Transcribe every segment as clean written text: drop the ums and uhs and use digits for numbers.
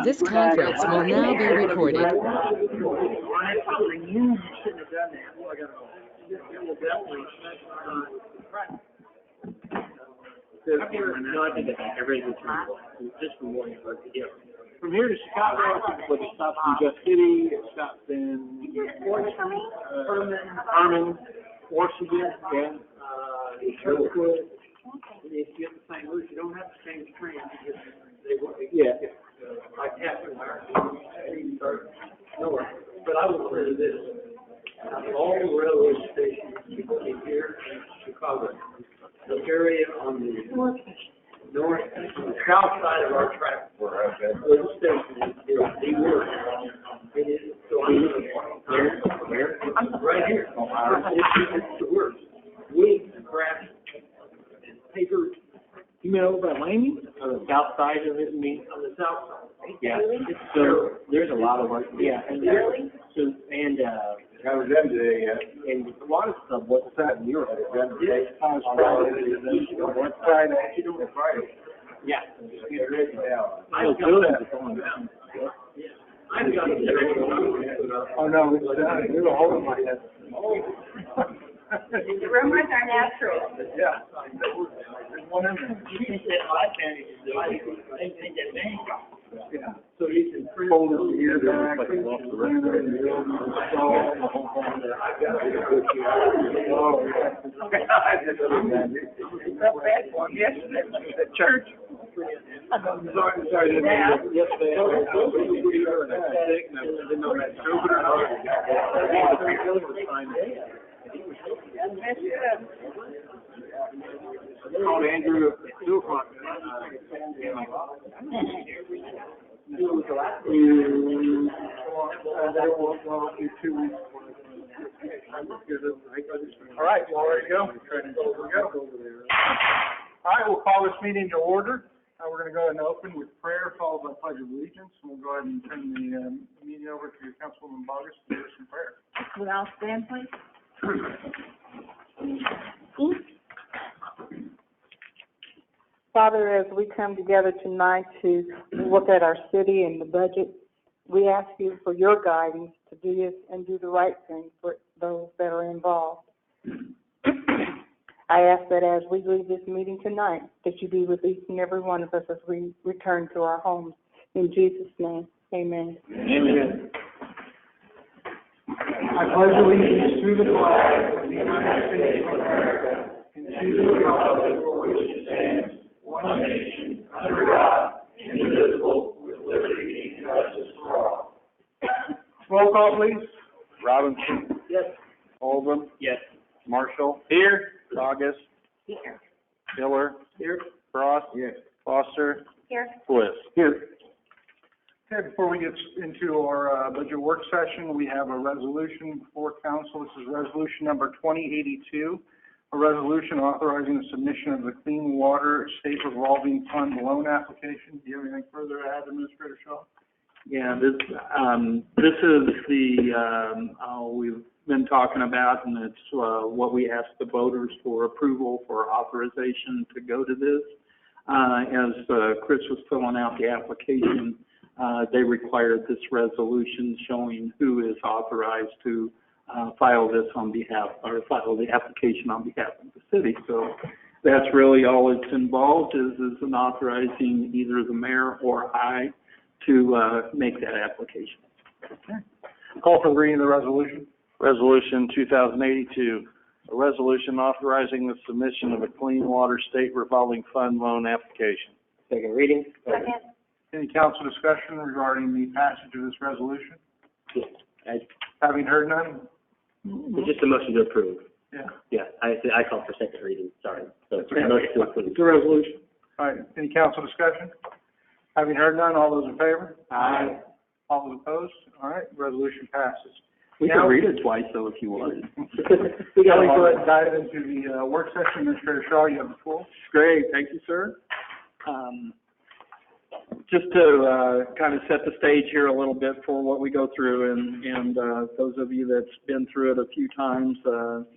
This conference will now be recorded. You shouldn't have done that. Well, I got it will definitely. No, I think that's everything's just from morning work to get. From here to Chicago, but it stops in Jeff City, it stops in Herman, Washington, and Sherwood. If you get the same route, you don't have to change the train. Yeah. Like Captain north. But I will say this. All the railroad stations here in Chicago, the area on the south side of our track, where the station is the worst. It is. So I'm right here. It's the worst. Weeds, grass, paper. You mean over by Laney? On the south side of it, on the south side. Yeah. So there's a lot of work. Yeah. And I was done today, yeah. And a lot of stuff, what's that in Europe? What Friday? Friday. Yeah. Just get ready now. I don't feel that. I've got it. Oh, no, it's done. There's a hole in my head. The rumors are natural. Yeah. There's one in there. You can say my advantage is they think that they Yeah. so you can print Hold it here back. At church. Sorry, yesterday I was sick and I didn't know that COVID or not. Called Andrew at 2 o'clock. Well, 2 weeks. All right, you all ready to go? All right, we'll call this meeting to order. We're going to go ahead and open with prayer, followed by Pledge of Allegiance. We'll go ahead and turn the meeting over to Councilwoman Bogus to do some prayer. Would all stand, please? Father, as we come together tonight to look at our city and the budget, we ask you for your guidance to do this and do the right thing for those that are involved. I ask that as we leave this meeting tonight, that you be with each and every one of us as we return to our homes. In Jesus' name, amen. Amen. I pledge allegiance to the flag of the United States of America and to the republic for which it stands, one nation, under God, indivisible, with liberty and justice for all. Roll call, please. Robinson. Yes. Oldham. Yes. Marshall. Here. Saugus. Here. Miller. Here. Cross. Yes. Foster. Here. Bliss. Here. Okay, before we get into our budget work session, we have a resolution before council. This is resolution number 2082, a resolution authorizing the submission of the Clean Water State Revolving Fund loan application. Do you have anything further to add, Administrator Shaw? Yeah, this is the we've been talking about, and it's what we asked the voters for approval for authorization to go to this. As Chris was filling out the application, they required this resolution showing who is authorized to file this on behalf, or file the application on behalf of the city. So that's really all it's involved is an authorizing either the mayor or I to make that application. Okay. Call for reading of the resolution. Resolution 2082, a resolution authorizing the submission of a Clean Water State Revolving Fund loan application. Second reading. Second. Any council discussion regarding the passage of this resolution? Yes. Having heard none? It's just a motion to approve. Yeah. Yeah, I called for second reading, sorry. So That's okay. motion to approve. It's a resolution. All right, any council discussion? Having heard none, all those in favor? Aye. All those opposed? All right, resolution passes. We Now- can read it twice, though, if you wanted. We got to go ahead and dive into the work session. Administrator Shaw, you have the floor. Great, thank you, sir. Just to kind of set the stage here a little bit for what we go through, and those of you that's been through it a few times,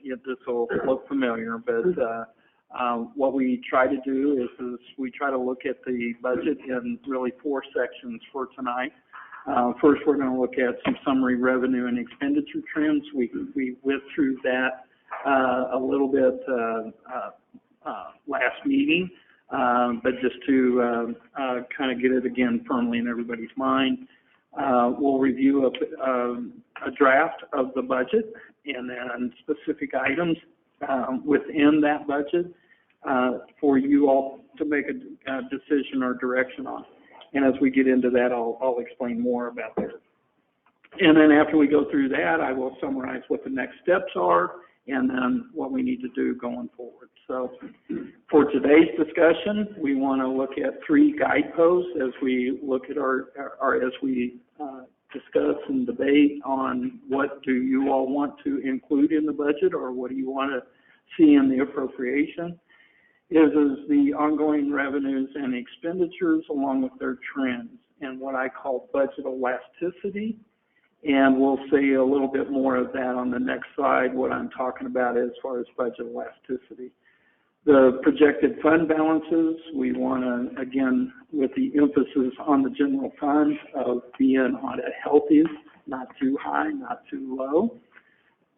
this will look familiar, but What we try to do is we try to look at the budget in really 4 sections for tonight. First, we're going to look at some summary revenue and expenditure trends. We went through that a little bit last meeting, but just to kind of get it again firmly in everybody's mind. We'll review a draft of the budget and then specific items within that budget for you all to make a decision or direction on. And as we get into that, I'll explain more about that. And then after we go through that, I will summarize what the next steps are and then what we need to do going forward. So for today's discussion, we want to look at 3 guideposts as we look at discuss and debate on what do you all want to include in the budget or what do you want to see in the appropriation. Is the ongoing revenues and expenditures along with their trends and what I call budget elasticity. And we'll see a little bit more of that on the next slide, what I'm talking about as far as budget elasticity. The projected fund balances, we want to, again, with the emphasis on the general fund of being on a healthy, not too high, not too low.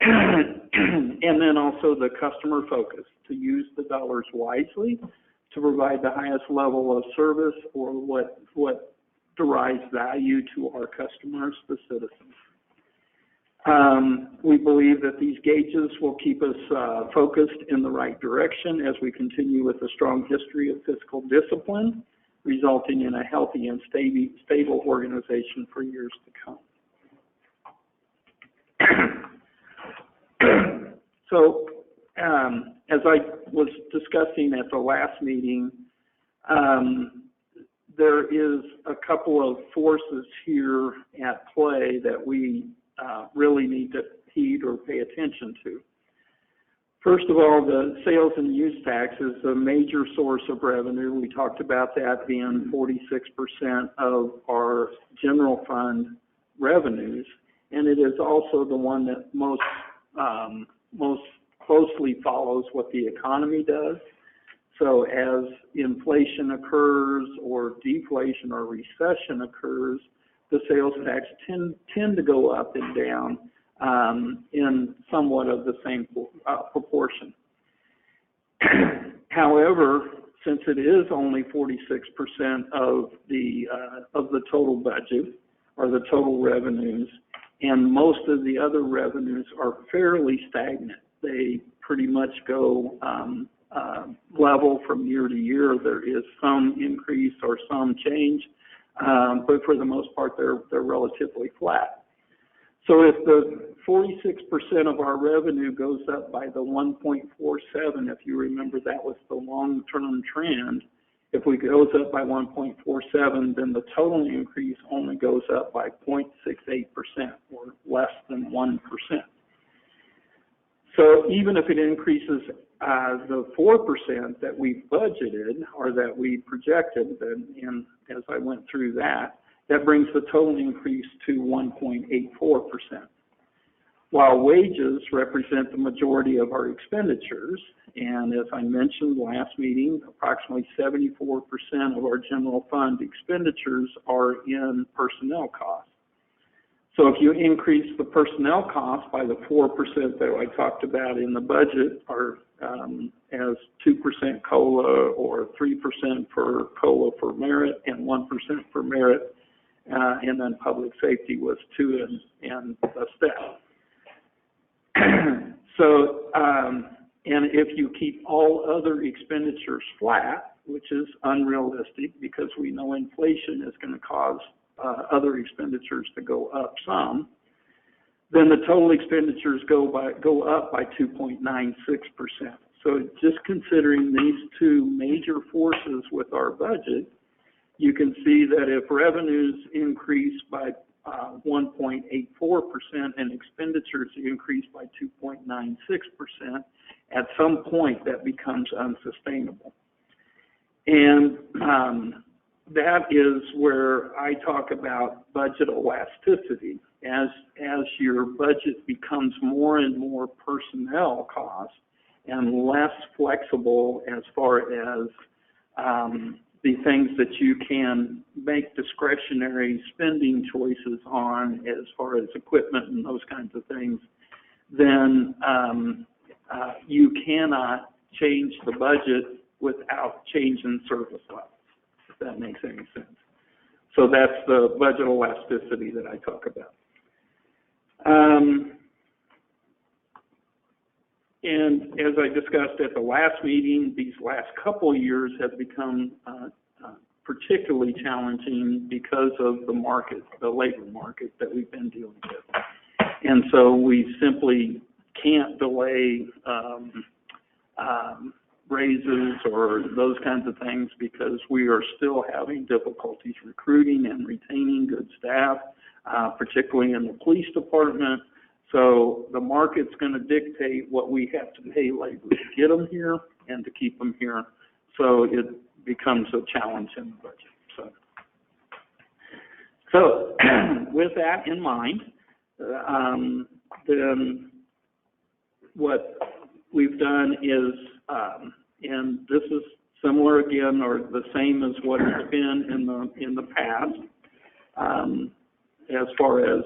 And then also the customer focus, to use the dollars wisely to provide the highest level of service or what derives value to our customers, the citizens. We believe that these gauges will keep us focused in the right direction as we continue with a strong history of fiscal discipline, resulting in a healthy and stable organization for years to come. So, as I was discussing at the last meeting, there is a couple of forces here at play that we really need to heed or pay attention to. First of all, the sales and use tax is a major source of revenue. We talked about that being 46% of our general fund revenues, and it is also the one that most closely follows what the economy does. So as inflation occurs or deflation or recession occurs, the sales tax tend to go up and down in somewhat of the same proportion. However, since it is only 46% of the total budget or the total revenues, and most of the other revenues are fairly stagnant. They pretty much go level from year to year. There is some increase or some change, but for the most part, they're relatively flat. So if the 46% of our revenue goes up by the 1.47, if you remember that was the long-term trend, if it goes up by 1.47, then the total increase only goes up by 0.68% or less than 1%. So even if it increases the 4% that we budgeted or that we projected, and as I went through that brings the total increase to 1.84%. While wages represent the majority of our expenditures, and as I mentioned last meeting, approximately 74% of our general fund expenditures are in personnel costs. So if you increase the personnel cost by the 4% that I talked about in the budget, or as 2% COLA or 3% for COLA for merit and 1% for merit, and then public safety was 2 and a step. So, and if you keep all other expenditures flat, which is unrealistic because we know inflation is going to cause other expenditures to go up some, then the total expenditures go up by 2.96%. So just considering these 2 major forces with our budget, you can see that if revenues increase by 1.84% and expenditures increase by 2.96%, at some point that becomes unsustainable. And that is where I talk about budget elasticity. As your budget becomes more and more personnel costs, and less flexible as far as the things that you can make discretionary spending choices on as far as equipment and those kinds of things, then you cannot change the budget without changing service levels, if that makes any sense. So that's the budget elasticity that I talk about. And as I discussed at the last meeting, these last couple of years have become particularly challenging because of the market, the labor market that we've been dealing with. And so we simply can't delay raises or those kinds of things because we are still having difficulties recruiting and retaining good staff, particularly in the police department. So the market's going to dictate what we have to pay labor to get them here and to keep them here. So it becomes a challenge in the budget. So with that in mind, then what we've done is, and this is similar again, or the same as what it's been in the past, as far as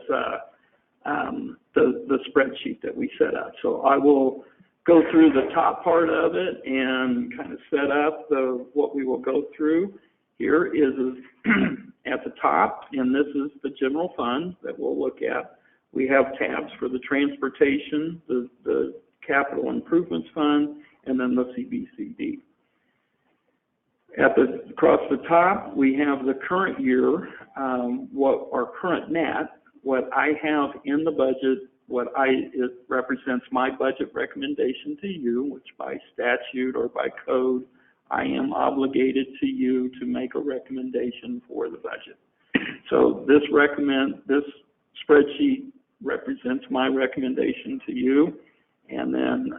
the spreadsheet that we set up. So I will go through the top part of it and kind of set up what we will go through. Here is at the top, and this is the general fund that we'll look at. We have tabs for the transportation, the capital improvements fund, and then the CBCD. Across the top, we have the current year, what our current net, what I have in the budget, it represents my budget recommendation to you, which by statute or by code, I am obligated to you to make a recommendation for the budget. So this spreadsheet represents my recommendation to you, and then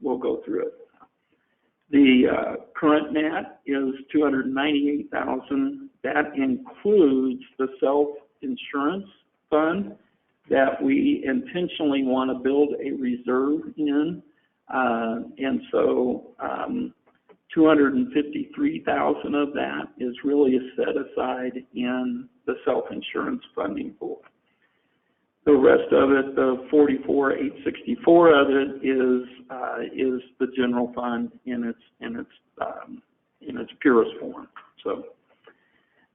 we'll go through it. The current net is $298,000. That includes the self-insurance fund that we intentionally want to build a reserve in, and so $253,000 of that is really set aside in the self-insurance funding pool. The rest of it, the $44,864 of it is the general fund in its purest form. So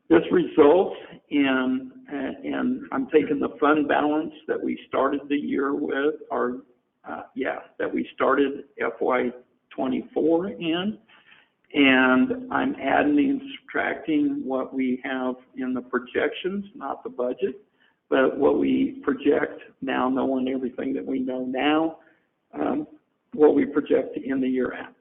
this results in, and I'm taking the fund balance that we started the year with, that we started FY24 in, and I'm adding and subtracting what we have in the projections, not the budget, but what we project now, knowing everything that we know now, what we project to end the year at.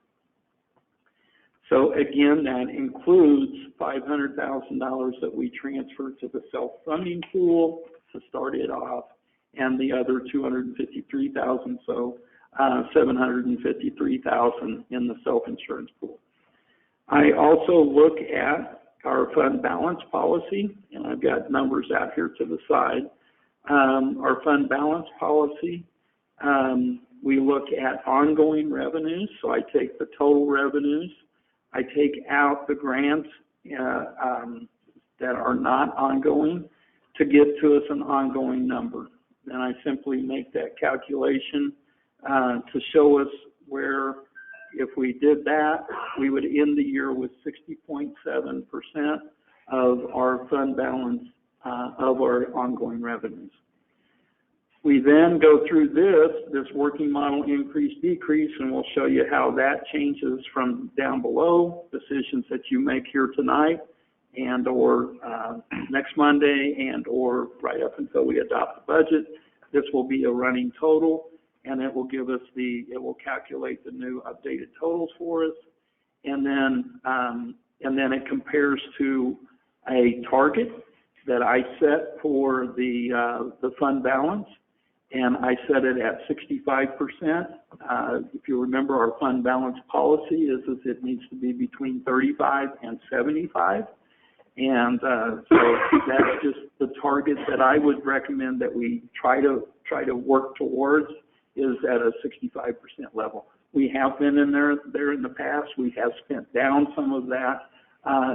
So again, that includes $500,000 that we transfer to the self-funding pool to start it off, and the other $253,000, so $753,000 in the self-insurance pool. I also look at our fund balance policy, and I've got numbers out here to the side. Our fund balance policy, we look at ongoing revenues, so I take the total revenues, I take out the grants that are not ongoing to get to us an ongoing number. Then I simply make that calculation to show us where, if we did that, we would end the year with 60.7% of our fund balance of our ongoing revenues. We then go through this working model increase, decrease, and we'll show you how that changes from down below, decisions that you make here tonight and or next Monday and or right up until we adopt the budget. This will be a running total, and it will give us it will calculate the new updated totals for us, and then it compares to a target that I set for the fund balance, and I set it at 65%. If you remember, our fund balance policy is it needs to be between 35 and 75, and so that's just the target that I would recommend that we try to work towards, is at a 65% level. We have been in there in the past. We have spent down some of that,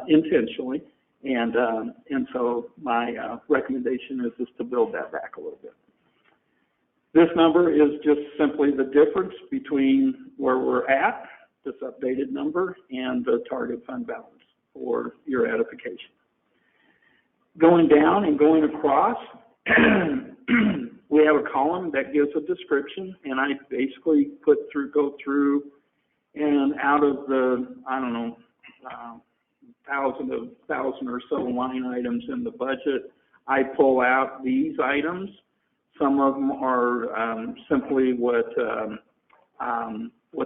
intentionally. And so my, recommendation is to build that back a little bit. This number is just simply the difference between where we're at, this updated number, and the target fund balance for your edification. Going down and going across, we have a column that gives a description, and I basically go through, and out of the, I don't know, thousand or so line items in the budget, I pull out these items. Some of them are simply what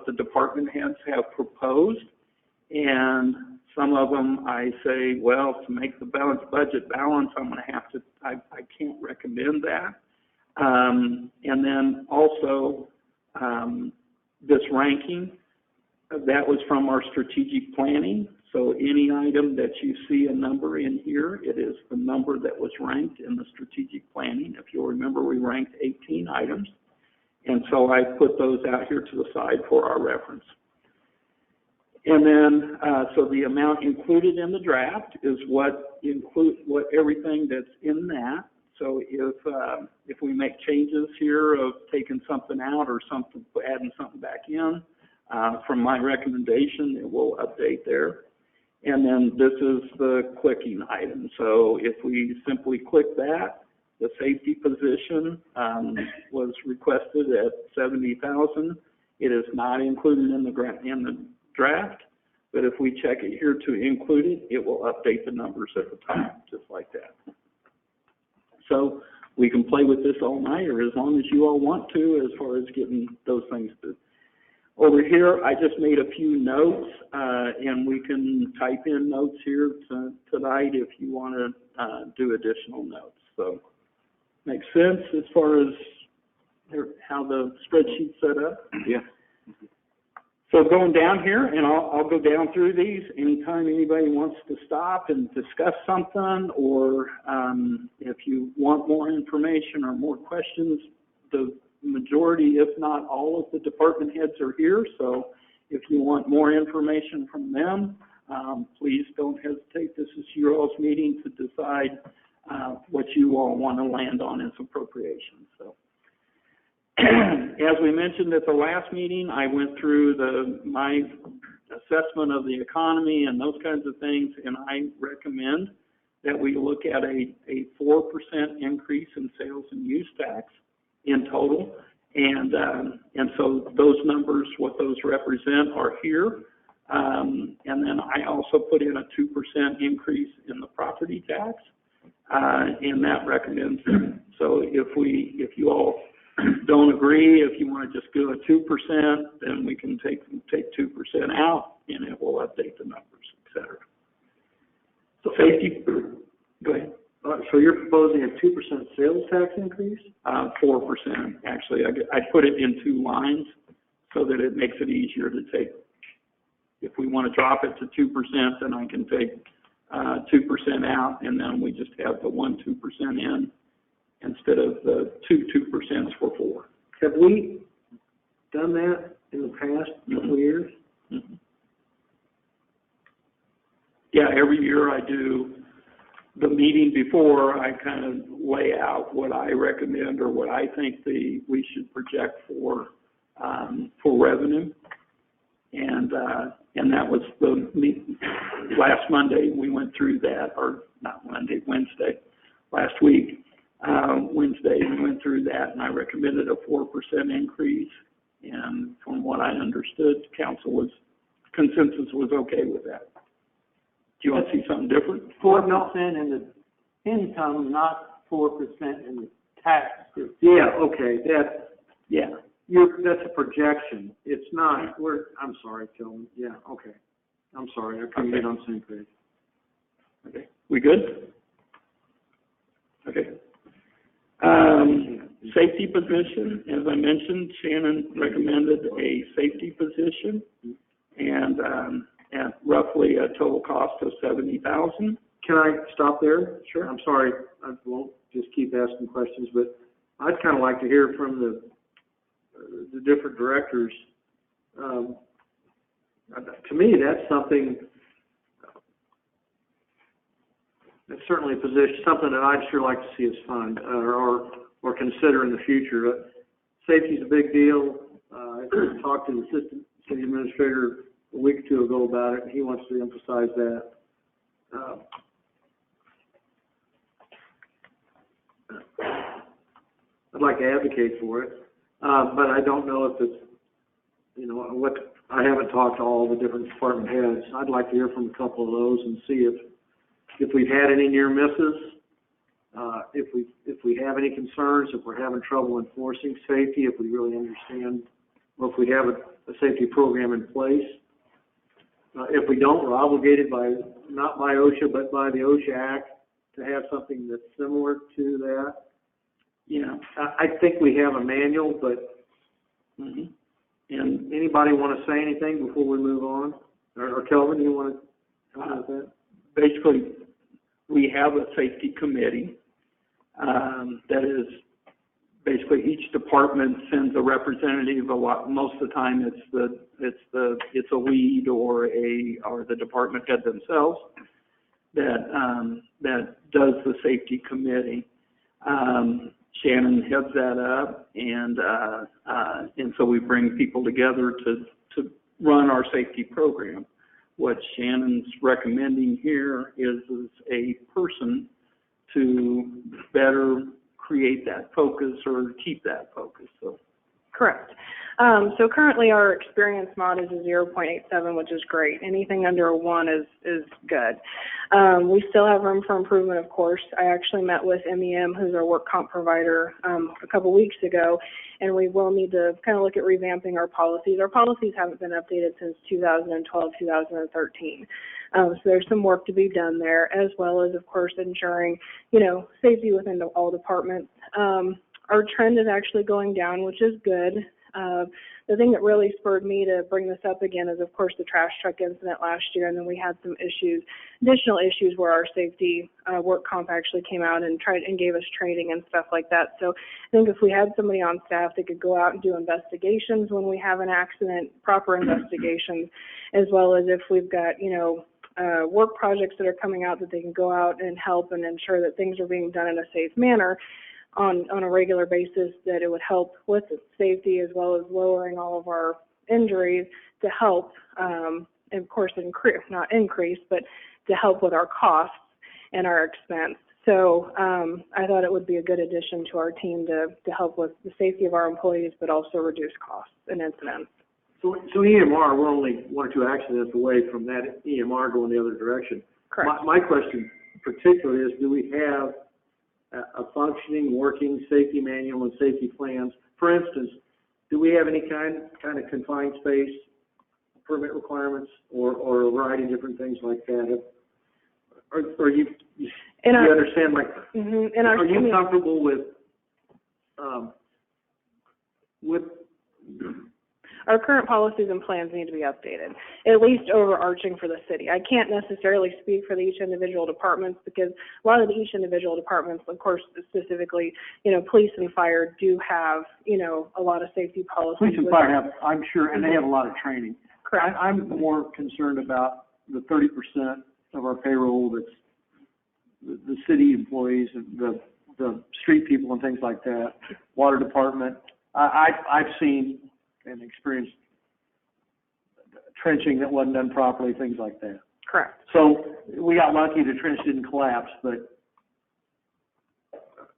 the department heads have proposed, and some of them I say, well, to make the budget balance, I'm going to have to, I can't recommend that. And then also this ranking, that was from our strategic planning. So any item that you see a number in here, it is the number that was ranked in the strategic planning. If you'll remember, we ranked 18 items. And so I put those out here to the side for our reference. And then, so the amount included in the draft is what everything that's in that. So if we make changes here of taking something out or adding something back in, from my recommendation, it will update there. And then this is the clicking item. So if we simply click that, the safety position was requested at $70,000. It is not included in the draft, but if we check it here to include it, it will update the numbers at the top, just like that. So we can play with this all night, or as long as you all want to, as far as getting those things to. Over here, I just made a few notes, and we can type in notes here tonight if you want to do additional notes. So, makes sense as far as how the spreadsheet's set up? Yeah. So going down here, and I'll go down through these. Anytime anybody wants to stop and discuss something, or if you want more information or more questions, the majority, if not all of the department heads are here. So if you want more information from them, please don't hesitate. This is your all's meeting to decide what you all want to land on as appropriations. So as we mentioned at the last meeting, I went through my assessment of the economy and those kinds of things, and I recommend that we look at a 4% increase in sales and use tax in total. And so those numbers, what those represent, are here. And then I also put in a 2% increase in the property tax, and that recommends it. So if you all don't agree, if you want to just do a 2%, then we can take 2% out, and it will update the numbers, et cetera. So safety, go ahead. So you're proposing a 2% sales tax increase? 4%, actually. I put it in two lines so that it makes it easier to take. If we want to drop it to 2%, then I can take 2% out, and then we just have the 1 2% in instead of the 2% for 4. Have we done that in the past couple of years? Mm-hmm. Yeah, every year I do. The meeting before, I kind of lay out what I recommend or what I think we should project for revenue, and that was last Monday we went through that, or not Monday, Wednesday, last week. Wednesday we went through that, and I recommended a 4% increase, and from what I understood, consensus was okay with that. Do you want to see something different? 4% in the income, not 4% in the tax. Yeah, okay, that's a projection. It's not, I'm sorry, Tillman. Yeah, okay. I'm sorry, I couldn't get on the same page. Okay, we good? Okay. Safety position, as I mentioned, Shannon recommended a safety position, and at roughly a total cost of $70,000. Can I stop there? Sure. I'm sorry, I won't just keep asking questions, but I'd kind of like to hear from the different directors to me, that's something, that's certainly a position, something that I'd sure like to see us fund, or consider in the future. Safety's a big deal. I talked to the assistant city administrator a week or two ago about it, and he wants to emphasize that. I'd like to advocate for it, but I don't know if it's, I haven't talked to all the different department heads. I'd like to hear from a couple of those and see if we've had any near misses, if we have any concerns, if we're having trouble enforcing safety, if we really understand, or if we have a safety program in place. If we don't, we're obligated not by OSHA, but by the OSHA Act to have something that's similar to that. Yeah. I think we have a manual, but And anybody want to say anything before we move on? Or Kelvin, you want to talk about that? basically, we have a safety committee, that is, basically each department sends a representative. Most of the time it's a lead or the department head themselves that does the safety committee. Shannon heads that up, and so we bring people together to run our safety program. What Shannon's recommending here is a person to better create that focus or keep that focus. So. Correct. So currently our experience mod is a 0.87, which is great. Anything under a 1 is good. We still have room for improvement, of course. I actually met with MEM, who's our work comp provider, a couple weeks ago, and we will need to kind of look at revamping our policies. Our policies haven't been updated since 2012, 2013. So there's some work to be done there, as well as, of course, ensuring, safety within all departments. Our trend is actually going down, which is good. The thing that really spurred me to bring this up again is, of course, the trash truck incident last year, and then we had some additional issues where our safety work comp actually came out and gave us training and stuff like that. So I think if we had somebody on staff that could go out and do investigations when we have an accident, proper investigations, as well as if we've got, work projects that are coming out, that they can go out and help and ensure that things are being done in a safe manner on a regular basis, that it would help with safety as well as lowering all of our injuries to help, and of course, not increase, but to help with our costs and our expense. So I thought it would be a good addition to our team to help with the safety of our employees, but also reduce costs and incidents. So EMR, we're only 1 or 2 accidents away from that EMR going the other direction. Correct. My question particularly is, do we have a functioning, working safety manual and safety plans? For instance, do we have any kind of confined space permit requirements or a variety of different things like that? Or you understand are you comfortable with our current policies and plans need to be updated, at least overarching for the city. I can't necessarily speak for each individual departments, because a lot of each individual departments, of course, specifically, police and fire do have, a lot of safety policies. Police and fire have, I'm sure, and they have a lot of training. Correct. I'm more concerned about the 30% of our payroll that's the city employees, the street people and things like that, water department. I've seen and experienced trenching that wasn't done properly, things like that. Correct. So we got lucky the trench didn't collapse, and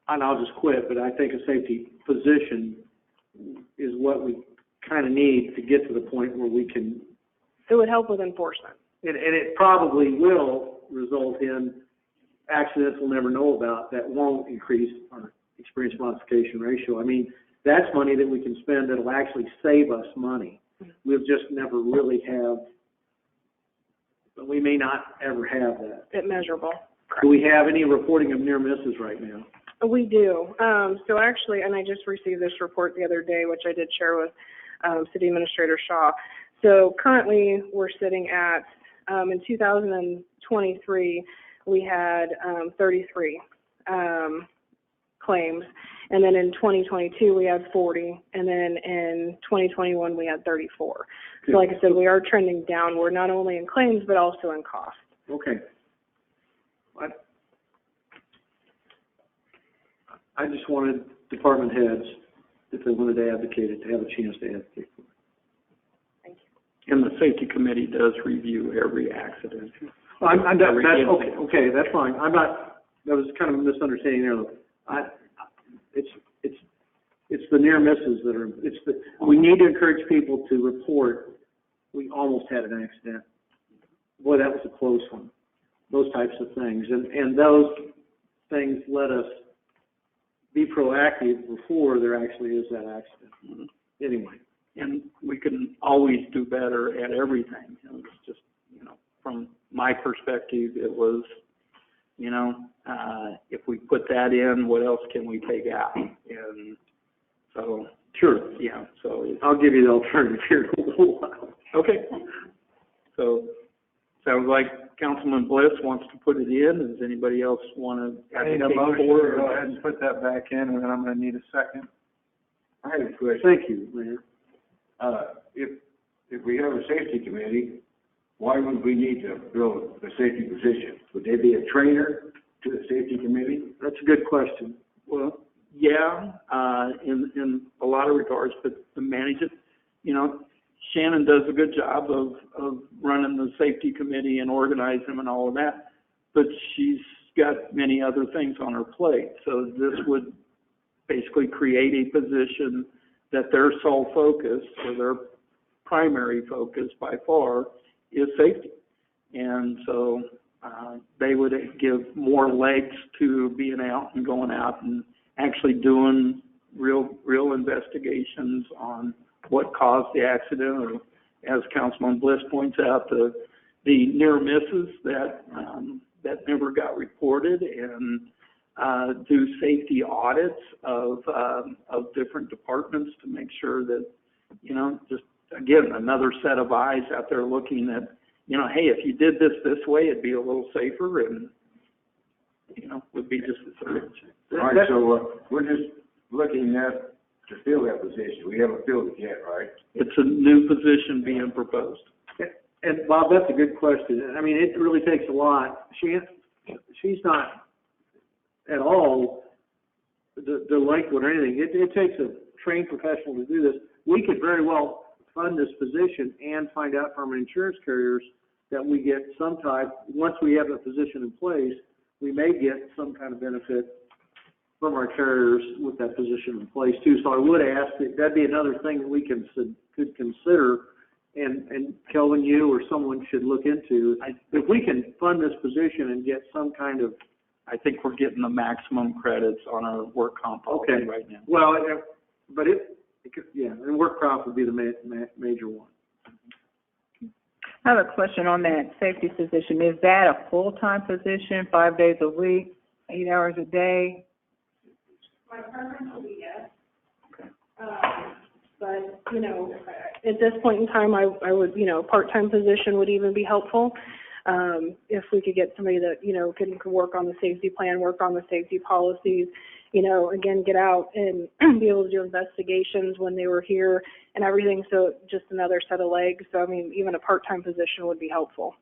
I'll just quit, but I think a safety position is what we kind of need to get to the point where we can. It would help with enforcement. And it probably will result in accidents we'll never know about that won't increase our experience modification ratio. I mean, that's money that we can spend that'll actually save us money. We'll just never really have, but we may not ever have that. It measurable. Correct. Do we have any reporting of near misses right now? We do. So actually, and I just received this report the other day, which I did share with City Administrator Shaw. So currently, we're sitting at, in 2023, we had 33 claims. And then in 2022, we had 40, and then in 2021, we had 34. So like I said, we are trending downward, not only in claims, but also in cost. Okay. I just wanted department heads, if they wanted to advocate it, to have a chance to advocate for it. Thank you. And the safety committee does review every accident. Okay, that's fine. That was kind of a misunderstanding there. It's the near misses that are, we need to encourage people to report, we almost had an accident. Boy, that was a close one. Those types of things. And those things let us be proactive before there actually is that accident. Mm-hmm. Anyway. And we can always do better at everything. It's just, from my perspective, it was, if we put that in, what else can we take out? And so. Sure. Yeah, so. I'll give you the alternative here in a little while. Okay. So, sounds like Councilman Bliss wants to put it in. Does anybody else want to I need a advocate motion for to it? go ahead and put that back in, and then I'm gonna need a second. I have a question. Thank you, Mayor. If we have a safety committee, why would we need to fill the safety position? Would there be a trainer to the safety committee? That's a good question. Well, yeah, in a lot of regards, but to manage it, Shannon does a good job of running the safety committee and organizing them and all of that, but she's got many other things on her plate. So this would basically create a position that their sole focus, or their primary focus by far, is safety. And so they would give more legs to being out and going out and actually doing real investigations on what caused the accident, or, as Councilman Bliss points out, the near misses that never got reported, and do safety audits of different departments to make sure that, just again, another set of eyes out there looking at, hey, if you did this way, it'd be a little safer, and would be just as safe. All right, so we're just looking at to fill that position. We haven't filled it yet, right? It's a new position being proposed. And Bob, that's a good question. I mean, it really takes a lot. She's not at all delinquent or anything. It takes a trained professional to do this. We could very well fund this position and find out from our insurance carriers that we get some type, once we have a position in place, we may get some kind of benefit from our carriers with that position in place too. So I would ask that that'd be another thing that we could consider, and Kelvin, you or someone should look into. If we can fund this position and get some kind of, I think we're getting the maximum credits on our work comp policy right now. well, but it could, yeah, and work comp would be the major one. I have a question on that safety position. Is that a full-time position, 5 days a week, 8 hours a day? My preference would be yes. But, at this point in time, I would, part-time position would even be helpful. If we could get somebody that, can work on the safety plan, work on the safety policies, again, get out and be able to do investigations when they were here and everything. So just another set of legs. So, even a part-time position would be helpful.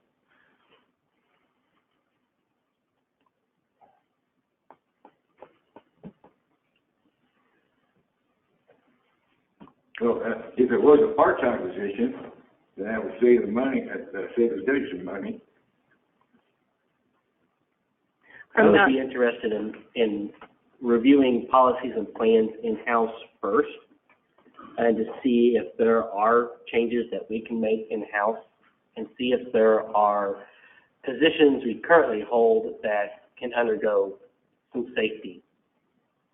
Well, if it was a part-time position, then that would save the money, save the city some money. I would be interested in reviewing policies and plans in-house first, and to see if there are changes that we can make in-house, and see if there are positions we currently hold that can undergo some safety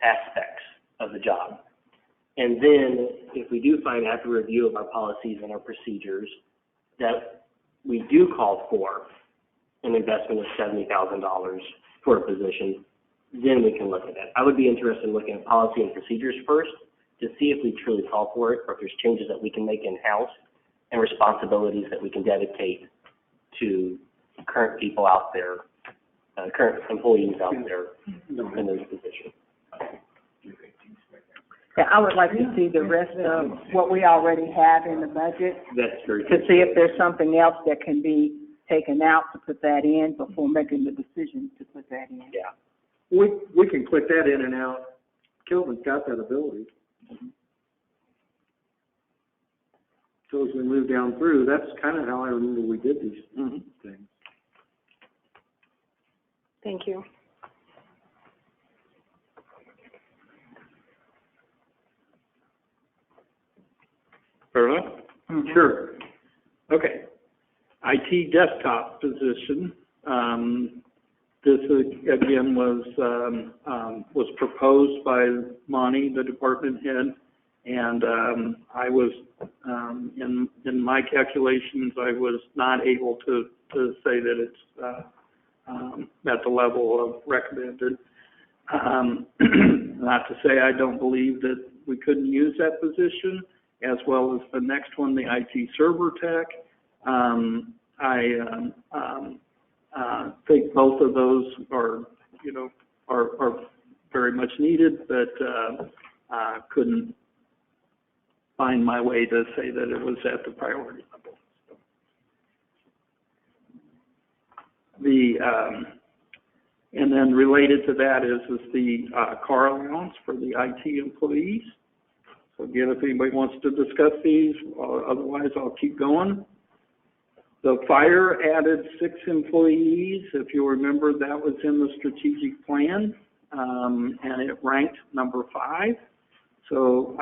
aspects of the job. And then, if we do find after review of our policies and our procedures that we do call for an investment of $70,000 for a position, then we can look at that. I would be interested in looking at policy and procedures first to see if we truly call for it, or if there's changes that we can make in-house and responsibilities that we can dedicate to current people out there, current employees out there in those positions. Yeah, I would like to see the rest of what we already have in the budget, That's very to good. see if there's something else that can be taken out to put that in before making the decision to put that in. Yeah. We can click that in and out. Kelvin's got that ability. So as we move down through, that's kind of how I remember we did these things. Thank you. Fair enough? Sure. Okay. IT desktop position. This again was proposed by Monty, the department head, and I was in my calculations I was not able to say that it's at the level of recommended. Not to say I don't believe that we couldn't use that position, as well as the next one, the IT server tech. I think both of those are very much needed, but couldn't find my way to say that it was at the priority level. And then related to that is the car allowance for the IT employees. So again, if anybody wants to discuss these, otherwise I'll keep going. The fire added 6 employees. If you remember, that was in the strategic plan, and it ranked number 5. So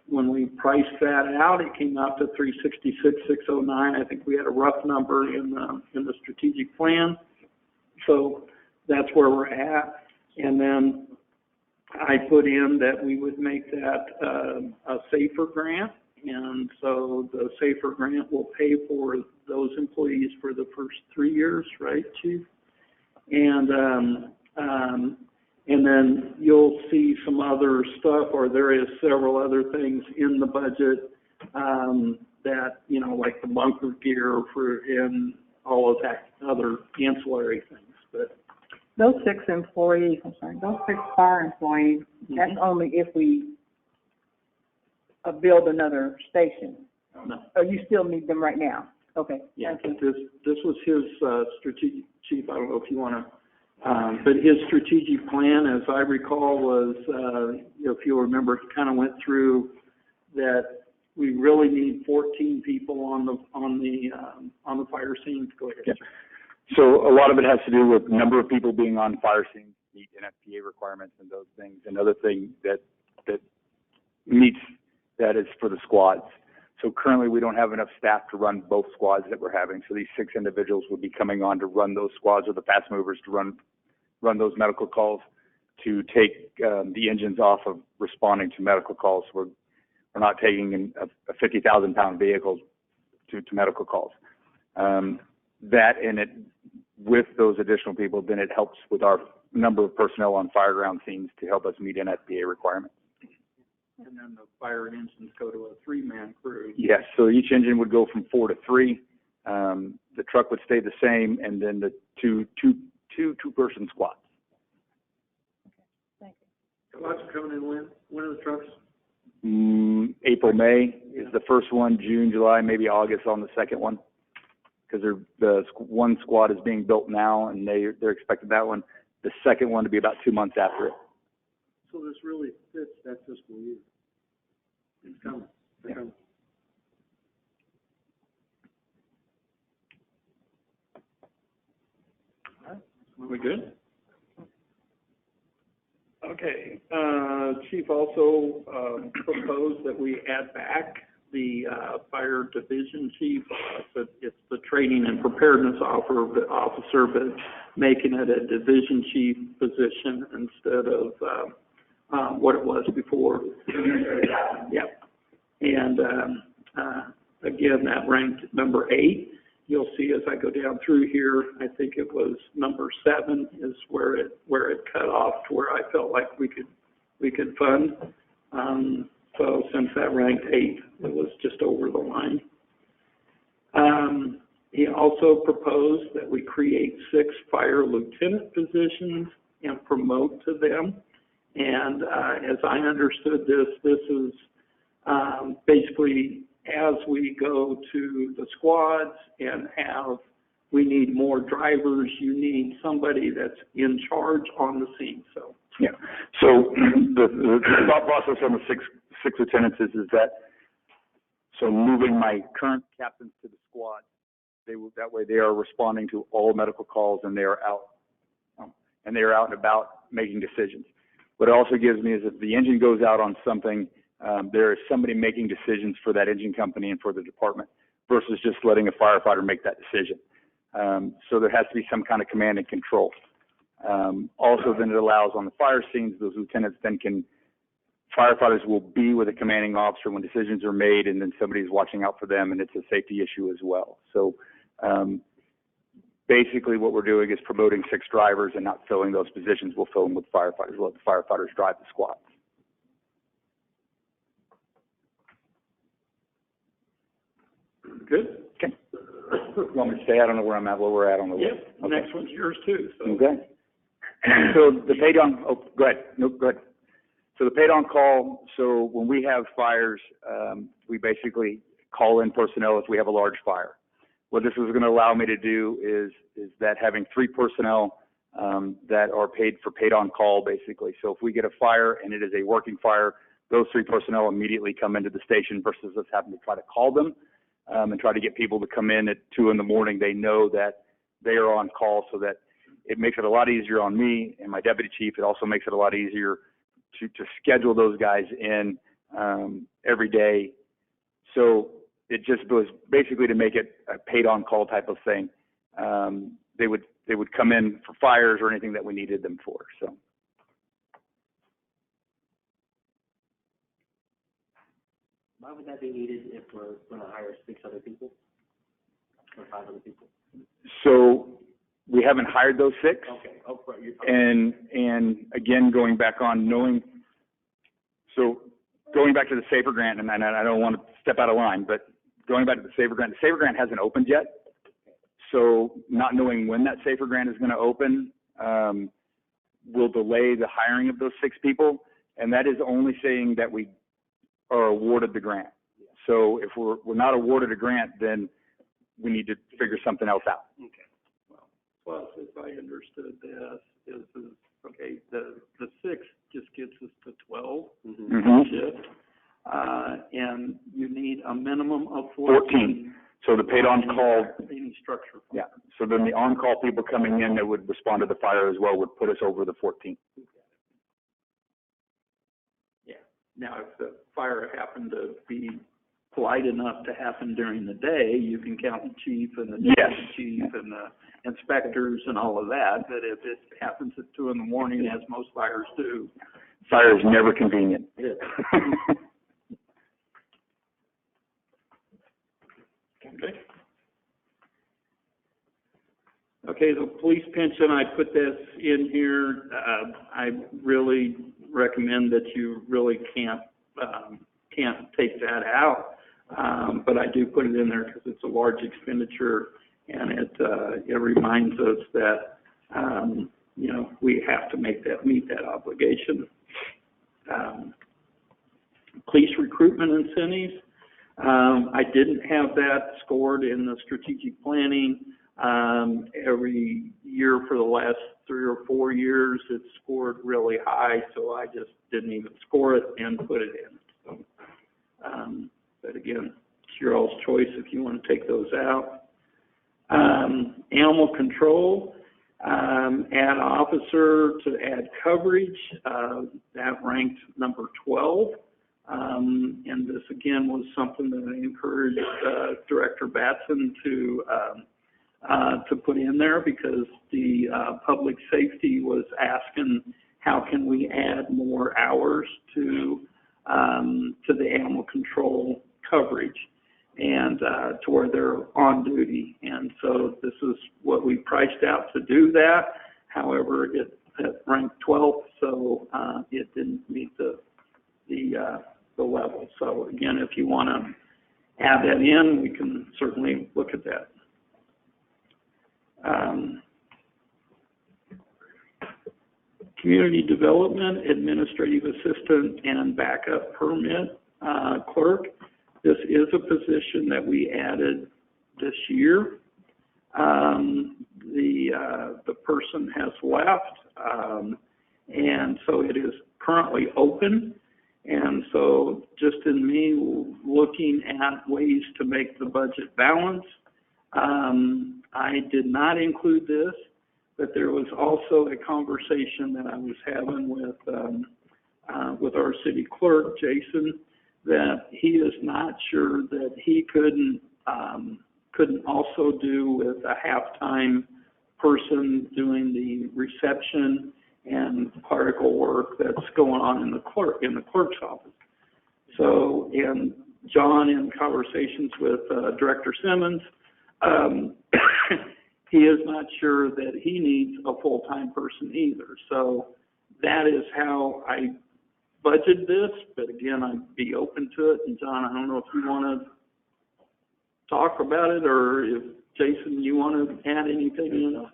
when we priced that out, it came out to 366,609. I think we had a rough number in the strategic plan. So that's where we're at. And then I put in that we would make that a SAFER grant, and so the SAFER grant will pay for those employees for the first 3 years, right, Chief? And then you'll see some other stuff, or there is several other things in the budget that, like the bunker gear and all of that other ancillary things, but. Those 6 employees, those 6 fire employees, that's only if we build another station. No. Or you still need them right now? Okay, Yeah, thank you. this was his strategic, Chief, I don't know if you want to, but his strategic plan, as I recall, was, if you remember, it kind of went through that we really need 14 people on the fire scene. Go ahead. Yeah. So a lot of it has to do with number of people being on fire scenes, meet NFPA requirements and those things. Another thing that meets that is for the squads. So currently we don't have enough staff to run both squads that we're having. So these 6 individuals would be coming on to run those squads, or the fast movers to run those medical calls, to take the engines off of responding to medical calls. We're not taking a 50,000 pound vehicle to medical calls. That and it with those additional people, then it helps with our number of personnel on fire ground scenes to help us meet NFPA requirements. And then the fire engines go to a 3-man crew. Yes, so each engine would go from 4 to 3. The truck would stay the same, and then the two-person squads. Thank you. Squads are coming in when? When are the trucks? April, May is the first one. June, July, maybe August on the second one. Because the one squad is being built now, and they're expecting that one, the second one, to be about 2 months after it. So this really fits that fiscal year. It's coming. They're coming. Are we good? Okay. Chief also proposed that we add back the fire division chief. It's the training and preparedness officer, but making it a division chief position instead of what it was before. Yeah. And again, that ranked number 8. You'll see as I go down through here, I think it was number 7 is where it cut off to where I felt like we could fund. So since that ranked 8, it was just over the line. He also proposed that we create 6 fire lieutenant positions and promote to them. And, as I understood this, this is, basically as we go to the squads and we need more drivers, you need somebody that's in charge on the scene, so. Yeah. So the thought process on the six lieutenants is that, so moving my current captains to the squad, that way they are responding to all medical calls and they are out and about making decisions. What it also gives me is if the engine goes out on something, there is somebody making decisions for that engine company and for the department versus just letting a firefighter make that decision. So there has to be some kind of command and control. Also, then it allows on the fire scenes, those lieutenants then firefighters will be with a commanding officer when decisions are made, and then somebody's watching out for them, and it's a safety issue as well. So basically what we're doing is promoting 6 drivers and not filling those positions. We'll fill them with firefighters. We'll let the firefighters drive the squads. Good? Okay. You want me to stay? I don't know where I'm at, where we're at on the list. Yep, the next one's yours too, so. Okay. So the paid on, go ahead. No, go ahead. So the paid on call, so when we have fires, we basically call in personnel if we have a large fire. What this is going to allow me to do is that having 3 personnel that are paid on call, basically. So if we get a fire and it is a working fire, those 3 personnel immediately come into the station versus us having to try to call them and try to get people to come in at 2 in the morning. They know that they are on call, so that it makes it a lot easier on me and my deputy chief. It also makes it a lot easier to schedule those guys in every day. So it just was basically to make it a paid on call type of thing. They would come in for fires or anything that we needed them for. So. Why would that be needed if we're going to hire 6 other people or 5 other people? So we haven't hired those 6. Okay. Oh, right. And again, going back to the SAFER grant, and I don't want to step out of line, but going back to the SAFER grant hasn't opened yet. So not knowing when that SAFER grant is going to open will delay the hiring of those 6 people, and that is only saying that we are awarded the grant. So if we're not awarded a grant, then we need to figure something else out. Okay. Well, plus, if I understood this, is okay, the 6 just gets us to 12 shift, and you need a minimum of 14. So the paid on call. Any structure. Yeah. So then the on call people coming in that would respond to the fire as well would put us over the 14. Yeah. Now, if the fire happened to be polite enough to happen during the day, you can count the chief and the deputy chief and the inspectors and all of that. But if it happens at 2 in the morning, as most fires do, fire is never convenient. Yeah. Okay. Okay, the police pension, I put this in here. I really recommend that you really can't take that out. But I do put it in there because it's a large expenditure, and it reminds us that, we have to meet that obligation. Police recruitment incentives. I didn't have that scored in the strategic planning. Every year for the last 3 or 4 years, it's scored really high, so I just didn't even score it and put it in. So, but again, it's your all's choice if you want to take those out. Animal control, add officer to add coverage, that ranked number 12. And this again was something that I encouraged Director Batson to put in there, because the public safety was asking how can we add more hours to the animal control coverage and to where they're on duty. And so this is what we priced out to do that. However, it ranked 12th, so it didn't meet the level. So again, if you want to add that in, we can certainly look at that. community development, administrative assistant, and backup permit, clerk. This is a position that we added this year. The person has left, and so it is currently open. And so just in me looking at ways to make the budget balance, I did not include this, but there was also a conversation that I was having with our city clerk, Jason, that he is not sure that he couldn't also do with a half-time person doing the reception and clerical work that's going on in the clerk's office. So, and John, in conversations with Director Simmons, he is not sure that he needs a full-time person either. So that is how I budgeted this, but again, I'd be open to it. And John, I don't know if you want to talk about it, or if Jason, you want to add anything in?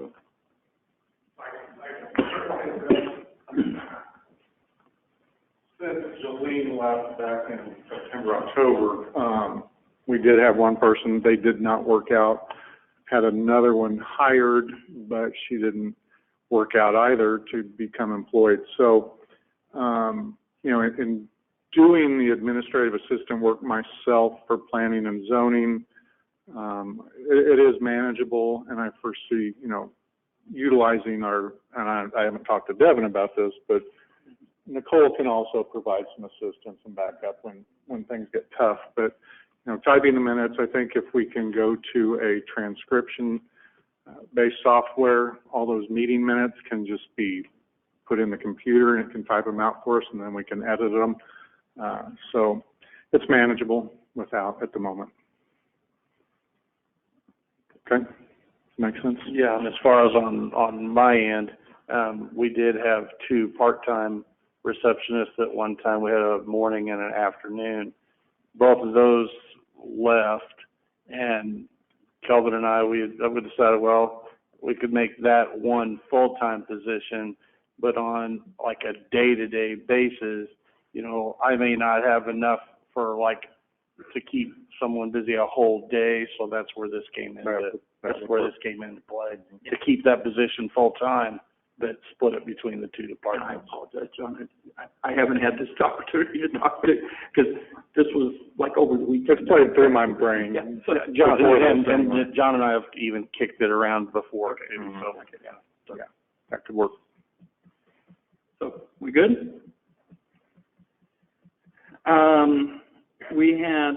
Since Jolene left back in September, October, we did have one person, they did not work out. Had another one hired, but she didn't work out either to become employed. So, you know, in doing the administrative assistant work myself for planning and zoning, it is manageable, and I foresee, you know, utilizing our, and I haven't talked to Devin about this, but Nicole can also provide some assistance and backup when things get tough. But, you know, typing the minutes, I think if we can go to a transcription based software, all those meeting minutes can just be put in the computer and it can type them out for us, and then we can edit them. So it's manageable without at the moment. Okay, makes sense? Yeah, and as far as on my end, we did have 2 part-time receptionists at one time. We had a morning and an afternoon. Both of those left, and Kelvin and I, we decided, well, we could make that one full-time position, but on like a day-to-day basis, you know, I may not have enough for like to keep someone busy a whole day, so that's where this came into play. To keep that position full-time, but split it between the 2 departments. I apologize, John. I haven't had this opportunity to talk to, because this was like over the weekend. It's played through my brain. Yeah. So, John, and John and I have even kicked it around before, too, so yeah, that could work. So, we good? We had,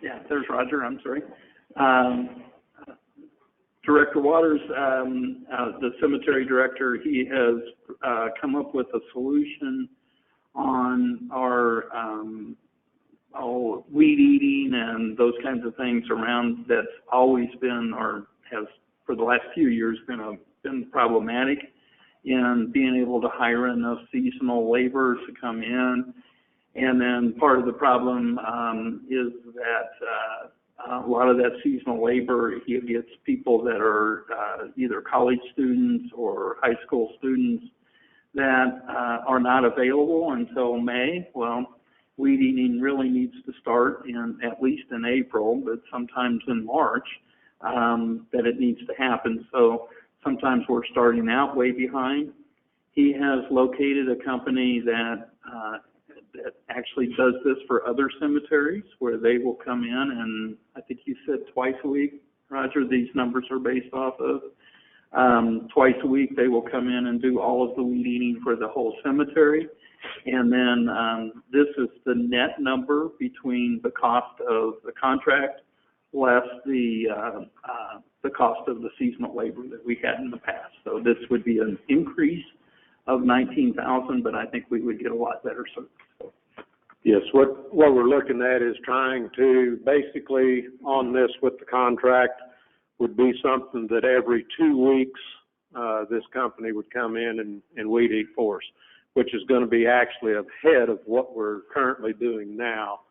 yeah, there's Roger, I'm sorry. Director Waters, the cemetery director, he has come up with a solution on our weed eating and those kinds of things around. That's always been, or has for the last few years been problematic in being able to hire enough seasonal labor to come in. And then part of the problem is that a lot of that seasonal labor, he gets people that are either college students or high school students that are not available until May. Well, weed eating really needs to start at least in April, but sometimes in March that it needs to happen. So sometimes we're starting out way behind. He has located a company that actually does this for other cemeteries, where they will come in, and I think you said twice a week, Roger, these numbers are based off of. Twice a week they will come in and do all of the weed eating for the whole cemetery. And then this is the net number between the cost of the contract less the cost of the seasonal labor that we had in the past. So this would be an increase of $19,000, but I think we would get a lot better service. Yes, what we're looking at is trying to basically on this with the contract would be something that every 2 weeks this company would come in and weed eat for us, which is going to be actually ahead of what we're currently doing now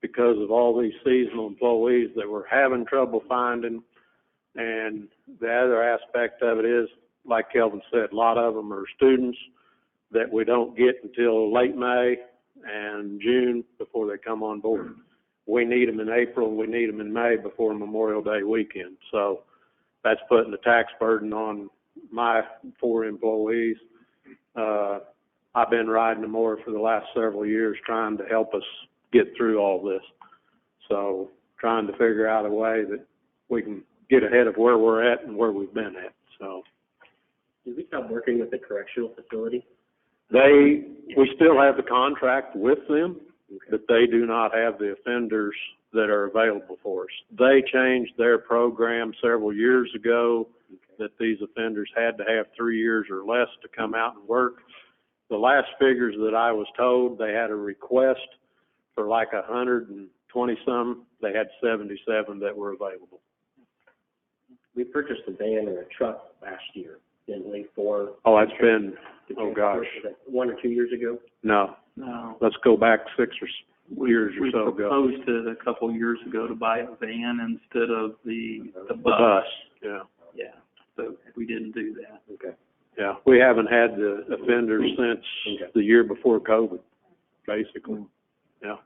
because of all these seasonal employees that we're having trouble finding. And the other aspect of it is like Kelvin said, a lot of them are students that we don't get until late May and June before they come on board. We need them in April, and we need them in May before Memorial Day weekend. So that's putting the tax burden on my 4 employees. I've been riding the mower for the last several years trying to help us get through all this. So trying to figure out a way that we can get ahead of where we're at and where we've been at. So Did we stop working with the correctional facility? we still have the contract with them, but they do not have the offenders that are available for us. They changed their program several years ago that these offenders had to have 3 years or less to come out and work. The last figures that I was told, they had a request for like 120 some. They had 77 that were available. We purchased a van and a truck last year, didn't we, for? Oh, that's been, oh gosh, Was that 1 or 2 years ago? no. No. Let's go back 6 or years or We so ago. proposed it a couple of years ago to buy a van instead of the The bus. bus, yeah. Yeah, so we didn't do that. Okay. Yeah, we haven't had the offenders since the year before COVID, basically. Yeah.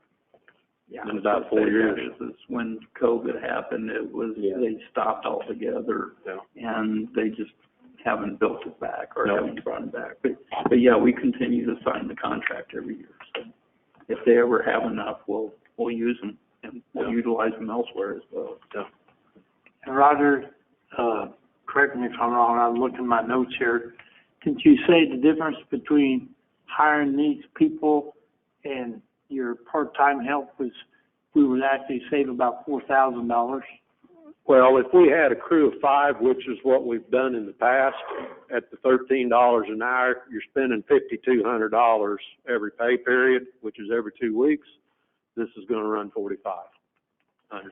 Yeah. In about 4 years. Is when COVID happened, it was, they stopped altogether. Yeah. And they just haven't built it back or No. haven't brought it back. But yeah, we continue to sign the contract every year. So if they ever have enough, we'll use them and we'll utilize them elsewhere as well. Yeah. And Roger, correct me if I'm wrong, I'm looking at my notes here. Didn't you say the difference between hiring these people and your part-time help was, we would actually save about $4,000? Well, if we had a crew of 5, which is what we've done in the past, at the $13 an hour, you're spending $5,200 every pay period, which is every 2 weeks. This is going to run $4,500.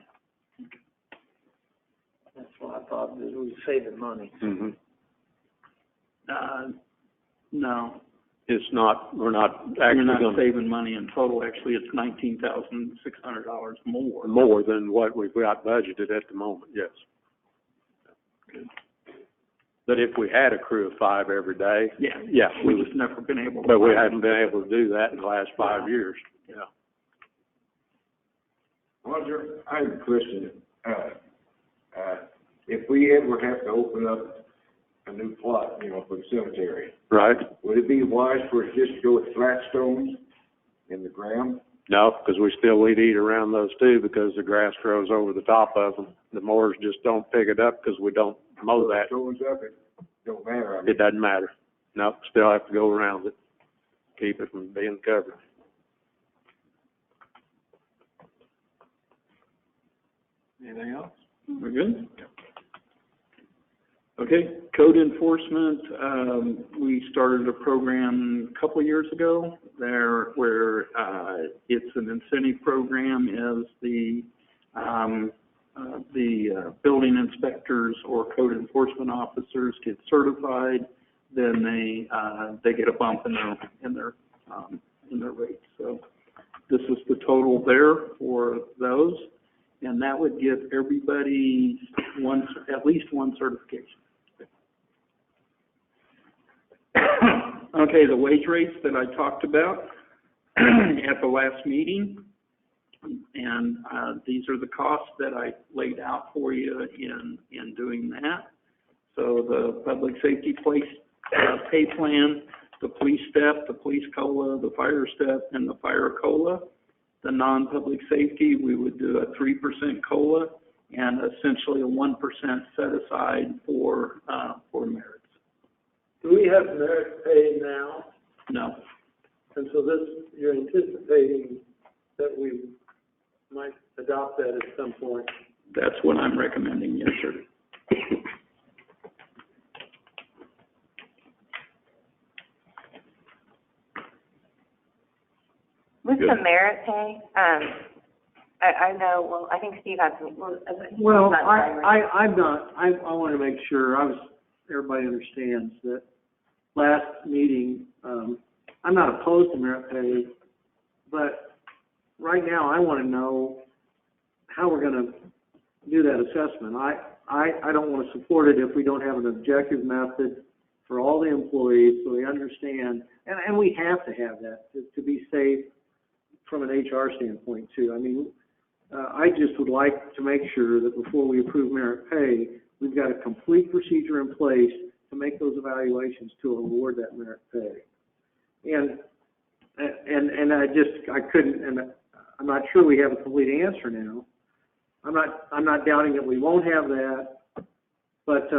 That's what I thought, that we were saving money. Mm-hmm. No, It's not. We're not you're actually not going to saving money in total. Actually, it's $19,600 more. more than what we've got budgeted at the moment. Yes. But if we had a crew of 5 every day, Yeah, we just never been able to. but we find haven't been able to do that in the last 5 years. Yeah. Roger, I have a question. If we ever have to open up a new plot, for the cemetery, Right. would it be wise for us just to go with flat stones in the ground? No, because we still weed eat around those too because the grass grows over the top of them. The mowers just don't pick it up because we don't mow that. Stones up, it don't matter. It doesn't matter. No, still have to go around it, keep it from being covered. Anything else? We're good? Okay, code enforcement, we started a program a couple of years ago there where, it's an incentive program as the building inspectors or code enforcement officers get certified, then they get a bump in their rates. So this is the total there for those, and that would give everybody at least one certification. Okay, the wage rates that I talked about at the last meeting, and these are the costs that I laid out for you in doing that. So the public safety pay plan, the police step, the police COLA, the fire step, and the fire COLA. The non-public safety, we would do a 3% COLA and essentially a 1% set aside for merits. Do we have merit pay now? No. And so this, you're anticipating that we might adopt that at some point? That's what I'm recommending, yes, sir. With the merit pay, I know, well, I think Steve had some, Well, I want to make sure, everybody understands that last meeting, I'm not opposed to merit pay, but right now I want to know how we're going to do that assessment. I don't want to support it if we don't have an objective method for all the employees so they understand, and we have to have that to be safe from an HR standpoint too. I mean, I just would like to make sure that before we approve merit pay, we've got a complete procedure in place to make those evaluations to award that merit pay. And I couldn't, and I'm not sure we have a complete answer now. I'm not doubting that we won't have that, but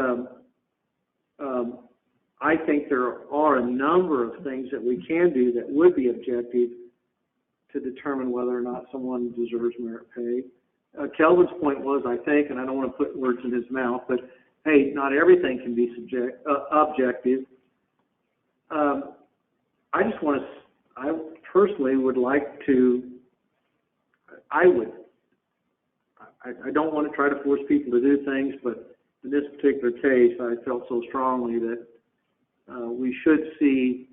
I think there are a number of things that we can do that would be objective to determine whether or not someone deserves merit pay. Kelvin's point was, I think, and I don't want to put words in his mouth, but hey, not everything can be objective. I personally would like to, I don't want to try to force people to do things, but in this particular case, I felt so strongly that we should see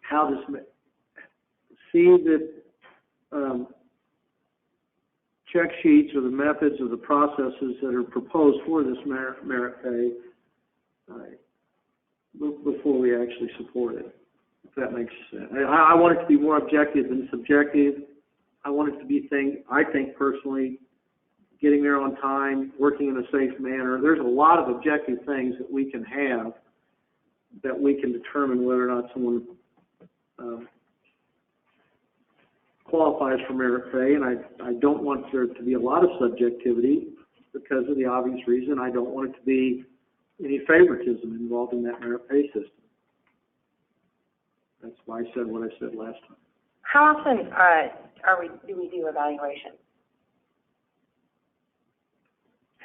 how this, check sheets or the methods or the processes that are proposed for this merit pay before we actually support it, if that makes sense. I want it to be more objective than subjective. I want it to be I think personally, getting there on time, working in a safe manner. There's a lot of objective things that we can have that we can determine whether or not someone qualifies for merit pay, and I don't want there to be a lot of subjectivity because of the obvious reason. I don't want it to be any favoritism involved in that merit pay system. That's why I said what I said last time. How often do we do evaluations?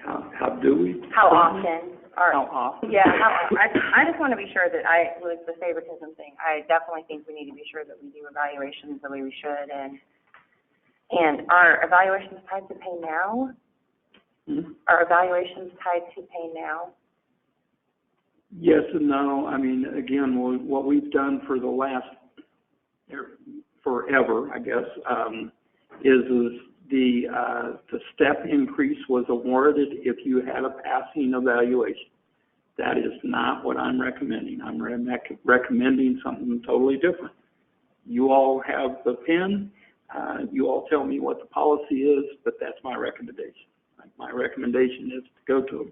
How do we? How often? How often? Yeah, I just want to be sure that with the favoritism thing, I definitely think we need to be sure that we do evaluations the way we should, and are evaluations tied to pay now? Hmm? Are evaluations tied to pay now? Yes and no. I mean, again, what we've done for the last forever, I guess, is the step increase was awarded if you had a passing evaluation. That is not what I'm recommending. I'm recommending something totally different. You all have the pen. You all tell me what the policy is, but that's my recommendation. My recommendation is to go to a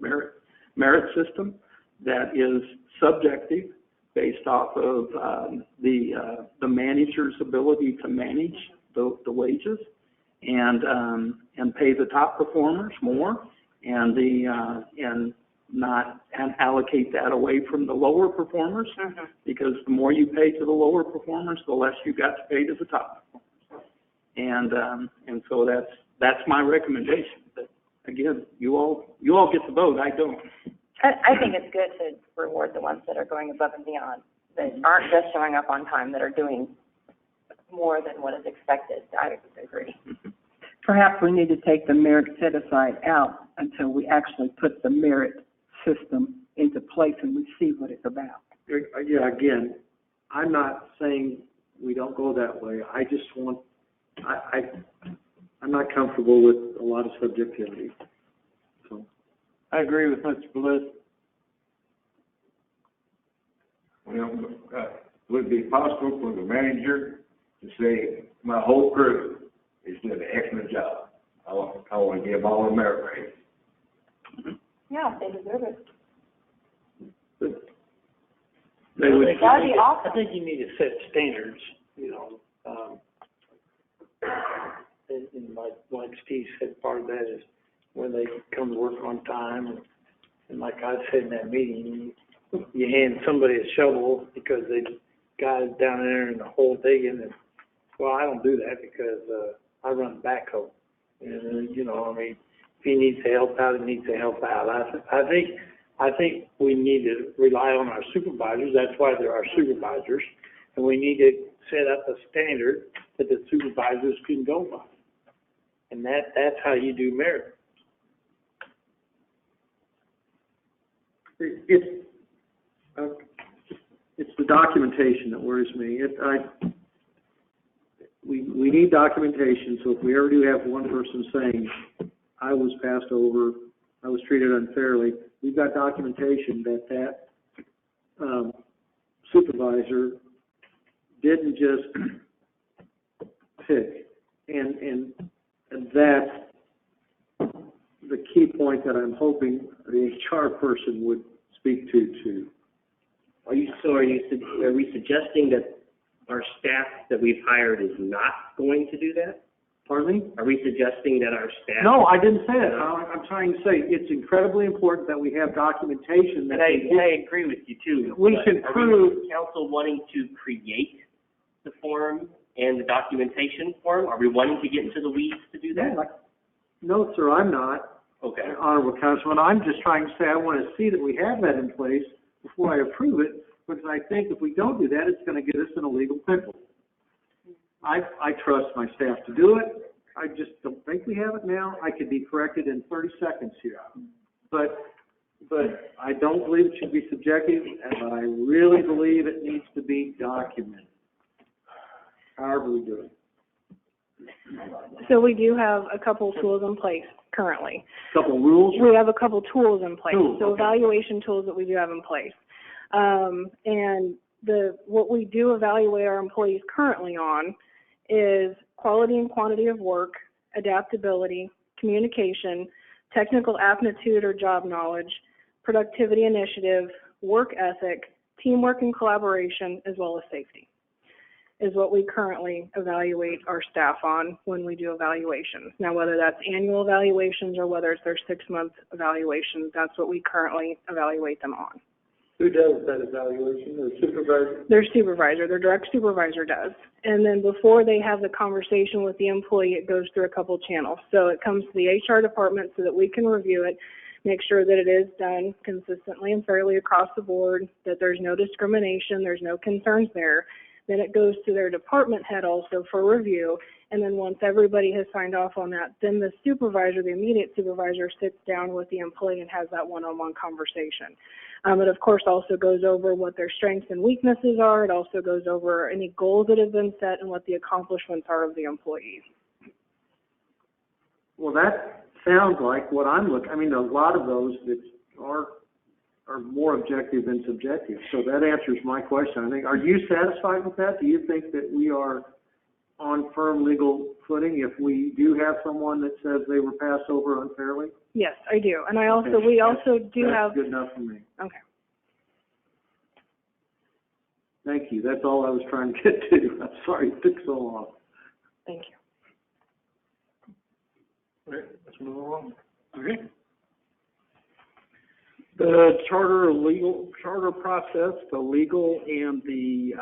merit system that is subjective, based off of the manager's ability to manage the wages, and pay the top performers more, and allocate that away from the lower performers, because the more you pay to the lower performers, the less you got to pay to the top performers. And so that's my recommendation. But again, you all get the vote. I don't. I think it's good to reward the ones that are going above and beyond, that aren't just showing up on time, that are doing more than what is expected. I agree. Perhaps we need to take the merit set aside out until we actually put the merit system into place and we see what it's about. Yeah, again, I'm not saying we don't go that way. I just want, I'm not comfortable with a lot of subjectivity. So I agree with Mr. Bliss. Well, would it be possible for the manager to say, my whole crew is doing an excellent job. I want to give all a merit raise. Yeah, they deserve it. They would. That'd be awesome. I think you need to set standards, and like Steve said, part of that is when they come to work on time, and like I said in that meeting, you hand somebody a shovel because they got it down there in the hole digging, and well, I don't do that because I run backhoe, and if he needs to help out, he needs to help out. I think we need to rely on our supervisors. That's why there are supervisors, and we need to set up a standard that the supervisors can go by, and that's how you do merit. It's the documentation that worries me. We need documentation, so if we ever do have one person saying, I was passed over, I was treated unfairly, we've got documentation that supervisor didn't just pick. And that's the key point that I'm hoping the HR person would speak to. Are we suggesting that our staff that we've hired is not going to do that? Pardon me? Are we suggesting that our staff? No, I didn't say that. I'm trying to say it's incredibly important that we have documentation that. And I agree with you too. We but should are prove. we, council, wanting to create the form and the documentation form? Are we wanting to get into the weeds to do that? No, sir, I'm not. Okay. Honorable Councilman, I'm just trying to say I want to see that we have that in place before I approve it, because I think if we don't do that, it's going to get us in a legal pickle. I trust my staff to do it. I just don't think we have it now. I could be corrected in 30 seconds here. But I don't believe it should be subjective, and I really believe it needs to be documented. However we do it. So we do have a couple tools in place currently. Couple rules? We have a couple tools in place. Tools, So okay. evaluation tools that we do have in place. And what we do evaluate our employees currently on is quality and quantity of work, adaptability, communication, technical aptitude or job knowledge, productivity initiative, work ethic, teamwork and collaboration, as well as safety, is what we currently evaluate our staff on when we do evaluations. Now, whether that's annual evaluations or whether it's their 6-month evaluations, that's what we currently evaluate them on. Who does that evaluation? The supervisor? Their supervisor, their direct supervisor does. And then before they have the conversation with the employee, it goes through a couple channels. So it comes to the HR department so that we can review it, make sure that it is done consistently and fairly across the board, that there's no discrimination, there's no concerns there. Then it goes to their department head also for review. And then once everybody has signed off on that, then the supervisor, the immediate supervisor, sits down with the employee and has that one-on-one conversation. It, of course, also goes over what their strengths and weaknesses are. It also goes over any goals that have been set and what the accomplishments are of the employees. Well, that sounds like what I'm looking, I mean, a lot of those that are more objective than subjective. So that answers my question. I think, are you satisfied with that? Do you think that we are on firm legal footing if we do have someone that says they were passed over unfairly? Yes, I do. And Okay. we also do That's have. good enough for me. Okay. Thank you. That's all I was trying to get to. I'm sorry it took so long. Thank you. All right, let's move along. Okay. The charter process, the legal and the,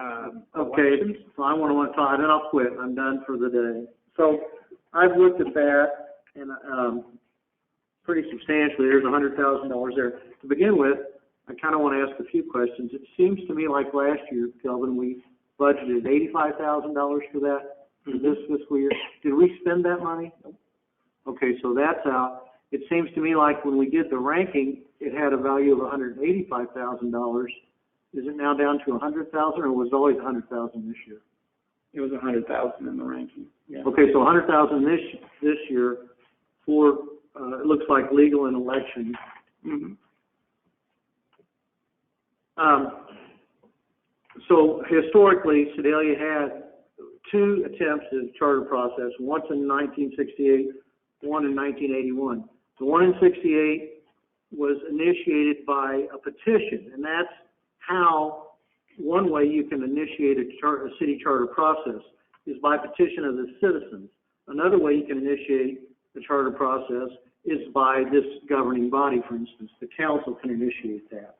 Okay, elections. so I want to talk, then I'll quit. I'm done for the day. So I've looked at that and, pretty substantially, there's $100,000 there. To begin with, I kind of want to ask a few questions. It seems to me like last year, Kelvin, we budgeted $85,000 for that for this fiscal year. Did we spend that money? Okay, so that's out. It seems to me like when we did the ranking, it had a value of $185,000. Is it now down to $100,000, or was it always $100,000 this year? It was $100,000 in the ranking. Yeah. Okay, so $100,000 this year for it looks like legal and elections. Mm-hmm. So historically, Sedalia had 2 attempts at the charter process, once in 1968, one in 1981. The one in 68 was initiated by a petition, and that's how one way you can initiate a city charter process is by petition of the citizens. Another way you can initiate the charter process is by this governing body, for instance. The council can initiate that.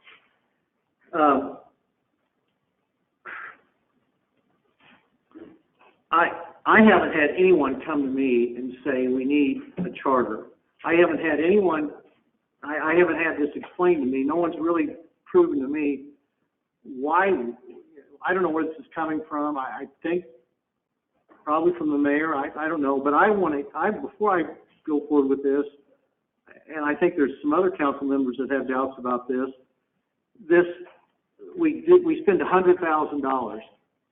I haven't had anyone come to me and say we need a charter. I haven't had anyone, I haven't had this explained to me. No one's really proven to me why. I don't know where this is coming from. I think probably from the mayor. I don't know, but before I go forward with this, and I think there's some other council members that have doubts about this. We spend $100,000.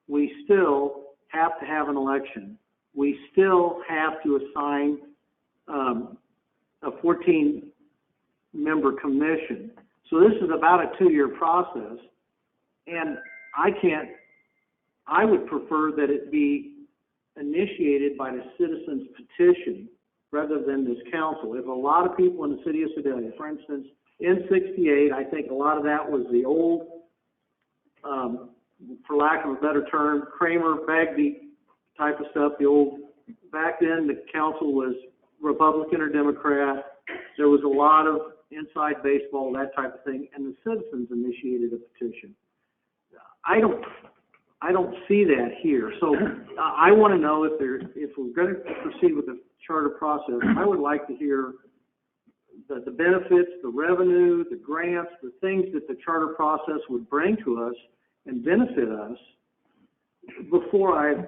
We still have to have an election. We still have to assign a 14-member commission. So this is about a 2-year process. And I would prefer that it be initiated by the citizens petition rather than this council. If a lot of people in the city of Sedalia, for instance, in '68, I think a lot of that was the old, for lack of a better term, Kramer, Bagby type of stuff, the old, back then the council was Republican or Democrat. There was a lot of inside baseball, that type of thing, and the citizens initiated a petition. I don't see that here. So I want to know if we're going to proceed with the charter process, I would like to hear the benefits, the revenue, the grants, the things that the charter process would bring to us and benefit us before I'm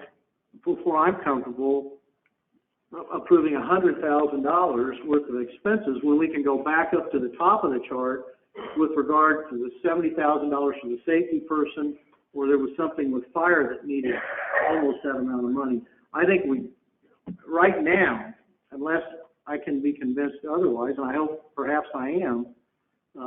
comfortable approving $100,000 worth of expenses when we can go back up to the top of the chart with regard to the $70,000 for the safety person, or there was something with fire that needed almost that amount of money. I think right now, unless I can be convinced otherwise, and I hope perhaps I am,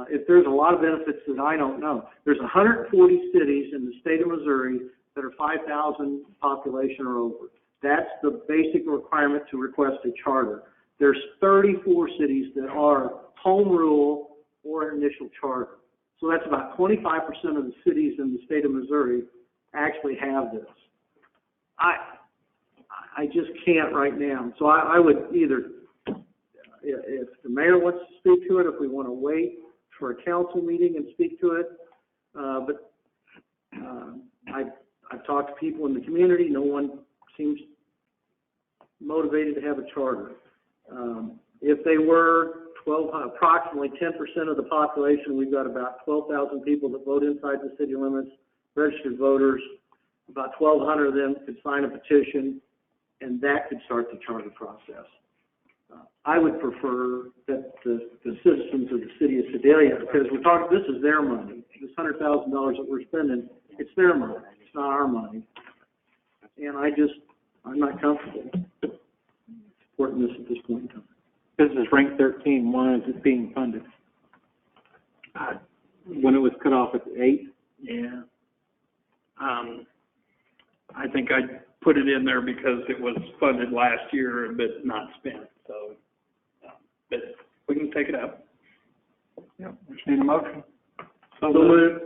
if there's a lot of benefits that I don't know. There's 140 cities in the state of Missouri that are 5,000 population or over. That's the basic requirement to request a charter. There's 34 cities that are home rule or initial charter. So that's about 25% of the cities in the state of Missouri actually have this. I just can't right now. So I would either, if the mayor wants to speak to it, if we want to wait for a council meeting and speak to it, I've talked to people in the community. No one seems motivated to have a charter. If they were approximately 10% of the population, we've got about 12,000 people that vote inside the city limits, registered voters. About 1,200 of them could sign a petition, and that could start the charter process. I would prefer that the citizens of the city of Sedalia, because this is their money. This $100,000 that we're spending, it's their money. It's not our money. And I'm not comfortable supporting this at this point in time. This is rank 13. Why is it being funded? When it was cut off at 8? Yeah. I think I put it in there because it was funded last year but not spent. So, but we can take it out. Yeah, we just need a motion. So moved.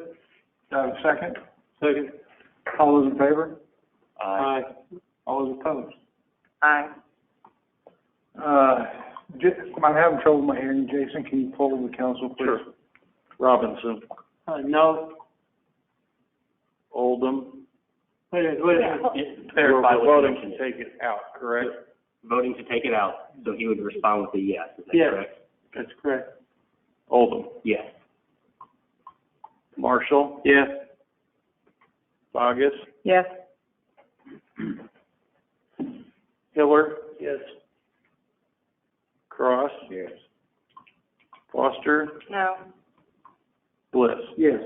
Second? Second. All those in favor? Aye. All those opposed? Aye. I'm having trouble with my hearing. Jason, can you poll the council, please? Sure. Robinson. No. Oldham. Clarify We're what voting the motion to is. take it out, correct? Voting to take it out, so he would respond with a yes, is that Yes. correct? That's correct. Oldham. Yes. Marshall. Yes. Bogus. Yes. Hiller. Yes. Cross. Yes. Foster. No. Bliss. Yes.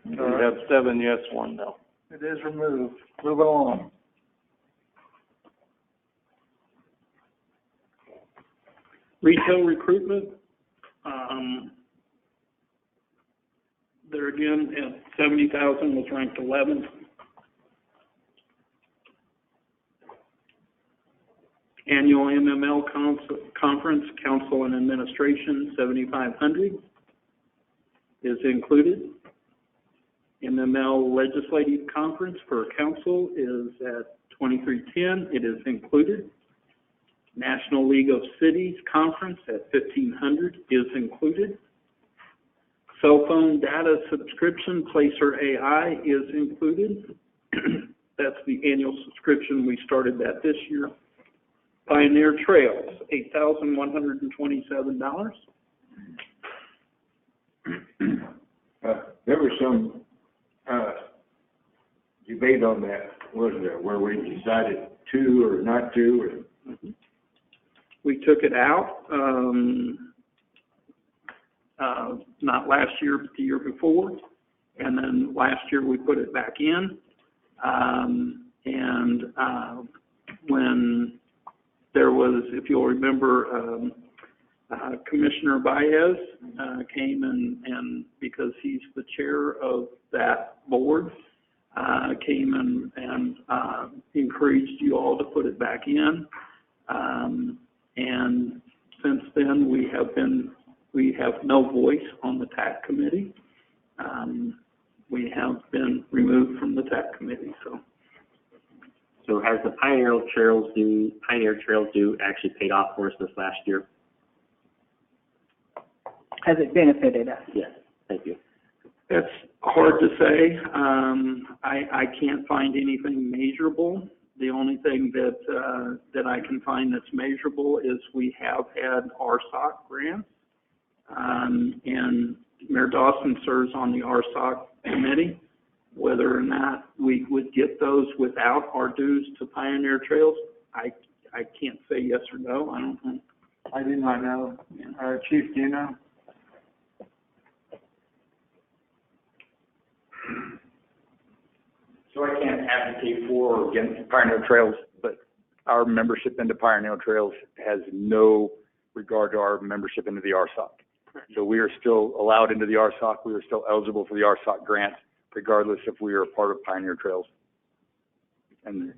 We have 7 yes, 1 no. It is removed. Moving along. Retail recruitment, there again at 70,000 was ranked 11th. Annual MML conference, council and administration, 7,500 is included. MML legislative conference for council is at 2,310. It is included. National League of Cities Conference at 1,500 is included. Cell phone data subscription, Placer AI, is included. That's the annual subscription. We started that this year. Pioneer Trails, $8,127. There was some, debate on that, wasn't there, where we decided to or not to, or? We took it out, not last year, but the year before. And then last year we put it back in. When there was, if you'll remember, Commissioner Baez came and because he's the chair of that board, came and encouraged you all to put it back in. And since then, we have no voice on the TAC committee. We have been removed from the TAC committee, so. So has the Pioneer Trails due actually paid off for us this last year? Has it benefited us? Yes, thank you. That's hard to say. I can't find anything measurable. The only thing that I can find that's measurable is we have had RSOC grants. And Mayor Dawson serves on the RSOC committee. Whether or not we would get those without our dues to Pioneer Trails, I can't say yes or no. I don't know. I do not know. Chief, do you know? So I can't advocate for or against Pioneer Trails, but our membership into Pioneer Trails has no regard to our membership into the RSOC. So we are still allowed into the RSOC. We are still eligible for the RSOC grant, regardless if we are a part of Pioneer Trails. And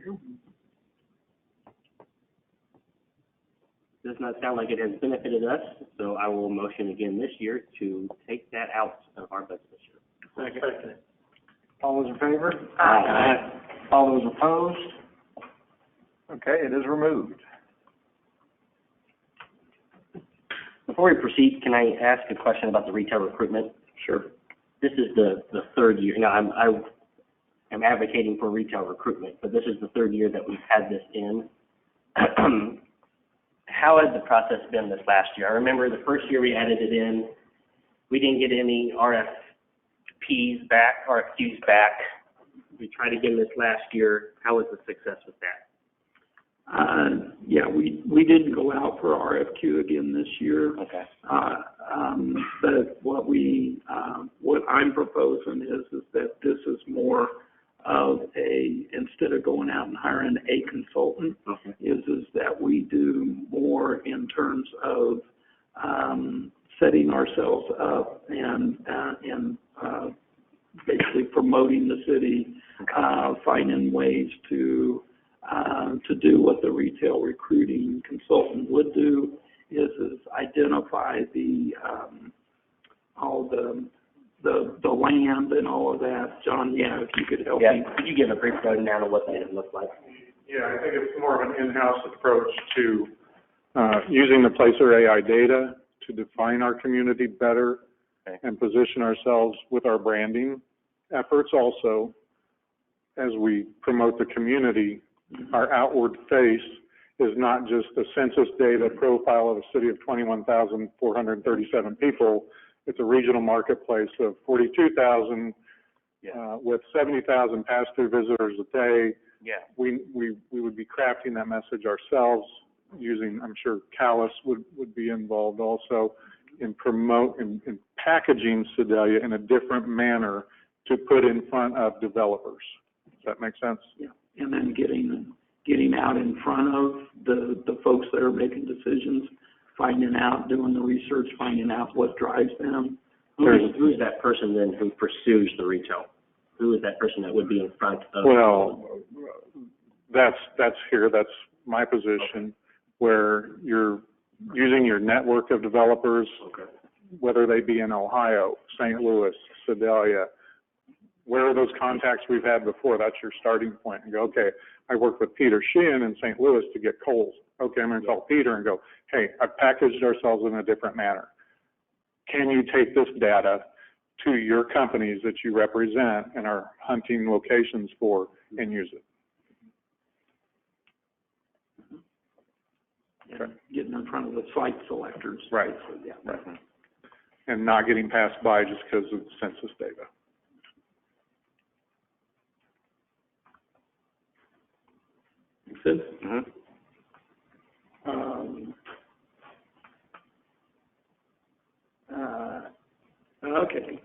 Does not sound like it has benefited us, so I will motion again this year to take that out of our budget this year. Second. All those in favor? Aye. All those opposed? Okay, it is removed. Before we proceed, can I ask a question about the retail recruitment? Sure. This is the third year. Now, I'm advocating for retail recruitment, but this is the third year that we've had this in. How has the process been this last year? I remember the first year we added it in, we didn't get any RFQs back. We tried again this last year. How was the success with that? Yeah, we didn't go out for RFQ again this year. Okay. But what I'm proposing is that this is more of instead of going out and hiring a consultant, okay, is that we do more in terms of setting ourselves up and basically promoting the city, finding ways to do what the retail recruiting consultant would do, is identify all the land and all of that. John, yeah, if you could help me. Could you give a brief rundown of what that would look like? Yeah, I think it's more of an in-house approach to using the Placer AI data to define our community better, okay, and position ourselves with our branding efforts also. As we promote the community, our outward face is not just a census data profile of a city of 21,437 people. It's a regional marketplace of 42,000 with 70,000 pass-through visitors a day. Yeah. We would be crafting that message ourselves using, I'm sure Callis would be involved also in in packaging Sedalia in a different manner to put in front of developers. Does that make sense? Yeah, and then getting out in front of the folks that are making decisions, finding out, doing the research, finding out what drives them. Who is that person then who pursues the retail? Who is that person that would be in front of? Well, that's my position, where you're using your network of developers, okay, whether they be in Ohio, St. Louis, Sedalia. Where are those contacts we've had before? That's your starting point. And go, okay, I worked with Peter Sheehan in St. Louis to get Kohl's. Okay, I'm going to call Peter and go, hey, I've packaged ourselves in a different manner. Can you take this data to your companies that you represent and are hunting locations for and use it? Okay. Getting in front of the site selectors. Right. Yeah. Right. And not getting passed by just because of census data. Makes sense? Mm-hmm. Okay.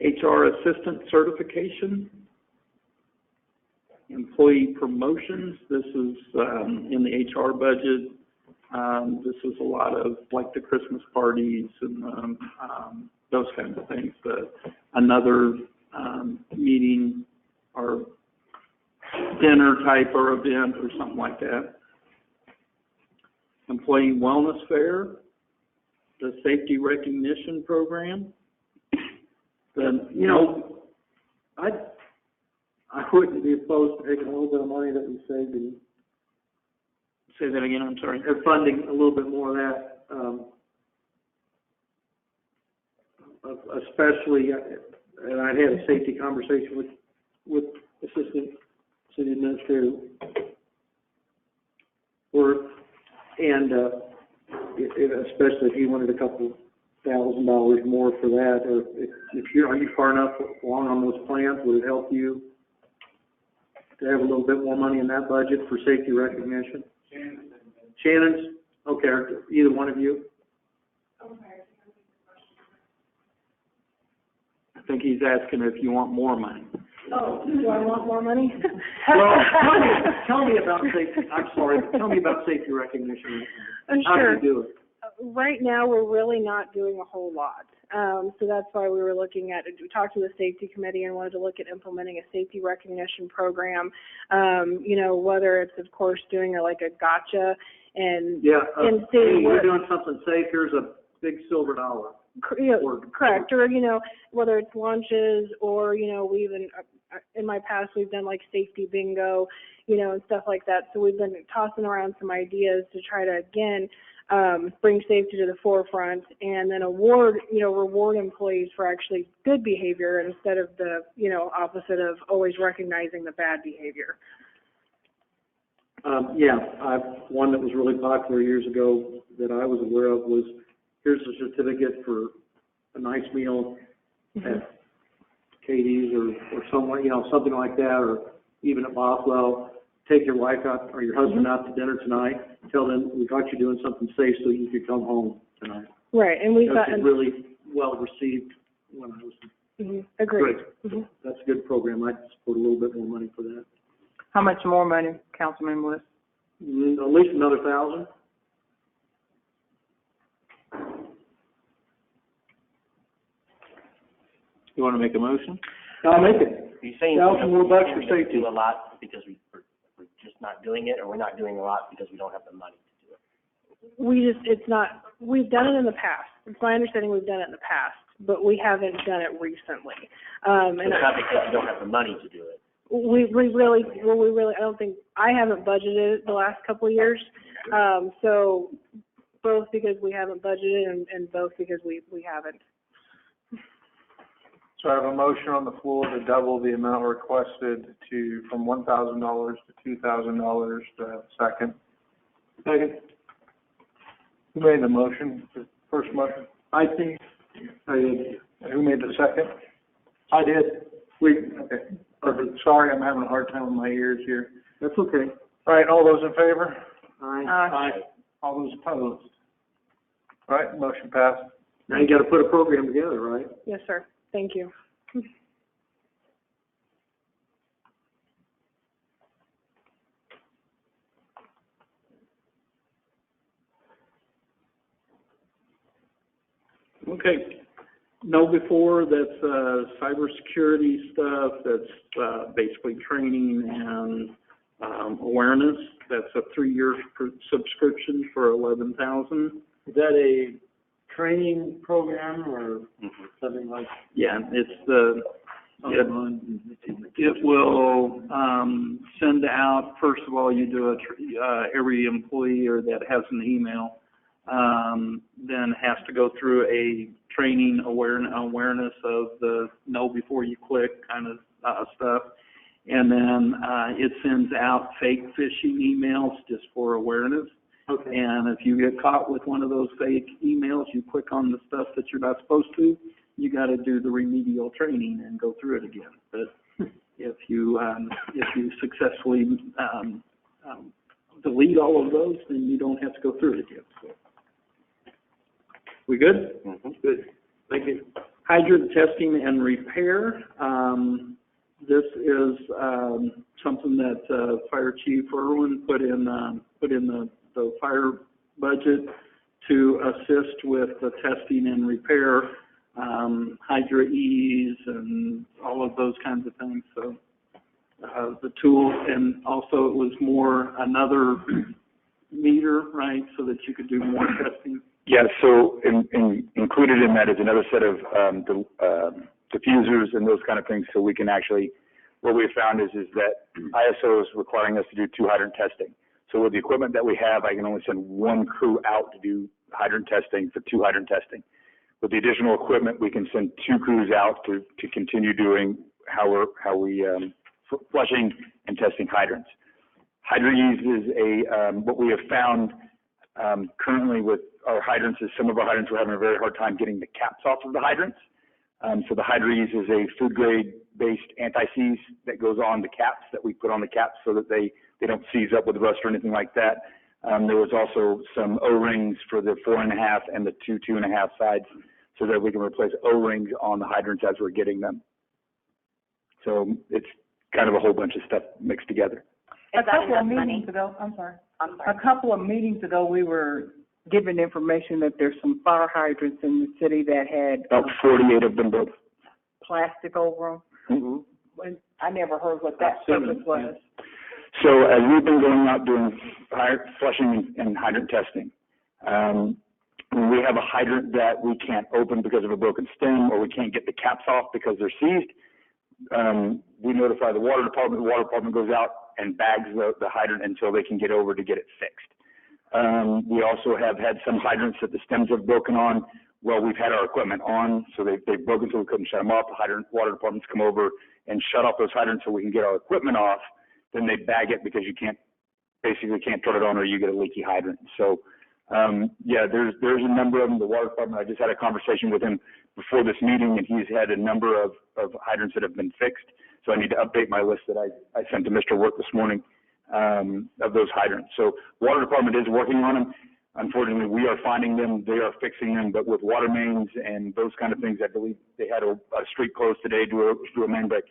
HR assistant certification, employee promotions. This is in the HR budget. This is a lot of like the Christmas parties and those kinds of things. But another meeting our dinner type or event or something like that. Employee wellness fair, the safety recognition program. Then, You know, I wouldn't be opposed to taking a little bit of money that we saved and say that again, I'm sorry. funding a little bit more of that, especially, and I had a safety conversation with Assistant City Administrator Worth, and, especially if he wanted a couple $1,000 more for that, or are you far enough along on those plans, would it help you to have a little bit more money in that budget for safety recognition? Shannon's, okay, either one of you? I think he's asking if you want more money. Oh, do I want more money? Well, tell me about safety, I'm sorry, tell me about safety recognition. How do Sure. you do it? Right now, we're really not doing a whole lot. So that's why we were looking at, we talked to the safety committee and wanted to look at implementing a safety recognition program. You know, whether it's, of course, doing like a gotcha and, Yeah, and hey, seeing you're what, doing something safe, here's a big silver dollar. correct, or, you know, whether it's lunches or, you know, we even, in my past, we've done like safety bingo, you know, and stuff like that. So we've been tossing around some ideas to try to, again, bring safety to the forefront and then reward employees for actually good behavior instead of the, you know, opposite of always recognizing the bad behavior. One that was really popular years ago that I was aware of was, here's a certificate for a nice meal at Katie's or somewhere, you know, something like that, or even at Bothwell. Take your wife out or your husband out to dinner tonight. Tell them we got you doing something safe so you could come home tonight. Right, and we've That's gotten really well received when I was. agreed. Great. That's a good program. I'd support a little bit more money for that. How much more money, Councilman Woods? At least another 1,000. You want to make a motion? I'll make it. Are you saying $1,000 more bucks for we safety. do a lot because we're just not doing it, or we're not doing a lot because we don't have the money to do it? We've done it in the past. It's my understanding we've done it in the past, but we haven't done it recently. And It's not because we don't have the money to do it. we really, I don't think, I haven't budgeted it the last couple of years. So both because we haven't budgeted and both because we haven't. So I have a motion on the floor to double the amount requested from $1,000 to $2,000. Second. Second. Who made the motion, the first motion? I think I did. Who made the second? I did. Okay. Perfect. Sorry, I'm having a hard time with my ears here. That's okay. All right, all those in favor? Aye. All those opposed? All right, motion passed. Now you got to put a program together, right? Yes, sir. Thank you. Okay. Know before, that's cybersecurity stuff, that's basically training and awareness. That's a 3-year subscription for $11,000. Is that a training program or something like? Yeah, it's it will send out, first of all, you do every employee or that has an email then has to go through a training awareness of the know before you click kind of stuff. And then it sends out fake phishing emails just for awareness. Okay. And if you get caught with one of those fake emails, you click on the stuff that you're not supposed to, you got to do the remedial training and go through it again. But if you successfully delete all of those, then you don't have to go through it again. So. We good? Mm-hmm. Good. Thank you. Hydrant testing and repair. This is something that Fire Chief Irwin put in the fire budget to assist with the testing and repair, Hydra E's and all of those kinds of things. So the tool, and also it was more another meter, right, so that you could do more testing? Yeah, so included in that is another set of diffusers and those kind of things, so we can actually, what we have found is that ISO is requiring us to do 2 hydrant testing. So with the equipment that we have, I can only send 1 crew out to do hydrant testing for 2 hydrant testing. With the additional equipment, we can send 2 crews out to continue doing how we flushing and testing hydrants. Hydro-Ease is what we have found currently with our hydrants is some of our hydrants we're having a very hard time getting the caps off of the hydrants. So the Hydro-Ease is a food grade based anti-seize that goes on the caps that we put on the caps so that they don't seize up with rust or anything like that. There was also some O-rings for the 4.5 and the 2.5 sides so that we can replace O-rings on the hydrants as we're getting them. So it's kind of a whole bunch of stuff mixed together. A couple of meetings ago, a couple of meetings ago, we were given information that there's some fire hydrants in the city that had about 48 of them both. Plastic over them. Mm-hmm. I never heard what that purpose was. So as we've been going out doing flushing and hydrant testing, when we have a hydrant that we can't open because of a broken stem or we can't get the caps off because they're seized, we notify the water department. The water department goes out and bags the hydrant until they can get over to get it fixed. We also have had some hydrants that the stems have broken on. Well, we've had our equipment on, so they've broken so we couldn't shut them off. The water departments come over and shut off those hydrants so we can get our equipment off. Then they bag it because you basically can't turn it on or you get a leaky hydrant. So, yeah, there's a number of them. The water department, I just had a conversation with him before this meeting, and he's had a number of hydrants that have been fixed. So I need to update my list that I sent to Mr. Work this morning of those hydrants. So water department is working on them. Unfortunately, we are finding them, they are fixing them, but with water mains and those kind of things, I believe they had a street closed today due to a main break.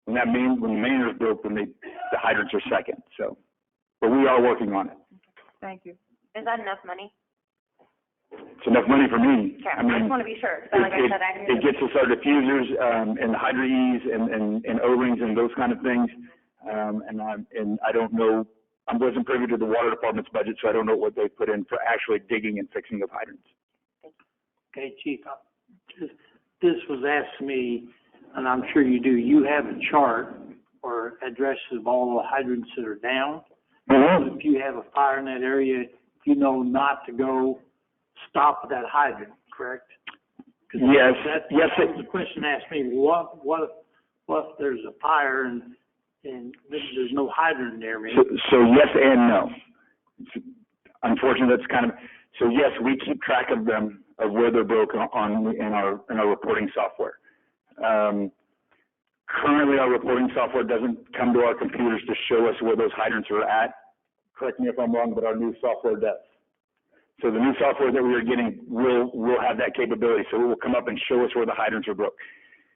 When the main is broke, then the hydrants are second. So, but we are working on it. Thank you. Is that enough money? It's enough money for me. Okay, I mean, I just want to be sure. So like I said, it gets us our diffusers and the Hydro-Ease and O-rings and those kind of things. And I don't know. I wasn't privy to the water department's budget, so I don't know what they put in for actually digging and fixing of hydrants. Okay, Chief, this was asked to me, and I'm sure you do. You have a chart or addresses of all the hydrants that are down. Mm-hmm. If you have a fire in that area, you know not to go stop that hydrant, correct? Yes. Yes. The question asked me, what if there's a fire and there's no hydrant near me? So yes and no. Unfortunately, that's kind of, so yes, we keep track of them, of where they're broken in our reporting software. Currently, our reporting software doesn't come to our computers to show us where those hydrants are at. Correct me if I'm wrong, but our new software does. So the new software that we are getting will have that capability. So it will come up and show us where the hydrants are broke.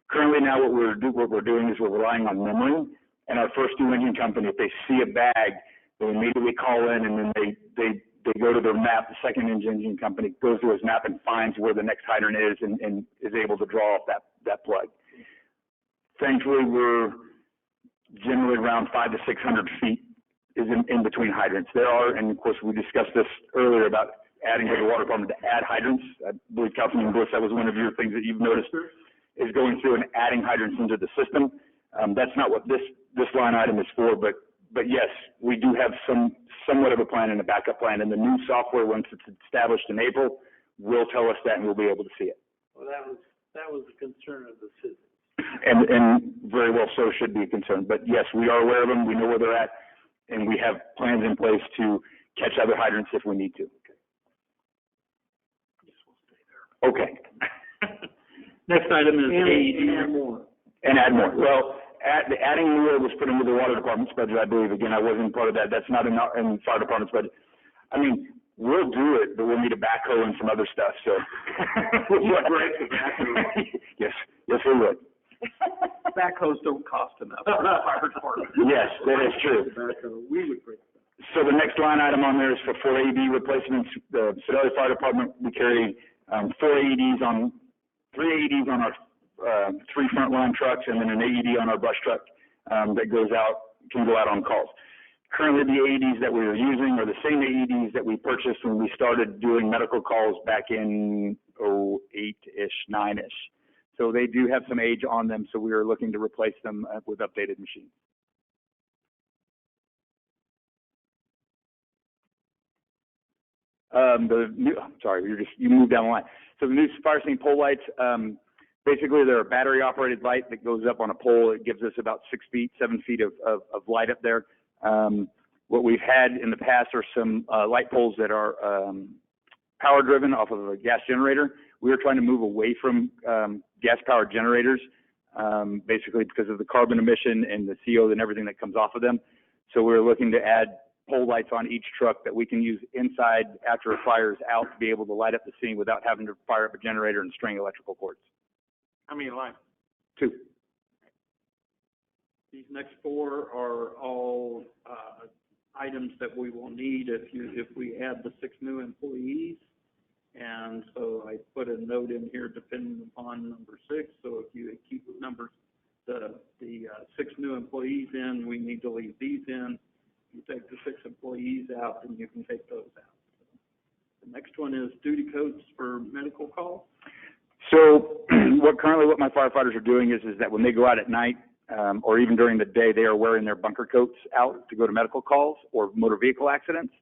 Currently now what we're doing is we're relying on memory. And our first 2 engine company, if they see a bag, they immediately call in and then they go to their map. The second engine company goes to his map and finds where the next hydrant is and is able to draw off that plug. Thankfully, we're generally around 500 to 600 feet is in between hydrants. There are, and of course we discussed this earlier about adding to the water department to add hydrants. I believe Councilman Bush, that was one of your things that you've noticed, is going through and adding hydrants into the system. That's not what this line item is for, but yes, we do have somewhat of a plan and a backup plan, and the new software, once it's established in April, will tell us that and we'll be able to see it. Well, that was the concern of the citizens. And very well so should be a concern. But yes, we are aware of them, we know where they're at, and we have plans in place to catch other hydrants if we need to. Okay. Next item is AED. And more. And add more. Well, adding more was put into the water department's budget, I believe. Again, I wasn't part of that. That's not in the fire department's budget. I mean, we'll do it, but we'll need a backhoe and some other stuff, so. Yes, we would. Backhoes don't cost enough for the fire department. Yes, that is true. We would break that. So the next line item on there is for 4 AED replacements. The Sedalia Fire Department, we carry 3 AEDs on our 3 frontline trucks and then an AED on our brush truck that goes out can go out on calls. Currently, the AEDs that we are using are the same AEDs that we purchased when we started doing medical calls back in 08-ish, 9-ish. So they do have some age on them, so we are looking to replace them with updated machines. You moved down the line. So the new fire scene pole lights, basically they're a battery operated light that goes up on a pole. It gives us about 7 feet of light up there. What we've had in the past are some light poles that are power driven off of a gas generator. We are trying to move away from gas powered generators, basically because of the carbon emission and the CO and everything that comes off of them. So we're looking to add pole lights on each truck that we can use inside after a fire is out to be able to light up the scene without having to fire up a generator and string electrical cords. How many lights? 2. These next 4 are all, items that we will need if we add the 6 new employees. And so I put a note in here depending upon number 6. So if you keep the 6 new employees in, we need to leave these in. You take the 6 employees out, and you can take those out. The next one is duty codes for medical calls. So what my firefighters are doing is that when they go out at night, or even during the day, they are wearing their bunker coats out to go to medical calls or motor vehicle accidents,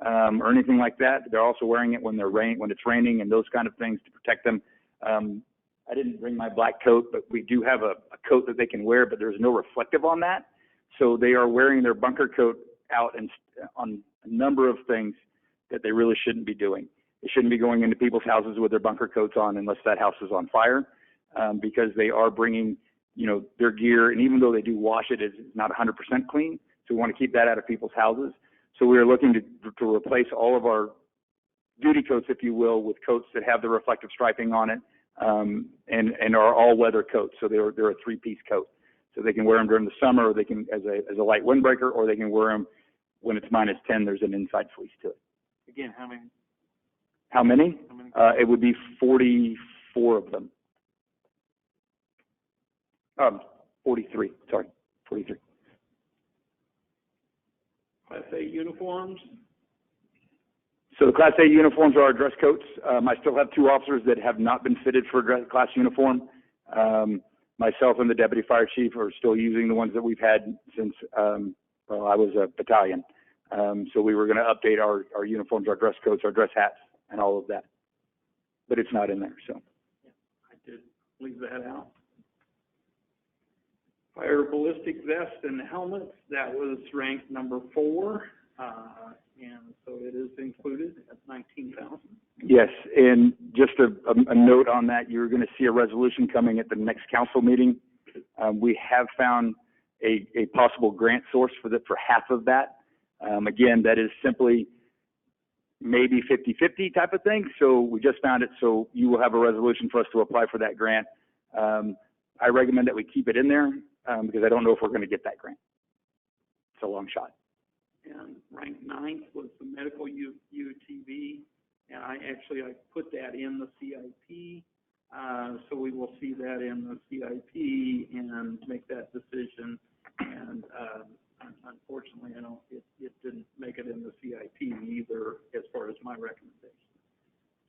or anything like that. They're also wearing it when it's raining and those kind of things to protect them. I didn't bring my black coat, but we do have a coat that they can wear, but there's no reflective on that. So they are wearing their bunker coat out and on a number of things that they really shouldn't be doing. They shouldn't be going into people's houses with their bunker coats on unless that house is on fire, because they are bringing, their gear, and even though they do wash it, it's not 100% clean. So we want to keep that out of people's houses. So we are looking to replace all of our duty coats, if you will, with coats that have the reflective striping on it, and are all weather coats. So they're a 3-piece coat. So they can wear them during the summer, or they can as a light windbreaker, or they can wear them when it's -10. There's an inside fleece to it. Again, how many? How many? It would be 44 of them. 43. Sorry, 43. Class A uniforms. So the Class A uniforms are our dress coats. I still have 2 officers that have not been fitted for a dress class uniform. Myself and the deputy fire chief are still using the ones that we've had since, I was a battalion. So we were going to update our uniforms, our dress coats, our dress hats, and all of that. But it's not in there, so. I did leave that out. Fire ballistic vest and helmets, that was ranked number 4. And so it is included at $19,000. Yes, and just a note on that, you're going to see a resolution coming at the next council meeting. We have found a possible grant source for half of that. Again, that is simply maybe 50-50 type of thing. So we just found it, so you will have a resolution for us to apply for that grant. I recommend that we keep it in there because I don't know if we're going to get that grant. It's a long shot. And ranked 9th was the medical UTV, and I put that in the CIP, so we will see that in the CIP and make that decision. And unfortunately, it didn't make it in the CIP either, as far as my recommendation.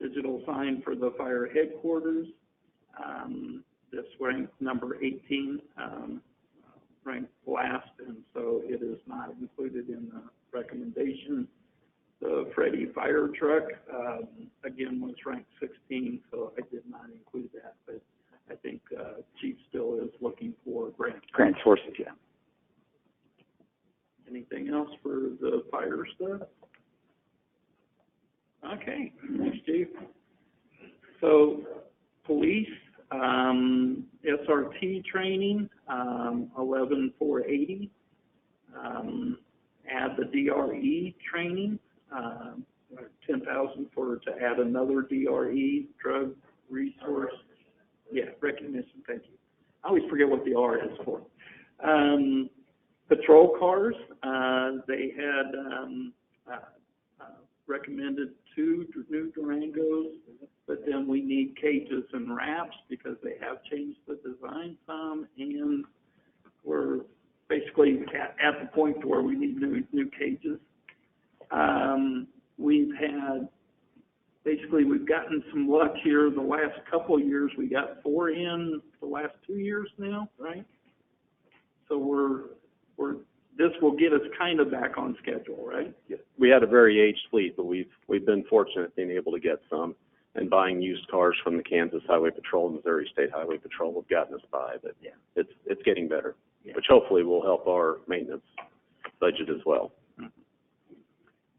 Digital sign for the fire headquarters. This ranked number 18. Ranked last, and so it is not included in the recommendation. The Freddy fire truck, again, was ranked 16, so I did not include that, but I think Chief still is looking for grant sources, yeah. Anything else for the fire stuff? Okay, thanks, Chief. So, police, SRT training, 11,480. Add the DRE training, 10,000 to add another DRE, drug resource. Yeah, recognition, thank you. I always forget what the R is for. Patrol cars, they had recommended 2 new Durangos, but then we need cages and wraps because they have changed the design some, and we're basically basically at the point to where we need new cages. We've gotten some luck here the last couple of years. We got 4 in the last 2 years now, right? So this will get us kind of back on schedule, right? Yeah. We had a very aged fleet, but we've been fortunate being able to get some, and buying used cars from the Kansas Highway Patrol and Missouri State Highway Patrol have gotten us by, but yeah, it's getting better, yeah, which hopefully will help our maintenance budget as well.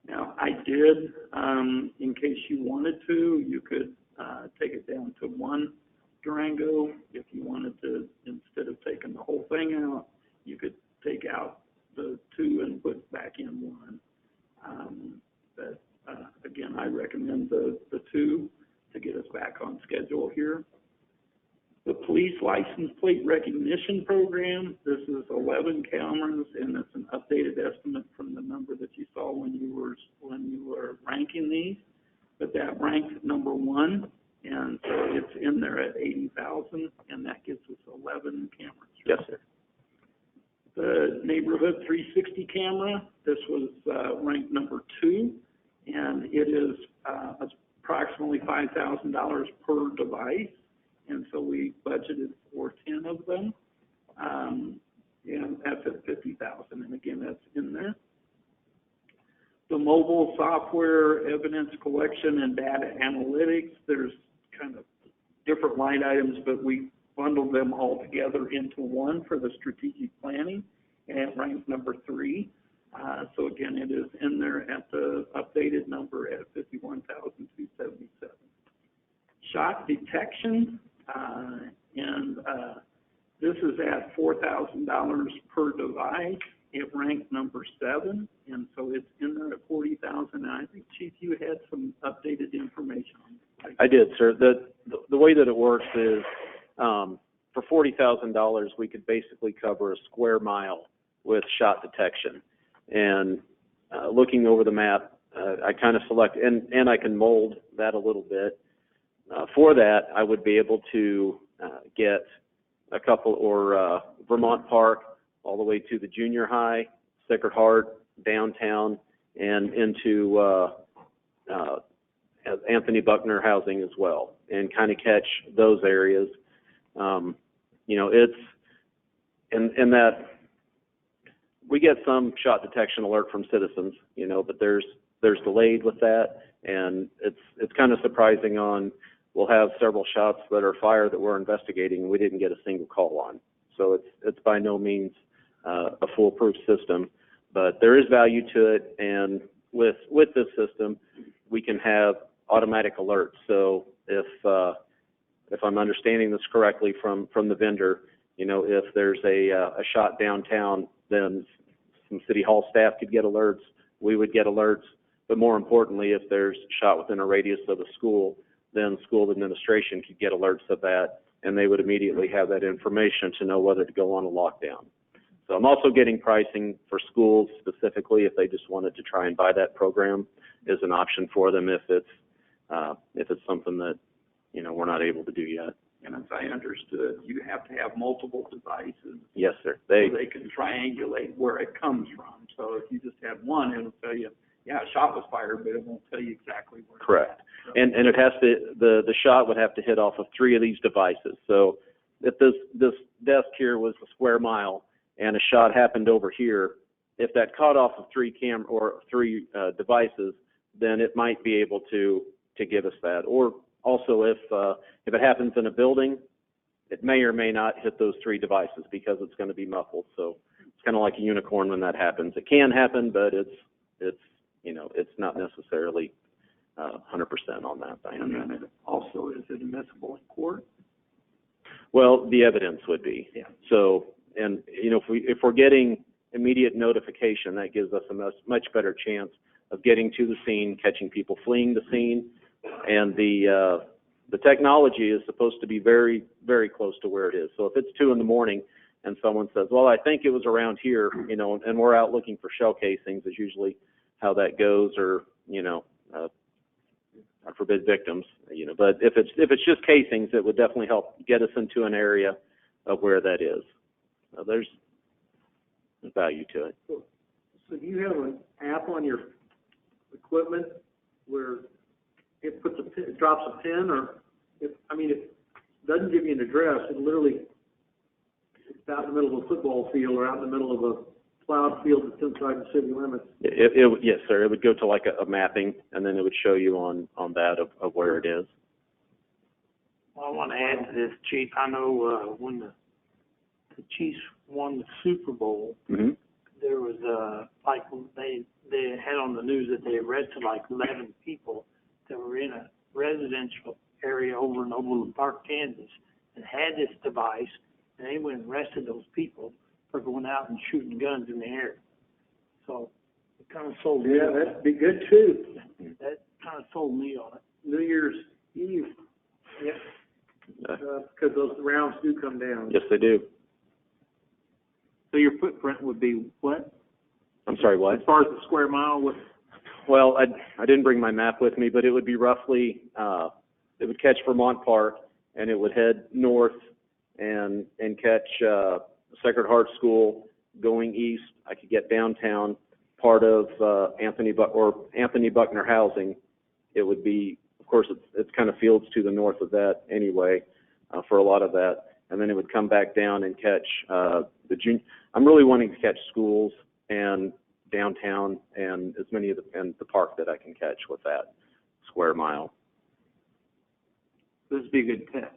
Now, I did, in case you wanted to, you could take it down to 1 Durango. If you wanted to, instead of taking the whole thing out, you could take out the 2 and put back in 1. But again, I recommend the 2 to get us back on schedule here. The police license plate recognition program, this is 11 cameras, and it's an updated estimate from the number that you saw when you were ranking these. But that ranked number 1, and so it's in there at 80,000, and that gives us 11 cameras. Yes, sir. The neighborhood 360 camera, this was ranked number 2, and it is approximately $5,000 per device. And so we budgeted for 10 of them, and that's at $50,000. And again, that's in there. The mobile software, evidence collection, and data analytics, there's kind of different line items, but we bundled them all together into one for the strategic planning, and it ranked number 3. So again, it is in there at the updated number at $51,277. Shot detection, and this is at $4,000 per device. It ranked number 7, and so it's in there at $40,000. And I think, Chief, you had some updated information on it. I did, sir. The way that it works is, for $40,000, we could basically cover a square mile with shot detection. And looking over the map, I kind of select, and I can mold that a little bit. For that, I would be able to get a couple, or Vermont Park, all the way to the junior high, Sacred Heart, downtown, and into Anthony Buckner housing as well, and kind of catch those areas. It's in that we get some shot detection alert from citizens, but there's delayed with that, and it's kind of surprising on. We'll have several shots that are fired that we're investigating, and we didn't get a single call on. So it's by no means a foolproof system, but there is value to it. And with this system, we can have automatic alerts. So if I'm understanding this correctly from the vendor, if there's a shot downtown, then some city hall staff could get alerts. We would get alerts. But more importantly, if there's shot within a radius of a school, then school administration could get alerts of that, and they would immediately have that information to know whether to go on a lockdown. So I'm also getting pricing for schools specifically if they just wanted to try and buy that program as an option for them if it's something that we're not able to do yet. And as I understood, you have to have multiple devices. Yes, sir. So they can triangulate where it comes from. So if you just have one, it'll tell you, yeah, a shot was fired, but it won't tell you exactly where. Correct. And it has to, the shot would have to hit off of 3 of these devices. So if this desk here was a square mile and a shot happened over here, if that caught off of 3 devices, then it might be able to give us that. Or also if it happens in a building, it may or may not hit those 3 devices because it's going to be muffled. So it's kind of like a unicorn when that happens. It can happen, but it's not necessarily 100% on that. And then it also, is it admissible in court? Well, the evidence would be. Yeah. So, and if we're getting immediate notification, that gives us a much better chance of getting to the scene, catching people fleeing the scene, and the technology is supposed to be very, very close to where it is. So if it's 2 a.m. and someone says, "Well, I think it was around here," and we're out looking for shell casings, is usually how that goes, or I forbid victims, but if it's just casings, it would definitely help get us into an area of where that is. There's value to it. So do you have an app on your equipment where it puts it drops a pin, or it doesn't give you an address, it literally, it's out in the middle of a football field or out in the middle of a plowed field that's inside the city limits? Yes, sir. It would go to like a mapping, and then it would show you on that of where it is. Well, I want to add to this, Chief. I know, when the Chiefs won the Super Bowl, Mm-hmm. there was, like, they had on the news that they arrested like 11 people that were in a residential area over in Overland Park, Kansas, and had this device, and they went and arrested those people for going out and shooting guns in the air. So it kind of sold me. Yeah, that'd be good too. That kind of sold me on it. New Year's Eve. Yeah. Because those rounds do come down. Yes, they do. So your footprint would be what? I'm sorry, what? As far as the square mile, what? Well, I didn't bring my map with me, but it would be roughly, it would catch Vermont Park, and it would head north and catch Sacred Heart School. Going east, I could get downtown, part of Anthony Buckner housing. It would be, of course, it's kind of fields to the north of that anyway, for a lot of that. And then it would come back down and catch I'm really wanting to catch schools and downtown and as many of and the park that I can catch with that square mile. This would be a good test.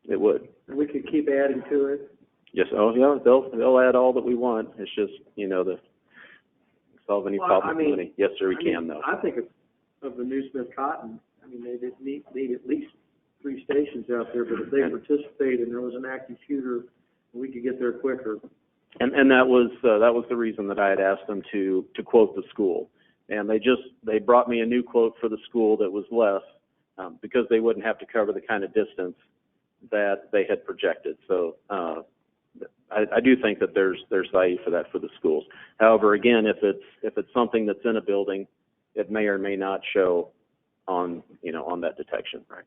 It would. And we could keep adding to it. Yes. Oh, yeah. They'll add all that we want. It's just to solve any problem with money. Yes, sir. We can though. I think of the New Smith Cotton. I mean, they need at least 3 stations out there, but if they participate and there was an active shooter, we could get there quicker. And that was the reason that I had asked them to quote the school, and they brought me a new quote for the school that was less because they wouldn't have to cover the kind of distance that they had projected. So I do think that there's value for that for the schools. However, again, if it's something that's in a building, it may or may not show on that detection. Right.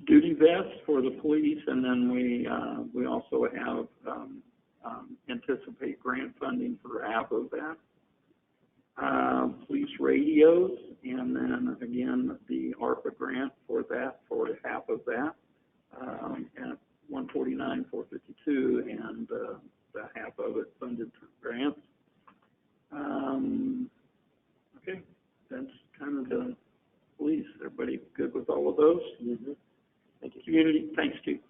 Duty vests for the police, and then we also have anticipate grant funding for half of that. Police radios, and then again the ARPA grant for half of that, at 149,452, and the half of it funded through grants. Okay, that's kind of the police. Everybody good with all of those? Mm-hmm. Thank you. Thanks, Steve.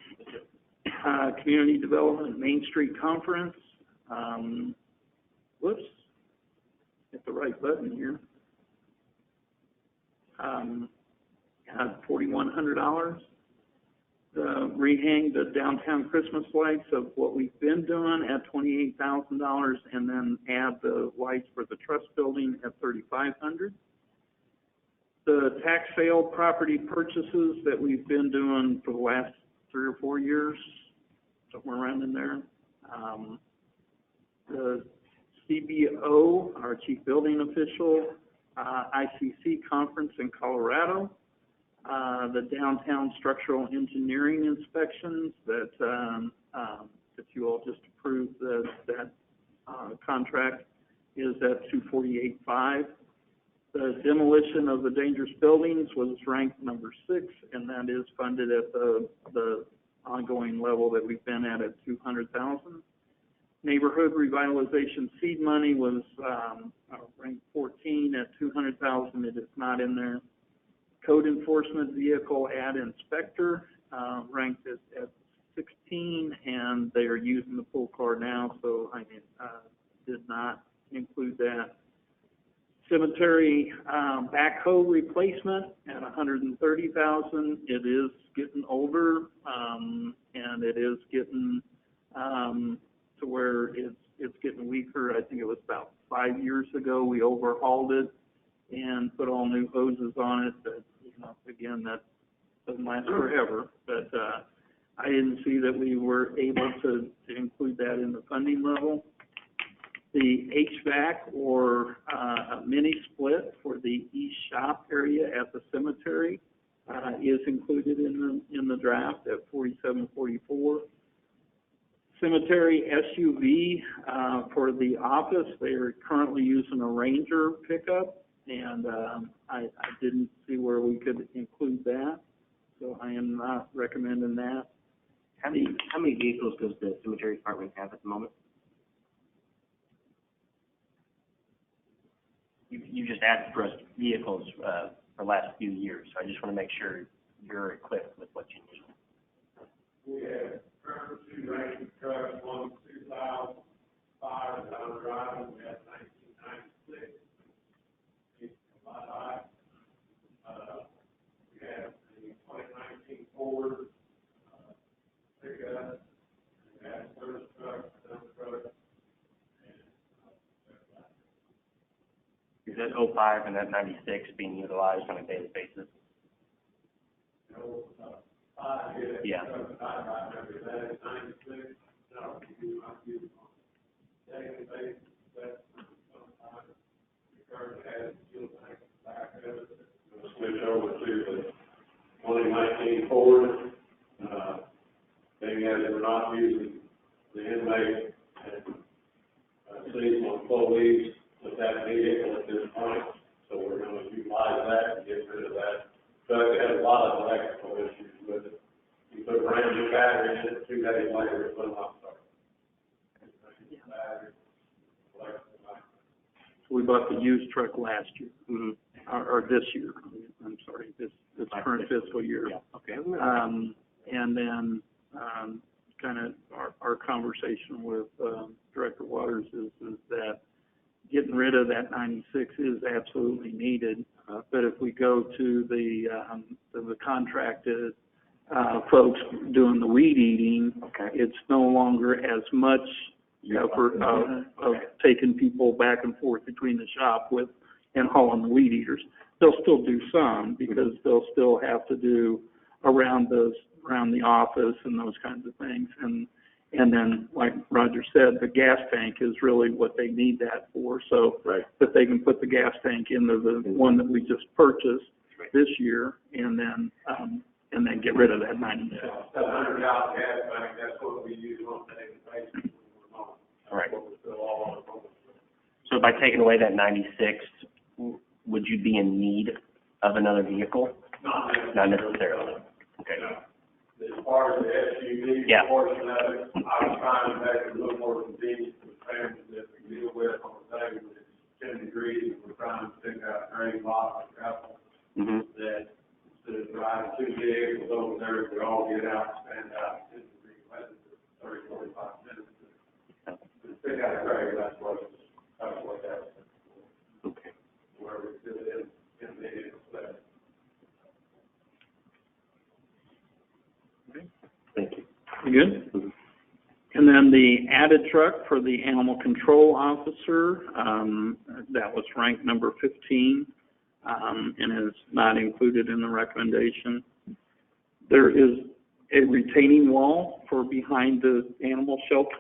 Community Development Main Street Conference. Whoops. Hit the right button here. $4,100. Rehang the downtown Christmas lights of what we've been doing at $28,000, and then add the lights for the trust building at $3,500. The tax sale property purchases that we've been doing for the last 3 or 4 years, somewhere around in there. The CBO, our chief building official, ICC conference in Colorado, the downtown structural engineering inspections that you all just approved. That contract is at $248,500. The demolition of the dangerous buildings was ranked number 6, and that is funded at the ongoing level that we've been at $200,000. Neighborhood revitalization seed money was ranked 14 at $200,000. It is not in there. Code enforcement vehicle ad inspector ranked at 16, and they are using the pull card now, so I did not include that. Cemetery backhoe replacement at $130,000. It is getting older, and it is getting to where it's getting weaker. I think it was about 5 years ago we overhauled it and put all new hoses on it. But again, that doesn't last forever. But I didn't see that we were able to include that in the funding level. The HVAC or a mini split for the east shop area at the cemetery is included in the draft at 4744. Cemetery SUV, for the office, they are currently using a Ranger pickup, and, I didn't see where we could include that, so I am not recommending that. How many vehicles does the cemetery department have at the moment? You just asked for us vehicles, for the last few years, so I just want to make sure you're equipped with what you need. We have current 2 Ranger trucks, one 2005 that I'm driving, we have 1996. We have the 2019 Ford pickup, we have service truck, dump truck, Is that 05 and that 96 being utilized on a daily basis? Yeah. Switch over to the 2019 Ford, being as we're not using the inmate and seasonal employees with that vehicle at this point, so we're going to utilize that and get rid of that. But it has a lot of electrical issues with it. You put a brand new battery in it, 2 days later, it will not start. So we bought the used truck last year, or this year, I'm sorry, this current fiscal year. Yeah, okay. And then, kind of our conversation with, Director Waters is that getting rid of that 96 is absolutely needed. But if we go to the contracted, folks doing the weed eating, it's no longer as much effort of taking people back and forth between the shop with and hauling the weed eaters. They'll still do some because they'll still have to do around the office and those kinds of things. And then, like Roger said, the gas tank is really what they need that for. So that they can put the gas tank into the one that we just purchased this year, and then get rid of that 96. That $100 gas tank, that's what we use on a daily basis. All right. So by taking away that 96, would you be in need of another vehicle? Not necessarily. Okay. As far as the SUV portion of it, I was trying to make it a little more convenient for the families that we deal with on a day when it's 10 degrees, and we're trying to pick out grade lots of gravel. That instead of driving 2 vehicles over there, we all get out and stand out in 10 degree weather for 30, 45 minutes. To pick out a grade, that's what that's. Okay. Where we fit in the vehicle set. Thank you. You good? And then the added truck for the animal control officer, that was ranked number 15, and is not included in the recommendation. There is a retaining wall for behind the animal shelter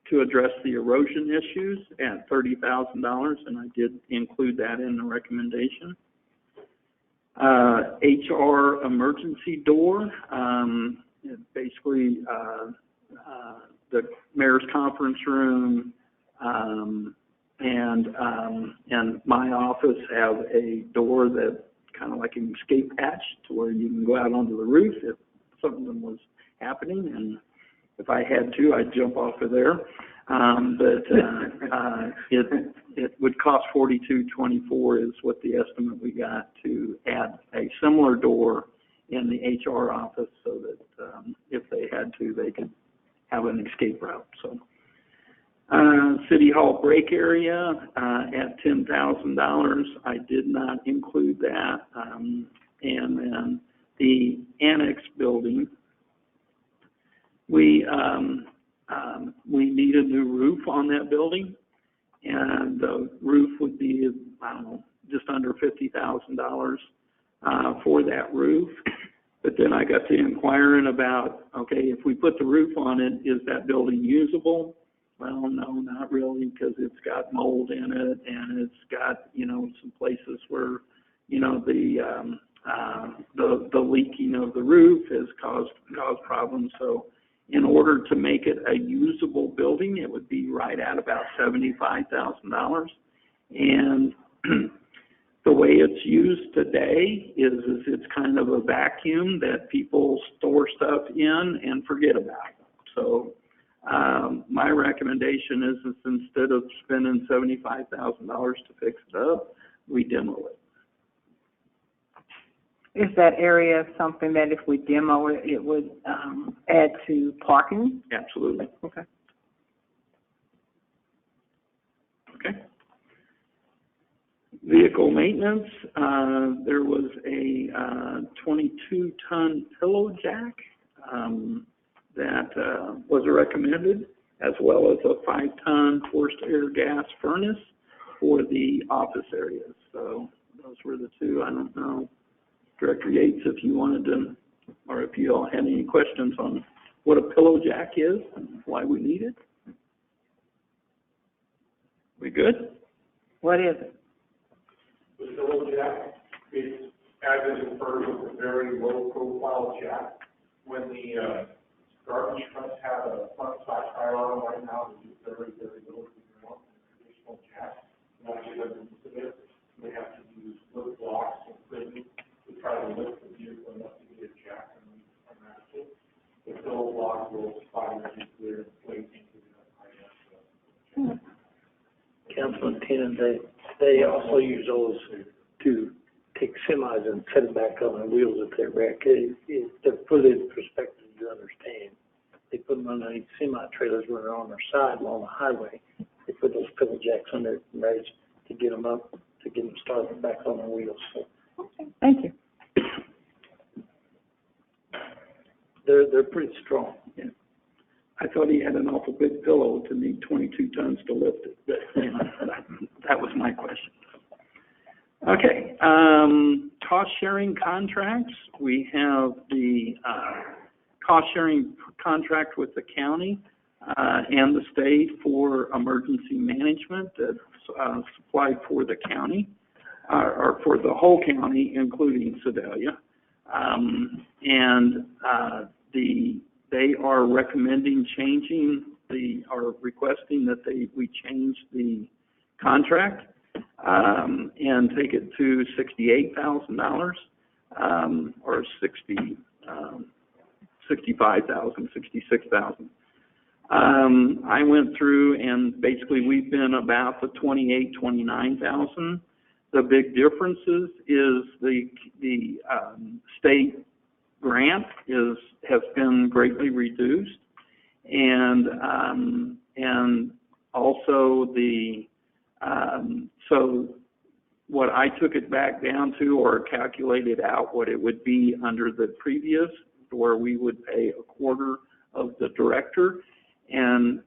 to address the erosion issues at $30,000, and I did include that in the recommendation. HR emergency door, basically, the mayor's conference room, and my office have a door that kind of like an escape hatch to where you can go out onto the roof if something was happening, and if I had to, I'd jump off of there. It would cost $42.24 is what the estimate we got to add a similar door in the HR office so that if they had to, they could have an escape route. So, City Hall break area at $10,000. I did not include that. And then the annex building, we need a new roof on that building, and the roof would be, I don't know, just under $50,000 for that roof. But then I got to inquiring about, okay, if we put the roof on it, is that building usable? Well, no, not really, because it's got mold in it, and it's got, some places where, the the leaking of the roof has caused problems. So in order to make it a usable building, it would be right at about $75,000. And the way it's used today is it's kind of a vacuum that people store stuff in and forget about. So my recommendation is instead of spending $75,000 to fix it up, we demo it. Is that area something that if we demo it, it would add to parking? Absolutely. Okay. Okay. Vehicle maintenance, there was a 22-ton pillow jack that was recommended, as well as a 5-ton forced air gas furnace for the office areas. So those were the two. I don't know, Director Yates, if you wanted to, or if you all had any questions on what a pillow jack is and why we need it. We good? What is it? The pillow jack is, as it refers, a very low-profile jack. When the garbage trucks have a front-side tire on them right now, it's very, very low to the ground. Traditional jack, not give them into this. They have to use wood blocks and prison to try to lift the vehicle enough to get a jack automatically. The pillow block will slide into their plate into the high. Councilman Tenen, they also use those to take semis and set them back on the wheels if they're wrecked. To put it in perspective, you understand. They put them underneath semi-trailers when they're on their side along the highway. They put those pillow jacks on there to get them up, to get them started back on their wheels. So Okay, thank you. they're pretty strong. Yeah. I thought he had an awful big pillow to need 22 tons to lift it, but you know, that was my question. Okay, cost-sharing contracts. We have the cost-sharing contract with the county and the state for emergency management that's supplied for the county, or for the whole county, including Sedalia. They are recommending requesting that we change the contract and take it to $68,000 or $66,000. I went through and basically we've been about the $28,000-29,000. The big differences is the state grant has been greatly reduced, and also so what I took it back down to, or calculated out what it would be under the previous, where we would pay a quarter of the director, and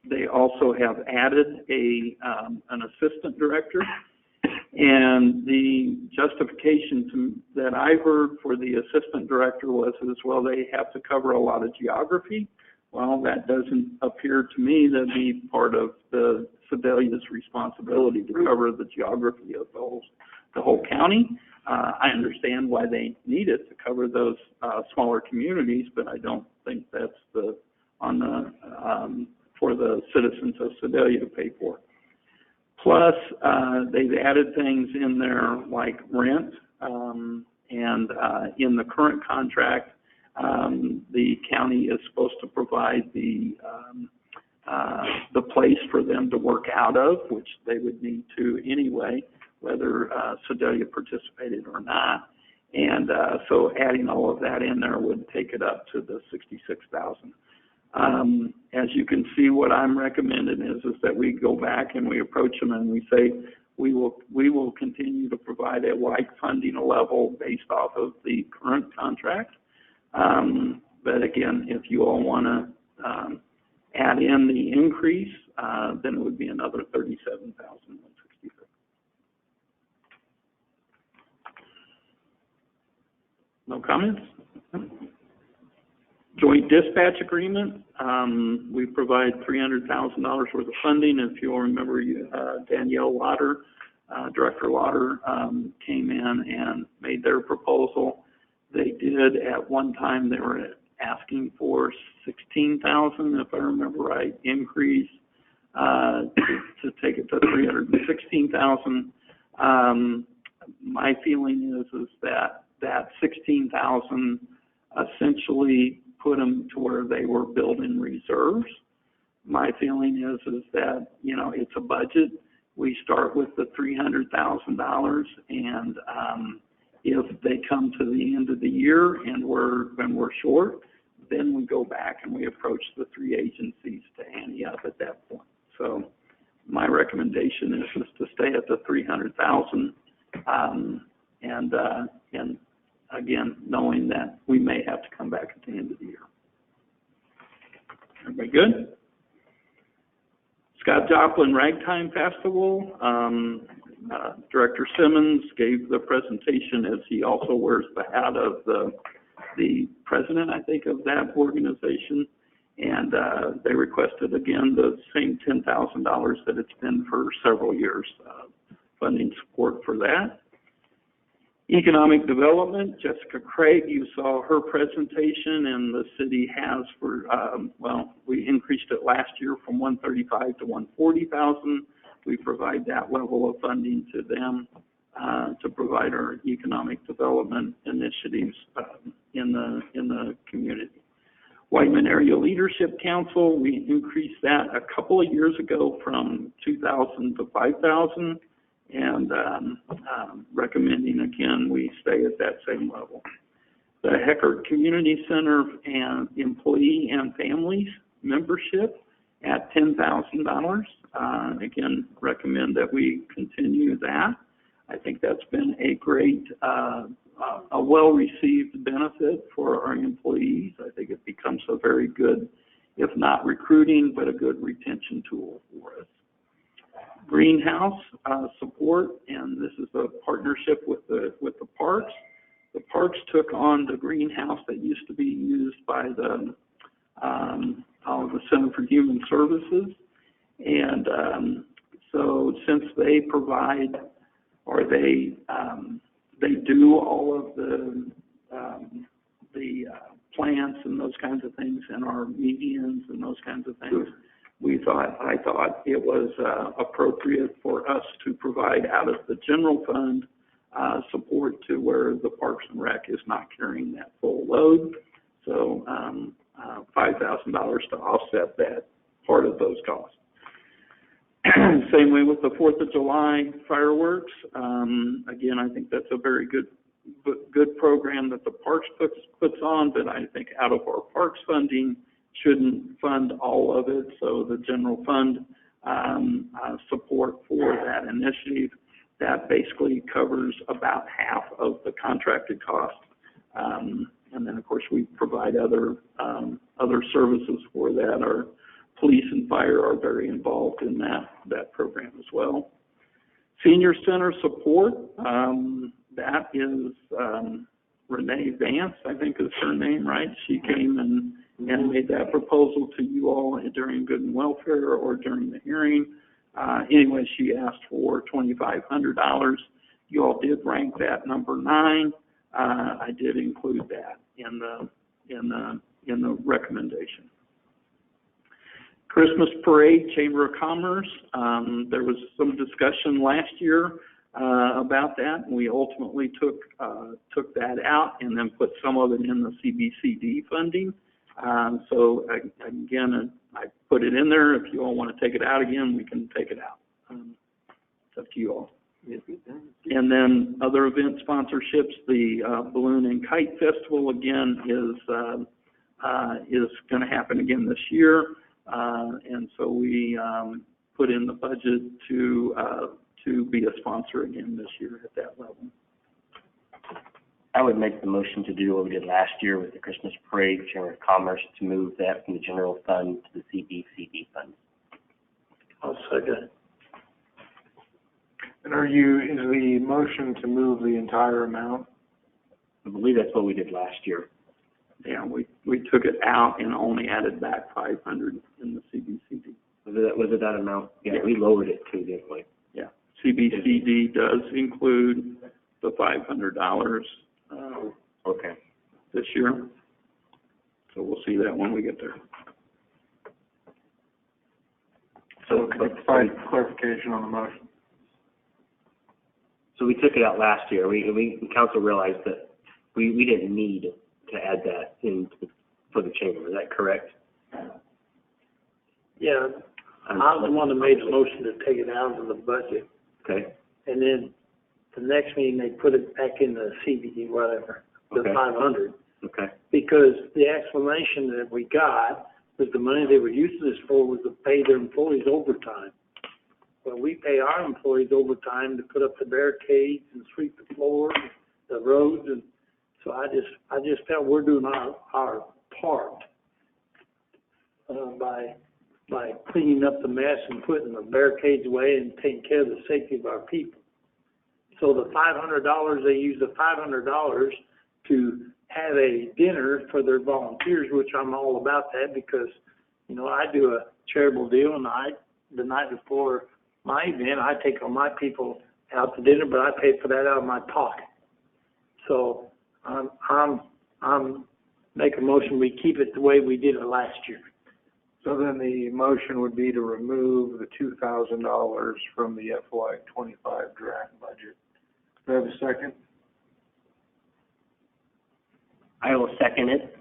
they also have added an assistant director. And the justification that I heard for the assistant director was, well, they have to cover a lot of geography. Well, that doesn't appear to me to be part of the Sedalia's responsibility to cover the geography of the whole county. I understand why they need it to cover those smaller communities, but I don't think that's for the citizens of Sedalia to pay for. Plus, they've added things in there like rent, and in the current contract, the county is supposed to provide the place for them to work out of, which they would need to anyway, whether Sedalia participated or not. And so adding all of that in there would take it up to the $66,000. As you can see, what I'm recommending is that we go back and we approach them and we say, we will continue to provide a like funding level based off of the current contract. But again, if you all want to add in the increase, then it would be another $37,166. No comments? Joint dispatch agreement, we provide $300,000 worth of funding. If you'll remember, Danielle Lauder Director Lauder, came in and made their proposal. They did, at one time, they were asking for 16,000, if I remember right, increase, to take it to 316,000. My feeling is that 16,000 essentially put them to where they were building reserves. My feeling is that, you know, it's a budget. We start with the $300,000, and if they come to the end of the year and we're short, then we go back and we approach the three agencies to ante up at that point. So my recommendation is to stay at the 300,000, and again, knowing that we may have to come back at the end of the year. Everybody good? Scott Joplin Ragtime Festival. Director Simmons gave the presentation, as he also wears the hat of the president, I think, of that organization. And they requested, again, the same $10,000 that it's been for several years, funding support for that. Economic Development, Jessica Craig, you saw her presentation, and the city has for, we increased it last year from 135 to 140,000. We provide that level of funding to them to provide our economic development initiatives in the community. Whiteman Area Leadership Council, we increased that a couple of years ago from 2,000 to 5,000. And recommending, again, we stay at that same level. The Heckert Community Center and Employee and Families membership at $10,000. Again, recommend that we continue that. I think that's been a great, a well-received benefit for our employees. I think it becomes a very good, if not recruiting, but a good retention tool for us. Greenhouse support, and this is a partnership with the parks. The parks took on the greenhouse that used to be used by the Center for Human Services, and so since they provide, or they do all of the plants and those kinds of things, and our medians and those kinds of things, I thought it was appropriate for us to provide out of the general fund support to where the Parks and Rec is not carrying that full load. So $5,000 to offset that part of those costs. Same way with the 4th of July fireworks. Again, I think that's a very good program that the Parks puts on, but I think out of our Parks funding, shouldn't fund all of it, so the general fund support for that initiative, that basically covers about half of the contracted cost. And then, of course, we provide other services for that. Our police and fire are very involved in that program as well. Senior Center support, that is Renee Vance, I think is her name, right? She came and made that proposal to you all during Good and Welfare or during the hearing. Anyway, she asked for $2,500. You all did rank that number 9. I did include that in the recommendation. Christmas Parade, Chamber of Commerce. There was some discussion last year about that, and we ultimately took that out and then put some of it in the CBCD funding. So again, I put it in there. If you all want to take it out again, we can take it out. It's up to you all. And then other event sponsorships, the Balloon and Kite Festival again is going to happen again this year, and so we put in the budget to be a sponsor again this year at that level. I would make the motion to do what we did last year with the Christmas Parade, Chamber of Commerce, to move that from the general fund to the CBCD fund. I'll second. And is the motion to move the entire amount? I believe that's what we did last year. Yeah, we took it out and only added back 500 in the CBCD. Was it that amount? Yeah, we lowered it too, didn't we? Yeah. CBCD does include the $500, Okay. this year. So we'll see that when we get there. So could you provide clarification on the motion? So we took it out last year. The council realized that we didn't need to add that in for the chamber. Is that correct? Yeah, I was the one that made the motion to take it out of the budget. Okay. And then the next meeting, they put it back in the CBD, whatever, the Okay. 500. Okay. Because the explanation that we got was the money they were using this for was to pay their employees overtime. Well, we pay our employees overtime to put up the barricades and sweep the floors, the roads, and so I just felt we're doing our part, by cleaning up the mess and putting the barricades away and taking care of the safety of our people. So the $500, they use the $500 to have a dinner for their volunteers, which I'm all about that because, you know, I do a charitable deal and the night before my event, I take all my people out to dinner, but I pay for that out of my pocket. So I'm make a motion, we keep it the way we did it last year. So then the motion would be to remove the $2,000 from the FY25 draft budget. Do I have a second? I will second it.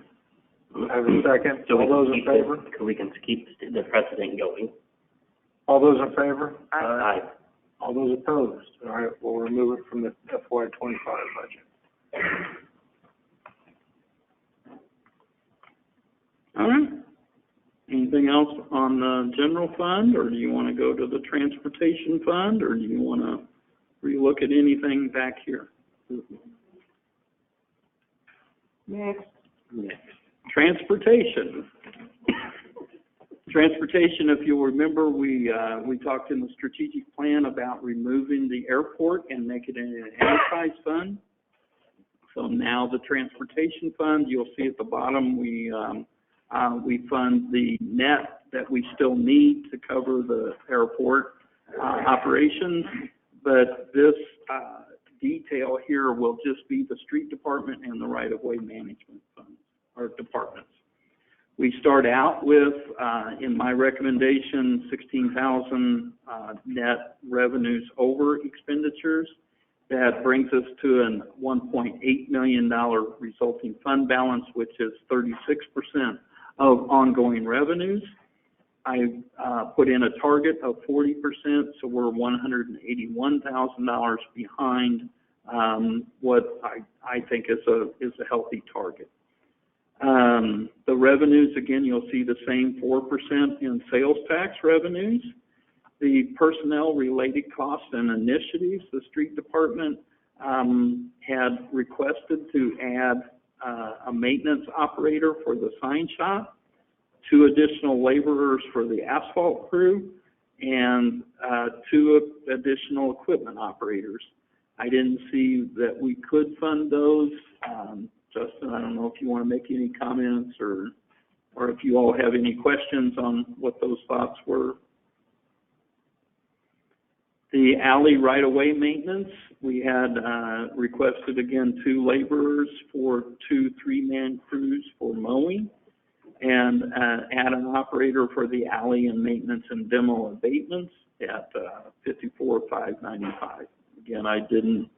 I have a second. So All those in favor? We can keep the precedent going. All those in favor? Aye. All those opposed? All right, we'll remove it from the FY25 budget. All right. Anything else on the general fund, or do you want to go to the transportation fund, or do you want to relook at anything back here? Next. Transportation. Transportation, if you'll remember, we talked in the strategic plan about removing the airport and making it an enterprise fund. So now the transportation fund, you'll see at the bottom, we fund the net that we still need to cover the airport operations, but this detail here will just be the street department and the right-of-way management funds, or departments. We start out with, in my recommendation, 16,000 net revenues over expenditures. That brings us to an $1.8 million resulting fund balance, which is 36% of ongoing revenues. I put in a target of 40%, so we're $181,000 behind what I think is a healthy target. The revenues, again, you'll see the same 4% in sales tax revenues. The personnel-related costs and initiatives, the street department had requested to add a maintenance operator for the sign shop, 2 additional laborers for the asphalt crew, and 2 additional equipment operators. I didn't see that we could fund those. Justin, I don't know if you want to make any comments or if you all have any questions on what those thoughts were. The alley right-of-way maintenance, we had requested, again, 2 laborers for 2 3-man crews for mowing, and add an operator for the alley and maintenance and demo abatements at $54,595. Again, I didn't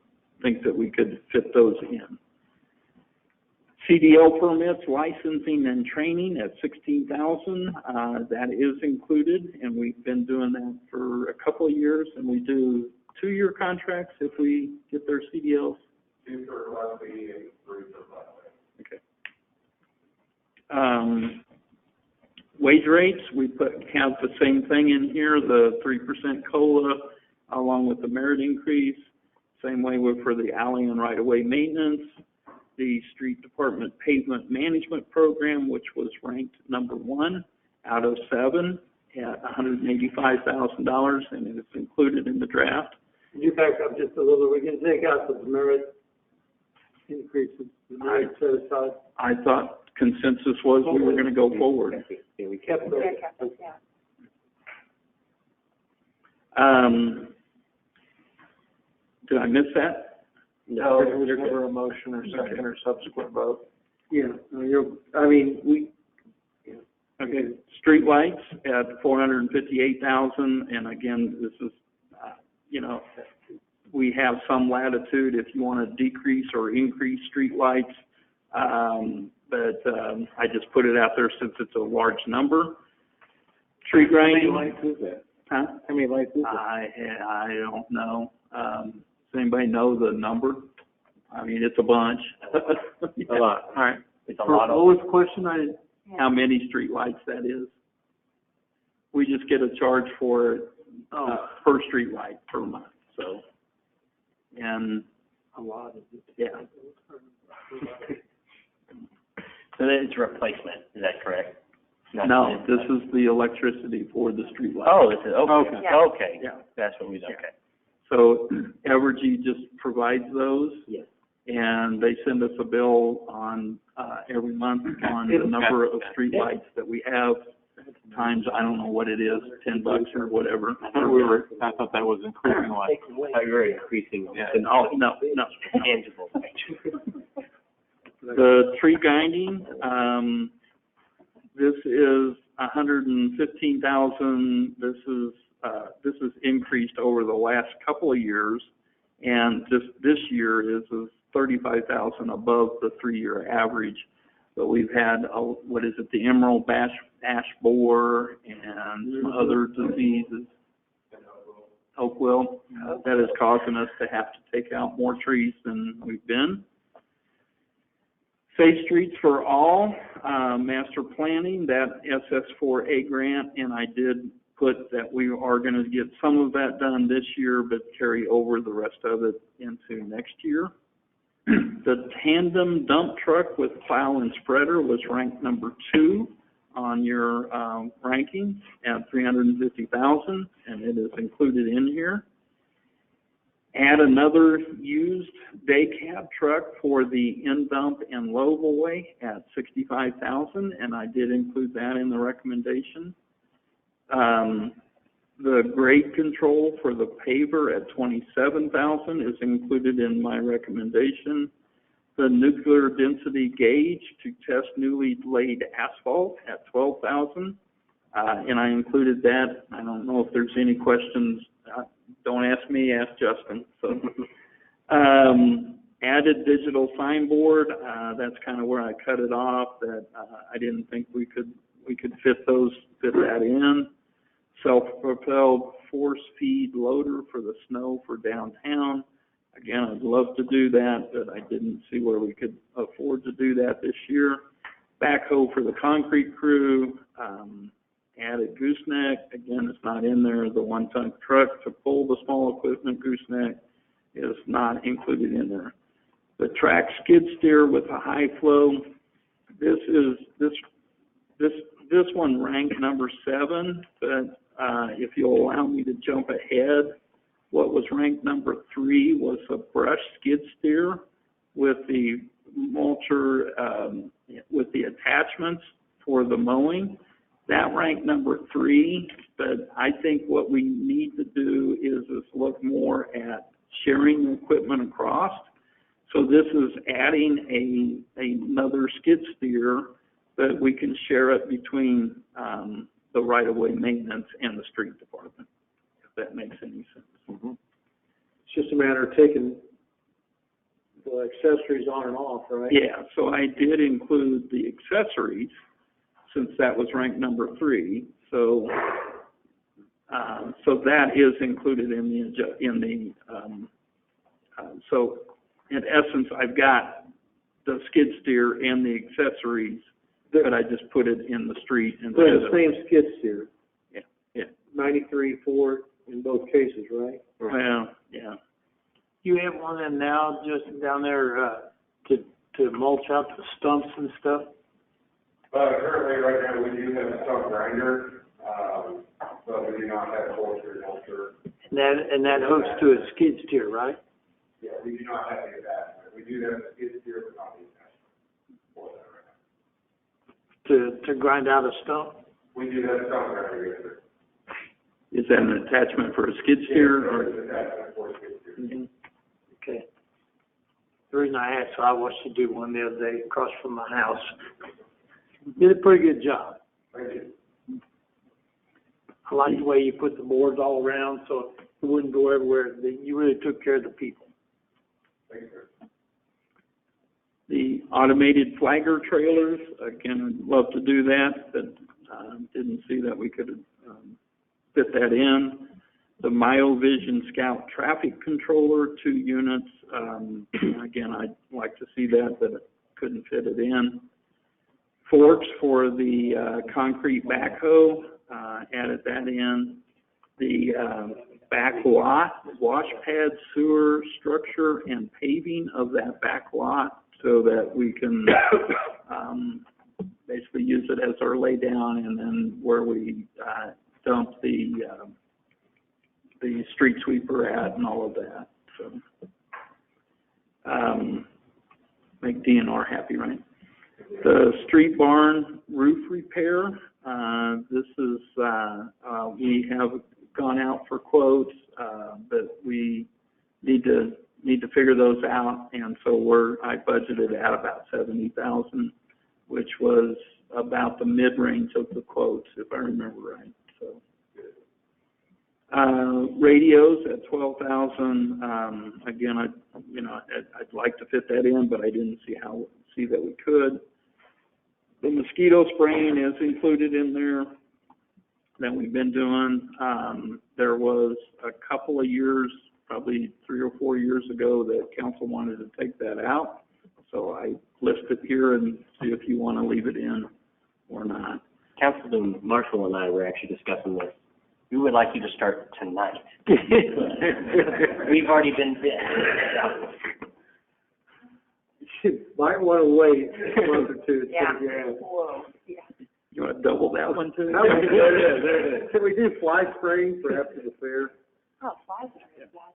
think that we could fit those in. CDL permits, licensing, and training at $16,000. That is included, and we've been doing that for a couple of years, and we do 2-year contracts if we get their CDLs. Okay. Wage rates, we have the same thing in here, the 3% COLA along with the merit increase. Same way for the alley and right-of-way maintenance. The street department pavement management program, which was ranked number 1 out of 7 at $185,000, and it is included in the draft. Can you back up just a little? We can take out the merit increases, the merit set aside. I thought consensus was we were going to go forward. We kept those. Did I miss that? No, there was never a motion or second or subsequent vote. Yeah, no, Okay, streetlights at 458,000, and again, this is, you know, we have some latitude if you want to decrease or increase streetlights. But I just put it out there since it's a large number. Tree grinding. How many lights is that? Huh? How many lights is that? I don't know. Does anybody know the number? I mean, it's a bunch. A lot. All right. It's a lot of. What was the question? How many streetlights that is? We just get a charge for it, per streetlight per month, so. And A lot of it. yeah. So then it's replacement, is that correct? No, this is the electricity for the streetlight. Oh, this is, okay, Yeah. okay. Yeah. That's what we, okay. So Evergy just provides those, Yes. and they send us a bill on, every month on the number of streetlights that we have, times, I don't know what it is, $10 or whatever. I thought that was increasing like. Oh, you're increasing. Oh, no. Tangible. The tree grinding, this is 115,000. This is increased over the last couple of years, and this year is 35,000 above the 3-year average. But we've had, the emerald ash borer and some other diseases. Oak wilt, that is causing us to have to take out more trees than we've been. Safe Streets for All, master planning, that SS4A grant, and I did put that we are going to get some of that done this year, but carry over the rest of it into next year. The tandem dump truck with plow and spreader was ranked number 2 on your ranking at 350,000, and it is included in here. Add another used day cab truck for the in-dump and low-boy at 65,000, and I did include that in the recommendation. The grade control for the paver at 27,000 is included in my recommendation. The nuclear density gauge to test newly laid asphalt at 12,000, and I included that. I don't know if there's any questions. Don't ask me, ask Justin. So, added digital signboard. That's kind of where I cut it off. That I didn't think we could fit that in. Self-propelled force feed loader for the snow for downtown. Again, I'd love to do that, but I didn't see where we could afford to do that this year. Backhoe for the concrete crew. Added gooseneck. Again, it's not in there. The 1-ton truck to pull the small equipment gooseneck is not included in there. The track skid steer with a high flow. This one ranked number 7, but if you'll allow me to jump ahead, what was ranked number 3 was a brush skid steer with the mulcher, with the attachments for the mowing. That ranked number 3, but I think what we need to do is look more at sharing the equipment across. So this is adding another skid steer that we can share it between the right-of-way maintenance and the street department, if that makes any sense. Mm-hmm. It's just a matter of taking the accessories on and off, right? Yeah, so I did include the accessories since that was ranked number 3. So that is included so in essence, I've got the skid steer and the accessories, but I just put it in the street instead The of. same skid steer. Yeah. 93 Ford in both cases, right? Well, yeah. You have one in now just down there, to mulch out the stumps and stuff? Currently, right now, we do have a stump grinder, but we do not have a holster. And that hooks to a skid steer, right? Yeah, we do not have the attachment. We do have a skid steer, but not the attachment for that right now. To grind out a stump? We do have a stump grinder, yes, sir. Is that an attachment for a skid steer or? It's an attachment for a skid steer. Mhm. The reason I asked, so I watched you do one the other day across from my house. Did a pretty good job. I like the way you put the boards all around so it wouldn't go everywhere. You really took care of the people. The automated flagger trailers, again, I'd love to do that, but didn't see that we could fit that in. The MyoVision Scout traffic controller, 2 units. Again, I'd like to see that, but I couldn't fit it in. Forks for the concrete backhoe, added that in. The back lot, wash pad, sewer structure, and paving of that back lot so that we can basically use it as our lay down, and then where we dump the street sweeper at and all of that. So make DNR happy, right? The street barn roof repair. This is we have gone out for quotes, but we need to figure those out, and so I budgeted at about 70,000, which was about the mid-range of the quotes, if I remember right. So radios at 12,000. Again, I'd like to fit that in, but I didn't see that we could. The mosquito spraying is included in there that we've been doing. There was a couple of years, probably 3 or 4 years ago, that council wanted to take that out. So I list it here and see if you want to leave it in or not. Councilman Marshall and I were actually discussing this. We would like you to start tonight. We've already been bid. Might want to wait a month or two. Yeah. Whoa, yeah. You want to double that one too? There it is. Can we do fly spraying for after the fair? Oh, flies are bad now.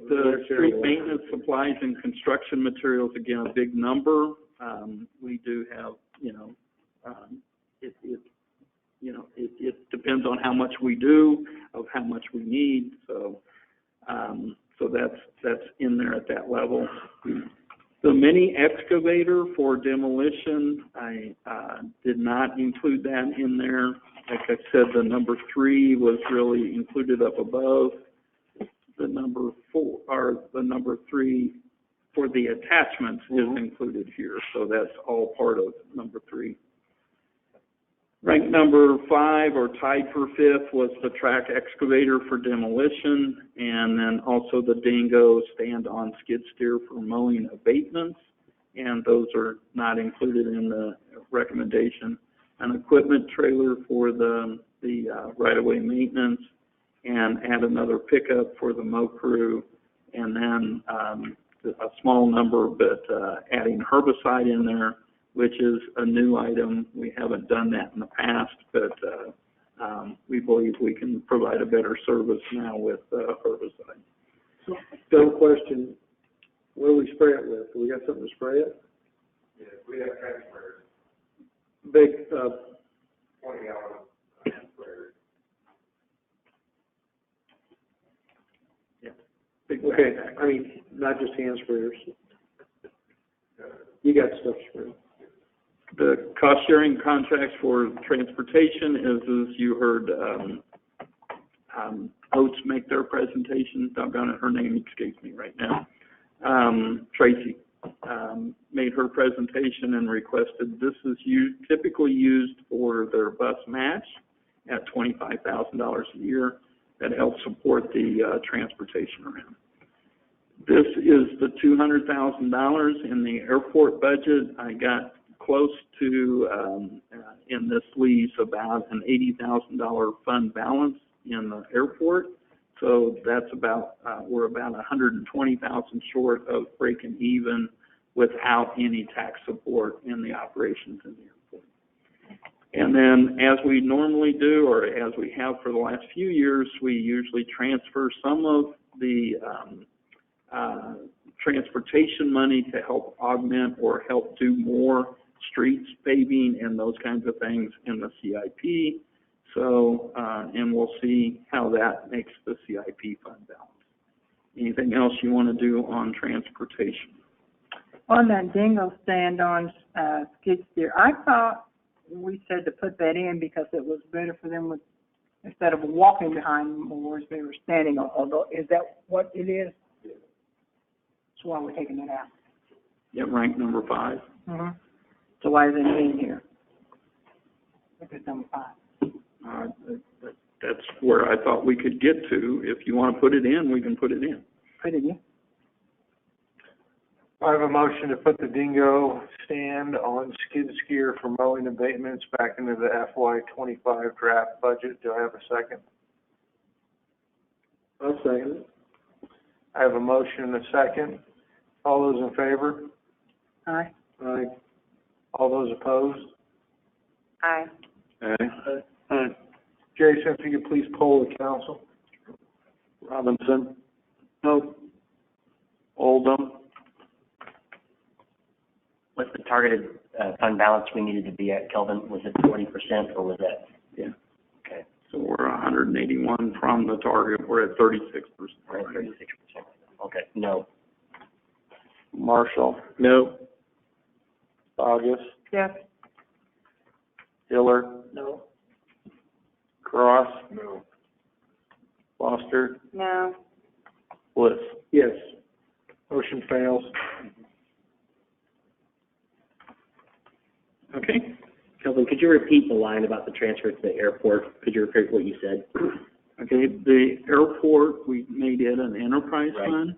The street maintenance supplies and construction materials, again, a big number. We do have, it depends on how much we do, of how much we need. So that's in there at that level. The mini excavator for demolition, I did not include that in there. Like I said, the number 3 was really included up above. The number 3 for the attachments is included here, so that's all part of number 3. Rank number 5, or tied for 5th, was the track excavator for demolition, and then also the Dingo stand-on skid steer for mowing abatements, and those are not included in the recommendation. An equipment trailer for the right-of-way maintenance, and add another pickup for the mow crew, and then a small number, but adding herbicide in there, which is a new item. We haven't done that in the past, but we believe we can provide a better service now with herbicide. Dumb question, what do we spray it with? Do we got something to spray it? Yeah, we have transfers, Big, 20-hour transfers. okay, I mean, not just hand sprayers. You got stuff sprayed. The cost-sharing contracts for transportation is, as you heard, Oates make their presentation. Doggone it, her name escapes me right now. Tracy made her presentation and requested, this is typically used for their bus match at $25,000 a year. That helps support the transportation around. This is the $200,000 in the airport budget. I got close to, in this lease, about an $80,000 fund balance in the airport. So that's about, we're about $120,000 short of breaking even without any tax support in the operations in the airport. And then, as we normally do, or as we have for the last few years, we usually transfer some of the transportation money to help augment or help do more streets, paving, and those kinds of things in the CIP. So, and we'll see how that makes the CIP fund balance. Anything else you want to do on transportation? On that dingo stand on, skid steer, I thought we said to put that in because it was better for them with, instead of walking behind mowers, they were standing on, although, is that what it is? That's why we're taking it out. Yeah, rank number 5. Mm-hmm. So why is it in here? If it's number 5. That's where I thought we could get to. If you want to put it in, we can put it in. Put it in. I have a motion to put the dingo stand on skid steer for mowing abatements back into the FY25 draft budget. Do I have a second? I'll second it. I have a motion and a second. All those in favor? Aye. Aye. All those opposed? Aye. Aye. Jason, if you could please poll the council. Robinson, No. Oldham, What's the targeted, fund balance we needed to be at, Kelvin? Was it 40% or was that? Yeah. Okay. So we're 181 from the target. We're at 36%. We're at 36%. Okay, no. Marshall, No. August, Yes. Hiller, No. Cross, No. Foster, No. Bliss. Yes. Motion fails. Okay. Kelvin, could you repeat the line about the transfer to the airport? Could you repeat what you said? Okay, the airport, we made it an enterprise Right. fund,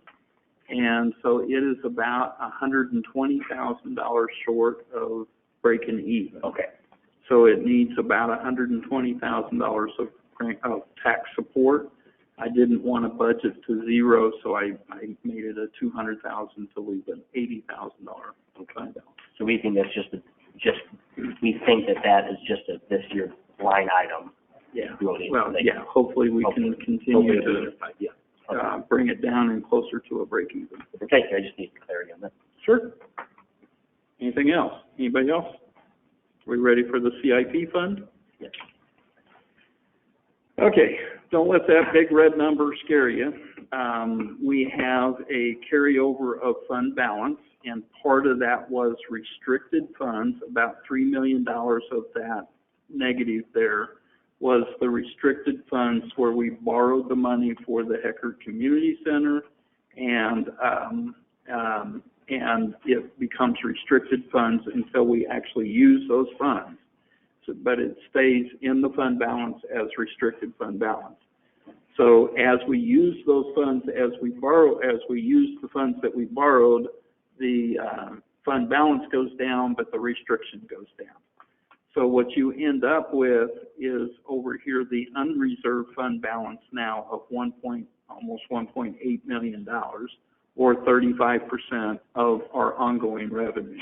and so it is about $120,000 short of breaking even. Okay. So it needs about $120,000 of tax support. I didn't want to budget to zero, so I made it a $200,000 to leave an $80,000 fund balance. So we think that's we think that is just a this year line item. Yeah. We won't need to Well, make- yeah, hopefully we can Hopefully continue it'll be to, unified, yeah. bring it down and closer to a break even. Thank you, I just need clarity on that. Sure. Anything else? Anybody else? We ready for the CIP fund? Yes. Okay, don't let that big red number scare you. We have a carryover of fund balance, and part of that was restricted funds. About $3 million of that negative there was the restricted funds where we borrowed the money for the Heckert Community Center, and it becomes restricted funds until we actually use those funds. So, but it stays in the fund balance as restricted fund balance. So as we use those funds, as we use the funds that we borrowed, the fund balance goes down, but the restriction goes down. So what you end up with is over here the unreserved fund balance now of almost $1.8 million, or 35% of our ongoing revenue.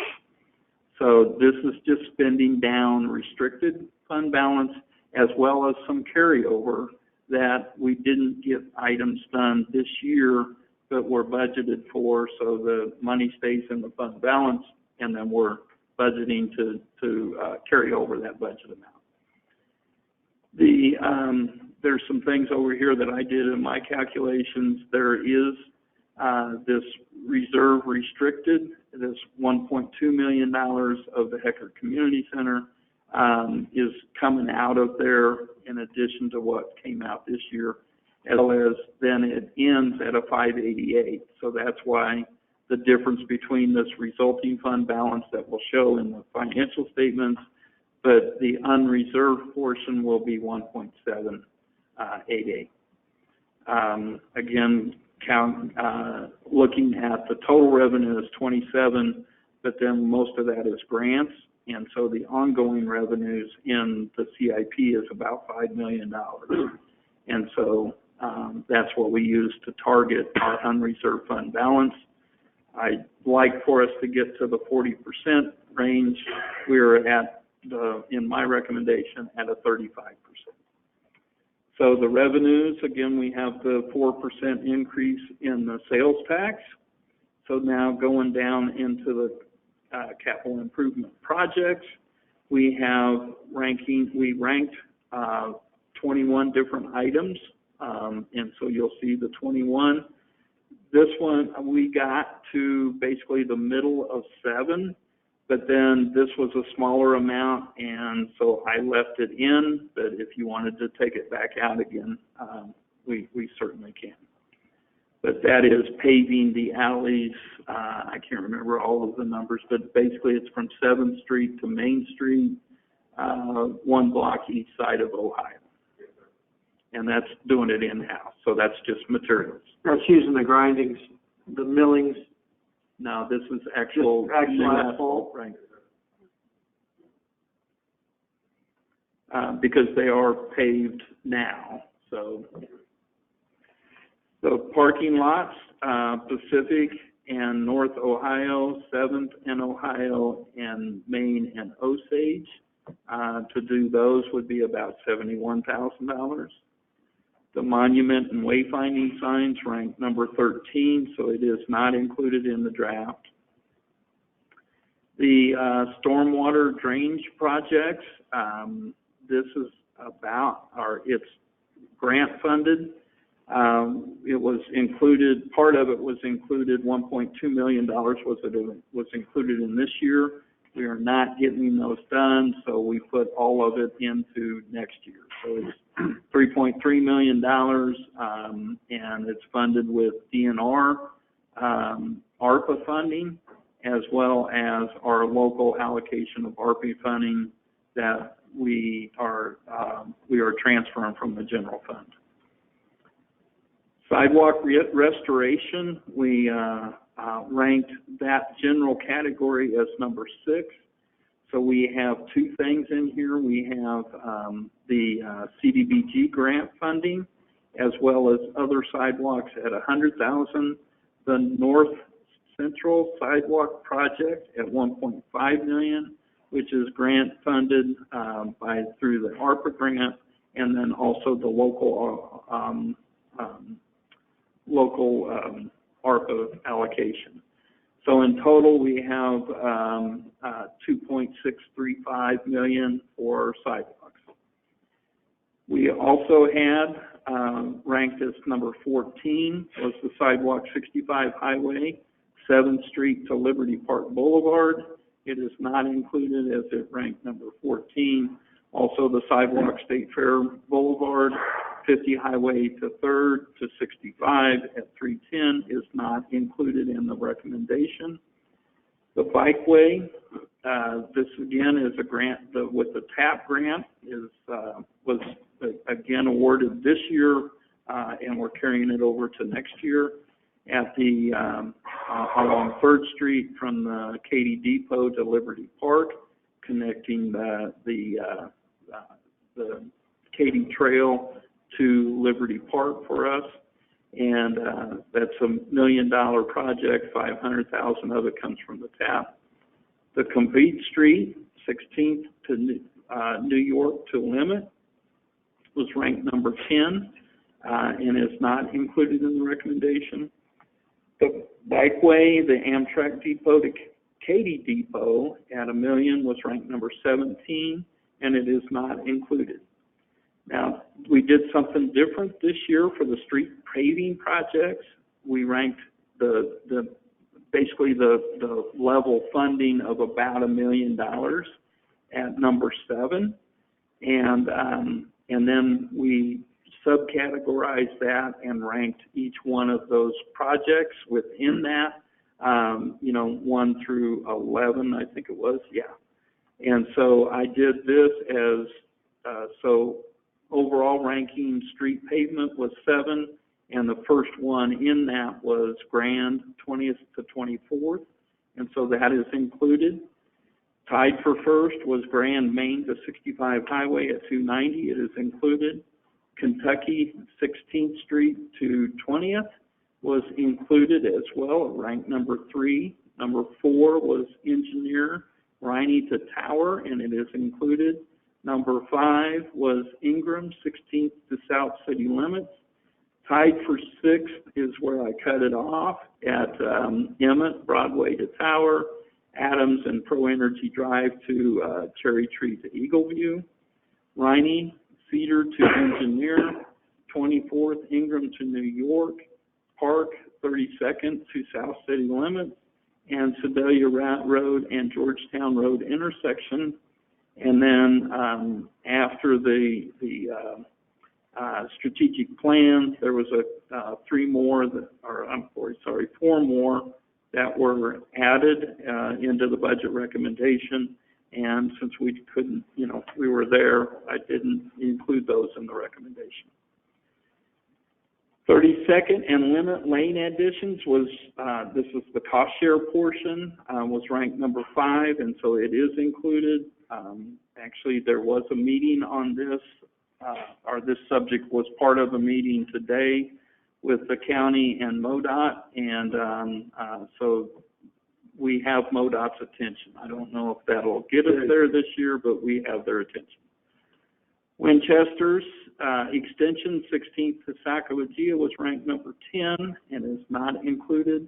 So this is just spending down restricted fund balance as well as some carryover that we didn't get items done this year but were budgeted for, so the money stays in the fund balance, and then we're budgeting to carry over that budget amount. There's some things over here that I did in my calculations. There is this reserve restricted, this $1.2 million of the Heckert Community Center is coming out of there in addition to what came out this year, as well as then it ends at a 588. So that's why the difference between this resulting fund balance that will show in the financial statements, but the unreserved portion will be 1.788. Again, looking at the total revenue is 27, but then most of that is grants, and so the ongoing revenues in the CIP is about $5 million. And so that's what we use to target our unreserved fund balance. I'd like for us to get to the 40% range. We're at in my recommendation, at a 35%. So the revenues, again, we have the 4% increase in the sales tax. So now going down into the capital improvement projects, we have we ranked 21 different items, and so you'll see the 21. this one, we got to basically the middle of 7, but then this was a smaller amount, and so I left it in, but if you wanted to take it back out again, we certainly can. But that is paving the alleys, I can't remember all of the numbers, but basically it's from 7th Street to Main Street, 1 block each side of Ohio. And that's doing it in-house, so that's just materials. That's using the grindings, the millings. No, this is actual Actual asphalt. Right. Because they are paved now, so. The parking lots, Pacific and North Ohio, 7th and Ohio, and Main and Osage. To do those would be about $71,000. The monument and wayfinding signs ranked number 13, so it is not included in the draft. The stormwater drainage projects, this is about, it's grant funded. It was included, part of it was included, $1.2 million was included in this year. We are not getting those done, so we put all of it into next year. So it's $3.3 million, and it's funded with DNR, ARPA funding, as well as our local allocation of ARPA funding that we are transferring from the general fund. Sidewalk restoration, we ranked that general category as number 6. So we have 2 things in here. We have the CDBG grant funding, as well as other sidewalks at $100,000. The North Central Sidewalk Project at $1.5 million, which is grant funded through the ARPA grant, and then also the local ARPA allocation. So in total, we have $2.635 million for sidewalks. We also had ranked as number 14 was the Sidewalk 65 Highway, 7th Street to Liberty Park Boulevard. It is not included as it ranked number 14. Also, the Sidewalk State Fair Boulevard, 50 Highway to 3rd to 65 at 310 is not included in the recommendation. The bikeway, this again is a grant with the TAP grant was again awarded this year, and we're carrying it over to next year at the along 3rd Street from the Katy Depot to Liberty Park, connecting the Katy Trail to Liberty Park for us, and that's $1 million project. $500,000 of it comes from the TAP. The Complete Street, 16th to New York to Limit, was ranked number 10, and is not included in the recommendation. The Bikeway, the Amtrak Depot to Katy Depot at $1 million was ranked number 17, and it is not included. Now, we did something different this year for the street paving projects. We ranked basically the level funding of about $1 million at number 7, and then we subcategorized that and ranked each one of those projects within that, 1 through 11, I think it was, yeah. And so I did this as overall ranking street pavement was 7, and the first one in that was Grand, 20th to 24th, and so that is included. Tied for first was Grand Main to 65 Highway at 290. It is included. Kentucky 16th Street to 20th was included as well, ranked number 3. Number 4 was Engineer Riney to Tower, and it is included. Number 5 was Ingram 16th to South City Limits. Tied for 6th is where I cut it off at Emmett, Broadway to Tower, Adams and Pro Energy Drive to Cherry Tree to Eagleview, Riney, Cedar to Engineer, 24th Ingram to New York, Park, 32nd to South City limits, and Sedalia Road and Georgetown Road intersection. And then, after the strategic plan, there was four more that were added, into the budget recommendation. And since we couldn't, we were there, I didn't include those in the recommendation. 32nd and Limit Lane additions was, this is the cost share portion, was ranked number 5, and so it is included. Actually, there was a meeting on this, or this subject was part of a meeting today with the county and MoDOT, and so we have MoDOT's attention. I don't know if that'll get us there this year, but we have their attention. Winchester's extension 16th to Sacagawea was ranked number 10 and is not included.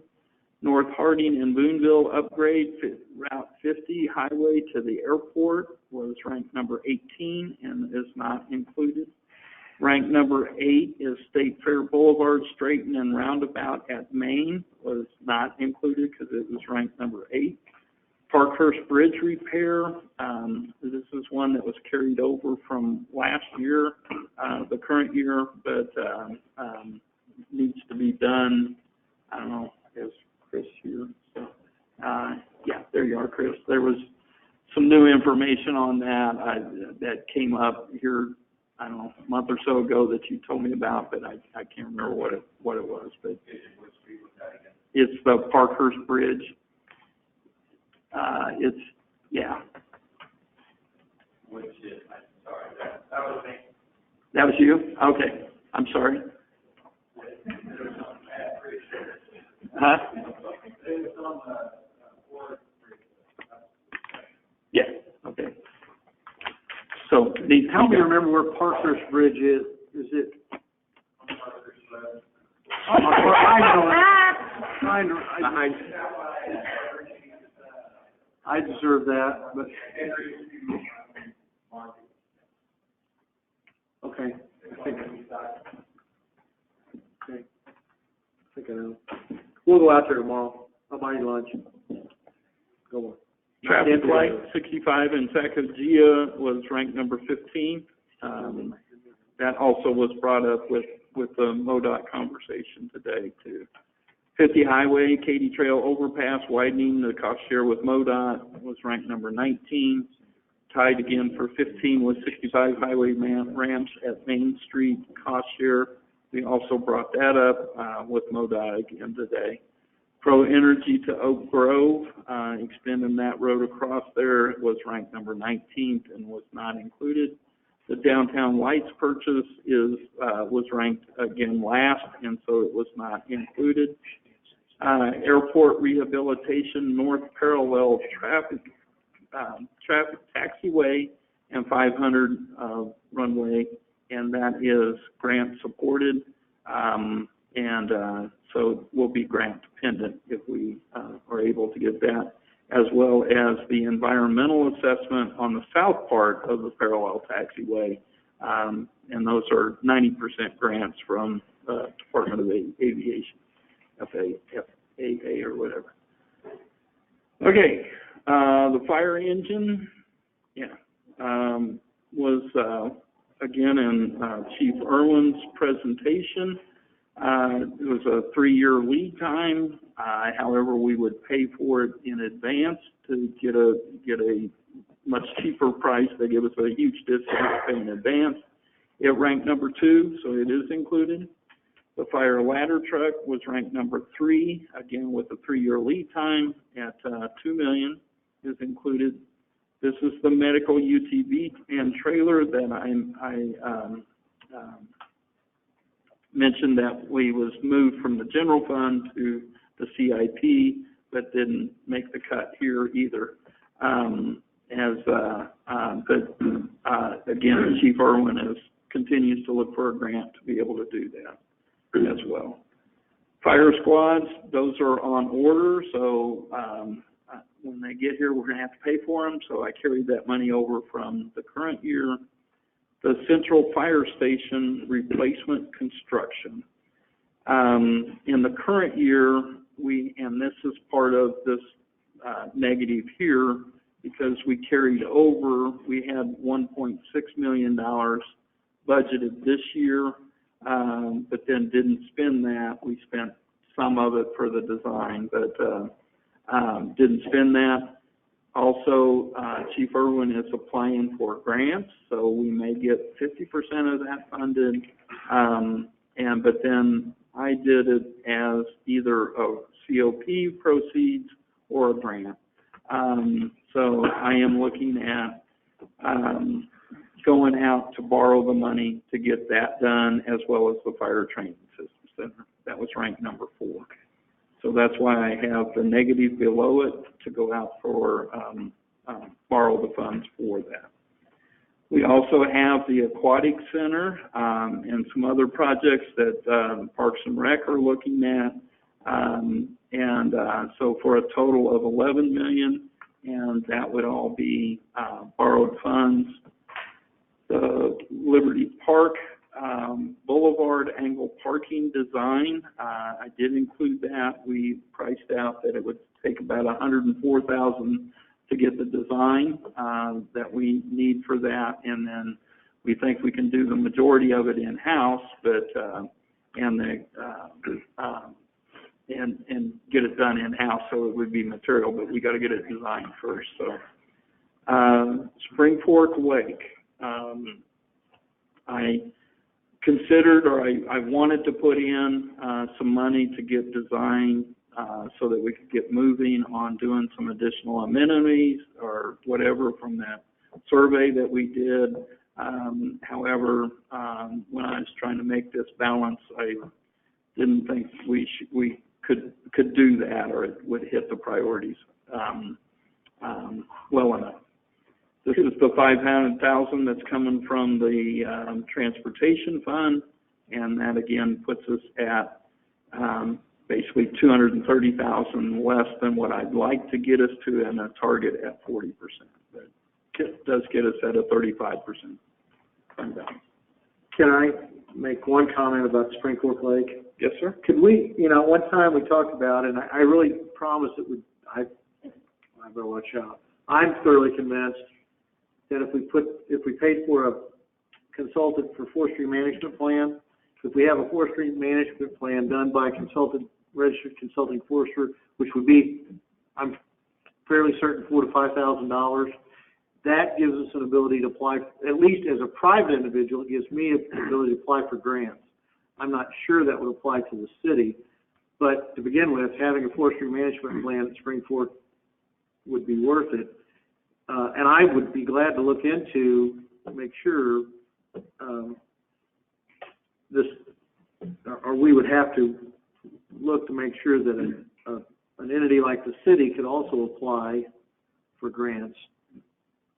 North Harding and Boonville upgrade Route 50 highway to the airport was ranked number 18 and is not included. Ranked number 8 is State Fair Boulevard straighten and roundabout at Main, was not included because it was ranked number 8. Parkhurst Bridge repair, this is one that was carried over from last year, the current year, but needs to be done. I don't know, is Chris here? So, yeah, there you are, Chris. There was some new information on that that came up here, I don't know, a month or so ago that you told me about, but I can't remember what it was. But it's the Parkhurst Bridge. It's, yeah. Which is, sorry, that was me. That was you? Okay, I'm sorry. Huh? Yeah, okay. So, help me remember where Parkhurst Bridge is. Is it? I deserve that, but. Okay. I think I know. We'll go out there tomorrow. I'll buy you lunch. Go on. Traffic light 65 in Sacagawea was ranked number 15. That also was brought up with the MoDOT conversation today too. 50 Highway, Katy Trail overpass widening, the cost share with MoDOT was ranked number 19. Tied again for 15 was 65 Highway ramps at Main Street, cost share. We also brought that up with MoDOT again today. Pro Energy to Oak Grove, extending that road across there, was ranked number 19th and was not included. The downtown lights purchase was ranked again last, and so it was not included. Airport rehabilitation, north parallel traffic taxiway and 500 runway, and that is grant supported, so will be grant dependent if we are able to get that, as well as the environmental assessment on the south part of the parallel taxiway, and those are 90% grants from the Department of Aviation, FAA or whatever. Okay, the fire engine, was again in Chief Irwin's presentation. It was a 3-year lead time. However, we would pay for it in advance to get a much cheaper price. They give us a huge discount to pay in advance. It ranked number 2, so it is included. The fire ladder truck was ranked number 3, again with a 3-year lead time at $2 million is included. This is the medical UTV and trailer that I mentioned that we was moved from the general fund to the CIP, but didn't make the cut here either. Again, Chief Irwin continues to look for a grant to be able to do that as well. Fire squads, those are on order, so when they get here, we're going to have to pay for them, so I carried that money over from the current year. The Central Fire Station replacement construction. In the current year, and this is part of this, negative here, because we carried over, we had $1.6 million budgeted this year, but then didn't spend that. We spent some of it for the design, but, didn't spend that. Also, Chief Irwin is applying for grants, so we may get 50% of that funded. But then I did it as either a COP proceeds or a grant. So I am looking at, going out to borrow the money to get that done, as well as the fire training system center. That was ranked number 4. So that's why I have the negative below it to go out for, borrow the funds for that. We also have the aquatic center, and some other projects that, Parks and Rec are looking at. So for a total of 11 million, and that would all be, borrowed funds. The Liberty Park, Boulevard angle parking design, I did include that. We priced out that it would take about $104,000 to get the design, that we need for that, and then we think we can do the majority of it in-house, but, and get it done in-house, so it would be material, but we gotta get it designed first, so. Spring Fork Lake, I considered, or I wanted to put in, some money to get design, so that we could get moving on doing some additional amenities or whatever from that survey that we did. However, when I was trying to make this balance, I didn't think we could do that, or it would hit the priorities, well enough. This is the $500,000 that's coming from the, transportation fund, and that again puts us at, basically $230,000 less than what I'd like to get us to, and a target at 40%. But it does get us at a 35% fund balance. Can I make one comment about Spring Fork Lake? Yes, sir. Could we, one time we talked about, and I really promised it would, I better watch out. I'm thoroughly convinced that if we paid for a consultant for forestry management plan, if we have a forestry management plan done by a registered consulting forester, which would be, I'm fairly certain, $4,000 to $5,000, that gives us an ability to apply, at least as a private individual, it gives me an ability to apply for grants. I'm not sure that would apply to the city, but to begin with, having a forestry management plan at Spring Fork would be worth it. And I would be glad to look into, make sure, or we would have to look to make sure that an entity like the city could also apply for grants.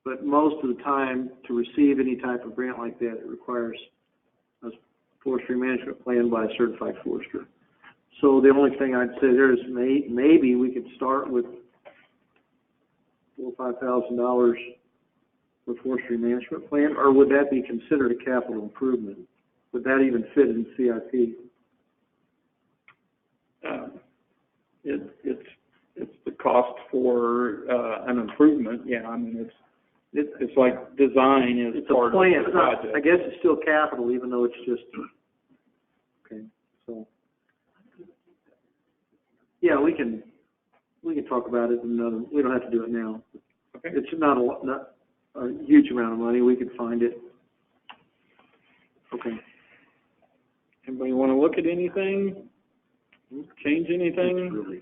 But most of the time, to receive any type of grant like that, it requires a forestry management plan by a certified forester. So the only thing I'd say there is maybe we could start with $4,000 or $5,000 for forestry management plan, or would that be considered a capital improvement? Would that even fit in CIP? It's the cost for an improvement. Yeah, I mean it's like design is part of the project. I guess it's still capital, even though it's just okay. So yeah, we can talk about it in another. We don't have to do it now. Okay. It's not a huge amount of money. We could find it. Okay. Anybody want to look at anything? Change anything?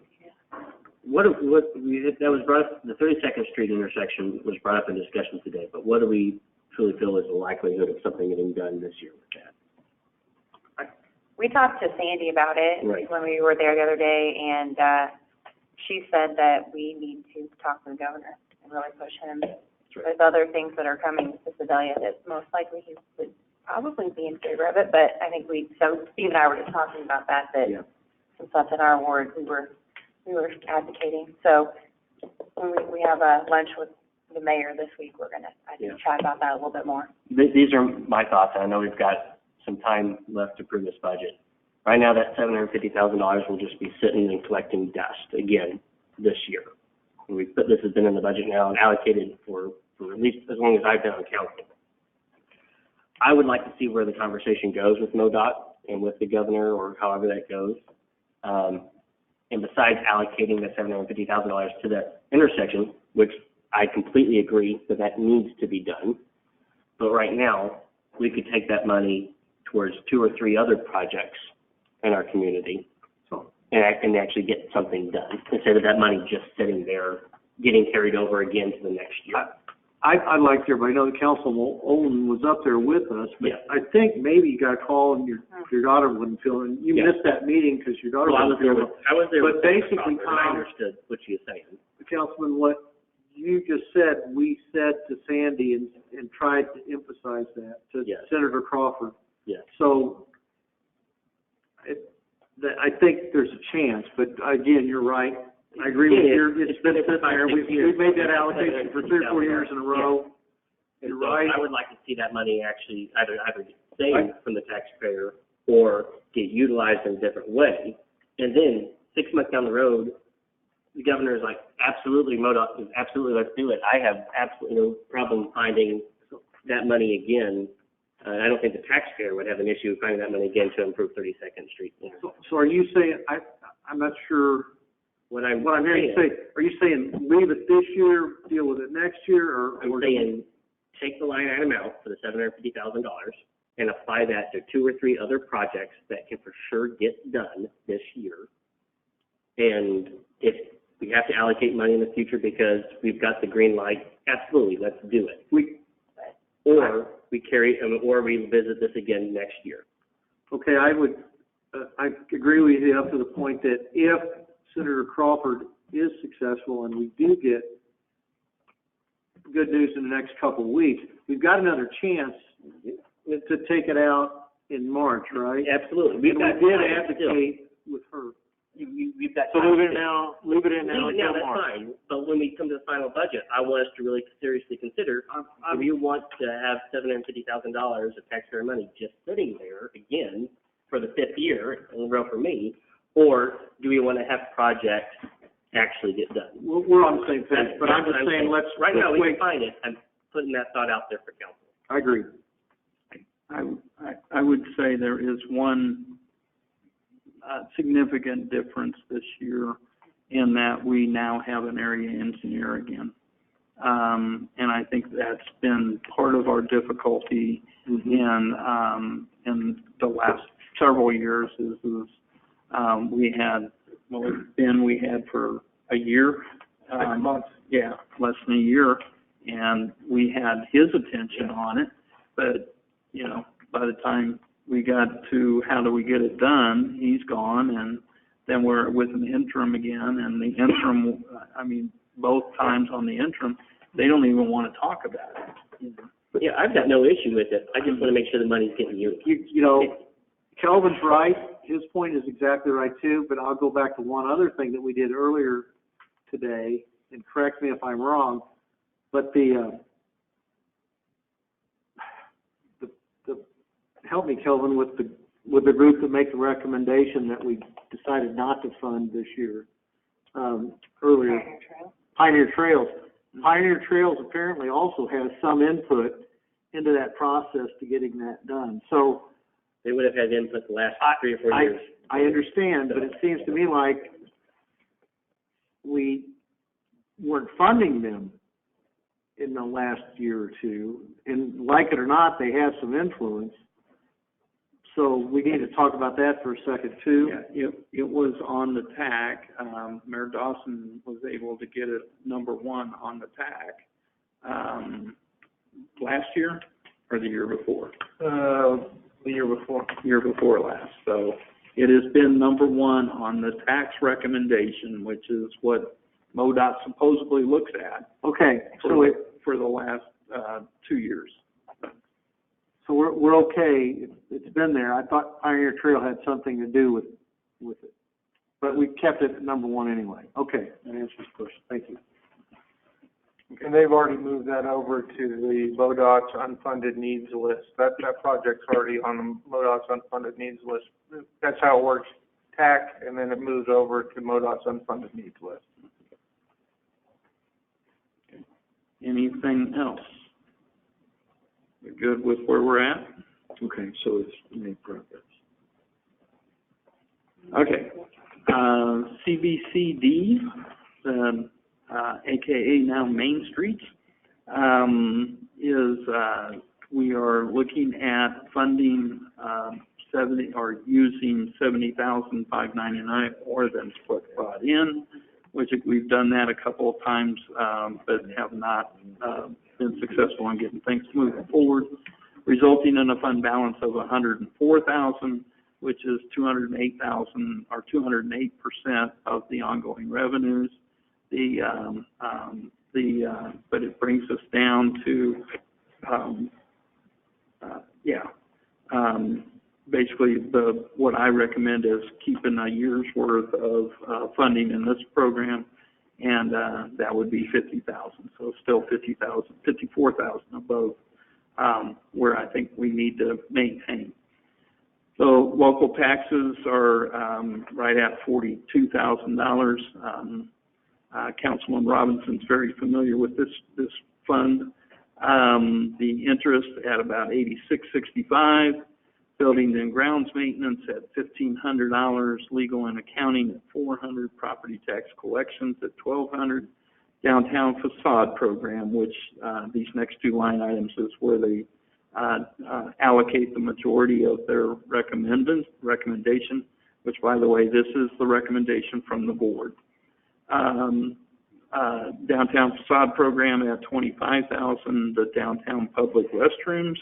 That was brought up, the 32nd Street intersection was brought up in discussion today, but what do we truly feel is the likelihood of something getting done this year with that? We talked to Sandy about it Right. when we were there the other day, and she said that we need to talk to the governor and really push him. Right. There's other things that are coming to Sedalia that most likely he would probably be in favor of it, but I think so Steve and I were just talking about that Yeah. since that's in our ward, we were advocating. So when we have a lunch with the mayor this week, we're going to chat about that a little bit more. These are my thoughts. I know we've got some time left to approve this budget. Right now, that $750,000 will just be sitting and collecting dust again this year. And this has been in the budget now and allocated for at least as long as I've been on council. I would like to see where the conversation goes with MoDOT and with the governor, or however that goes. And besides allocating the $750,000 to the intersection, which I completely agree that needs to be done. But right now, we could take that money towards 2 or 3 other projects in our community and actually get something done instead of that money just sitting there, getting carried over again to the next year. I'd like everybody to know that Councilman was up there with us, but Yeah. I think maybe you got a call and your daughter wasn't feeling, you Yeah. missed that meeting because your daughter Well, I wasn't was feeling. there But with basically, Crawford, and I Tom, understood what she was saying. Councilman, what you just said, we said to Sandy and tried to emphasize that to Yes. Senator Crawford. Yes. So I think there's a chance, but again, you're right. I agree with you. It's been sitting there. We've made that allocation for 3 or 4 years in a row. And You're so right. I would like to see that money actually either get saved from the taxpayer or get utilized in a different way. And then 6 months down the road, the governor is like, absolutely, MoDOT is absolutely, let's do it. I have absolutely no problem finding that money again. I don't think the taxpayer would have an issue finding that money again to improve 32nd Street. So are you saying, I'm not sure What I'm hearing you say, are you saying leave it this year, deal with it next year, or? I'm saying take the line item out for the $750,000 and apply that to 2 or 3 other projects that can for sure get done this year. And if we have to allocate money in the future because we've got the green light, absolutely, let's do it. Or we visit this again next year. Okay, I agree with you up to the point that if Senator Crawford is successful and we do get good news in the next couple of weeks, we've got another chance to take it out in March, right? Absolutely. We did advocate with her. We've got So time leave it to- now, leave it in now Leave it now, until that's March. fine. But when we come to the final budget, I want us to really seriously consider, do we want to have $750,000 of taxpayer money just sitting there again for the 5th year in a row for me? Or do we want to have projects actually get done? We're on the same page, but I'm That's just what saying, let's Right now, we wait. can find it. I'm putting that thought out there for council. I agree. I would say there is one significant difference this year in that we now have an area engineer again. And I think that's been part of our difficulty in the last several years is we had for a year. 6 months. Yeah, less than a year. And we had his attention on it, but, by the time we got to how do we get it done, he's gone, and then we're with an interim again, and the interim, both times on the interim, they don't even want to talk about it. Yeah, I've got no issue with it. I just want to make sure the money's getting used. Kelvin's right. His point is exactly right too, but I'll go back to one other thing that we did earlier today, and correct me if I'm wrong, but help me, Kelvin, with the group that make the recommendation that we decided not to fund this year, earlier. Pioneer Trails. Pioneer Trails apparently also has some input into that process to getting that done. So They would have had input the last 3 or 4 years. I understand, but it seems to me like we weren't funding them in the last year or two, and like it or not, they have some influence. So we need to talk about that for a second too. Yeah, it was on the TAC. Mayor Dawson was able to get it number 1 on the TAC, last year or the year before? The year before. Year before last. So it has been number 1 on the tax recommendation, which is what MoDOT supposedly looks at. Okay, so for the last 2 years. So we're okay. It's been there. I thought Pioneer Trail had something to do with it, but we kept it at number 1 anyway. Okay, that answers the question. Thank you. And they've already moved that over to the MoDOT's unfunded needs list. That project's already on the MoDOT's unfunded needs list. That's how it works, TAC, and then it moves over to MoDOT's unfunded needs list. Anything else? We're good with where we're at? Okay, so it's made progress. Okay. CBCD, AKA now Main Street, we are looking at funding, using $70,599 more than what's brought in, which we've done that a couple of times, but have not, been successful in getting things moving forward, resulting in a fund balance of $104,000, which is $208,000 or 208% of the ongoing revenues. But it brings us down to, basically what I recommend is keeping a year's worth of funding in this program, and that would be $50,000. So still $54,000 above where I think we need to maintain. So local taxes are right at $42,000. Councilman Robinson's very familiar with this fund. The interest at about $86.65, buildings and grounds maintenance at $1,500, legal and accounting at $400, property tax collections at $1,200, downtown facade program, which these next two line items is where they allocate the majority of their recommendation, which, by the way, this is the recommendation from the board. Downtown facade program at $25,000, the downtown public restrooms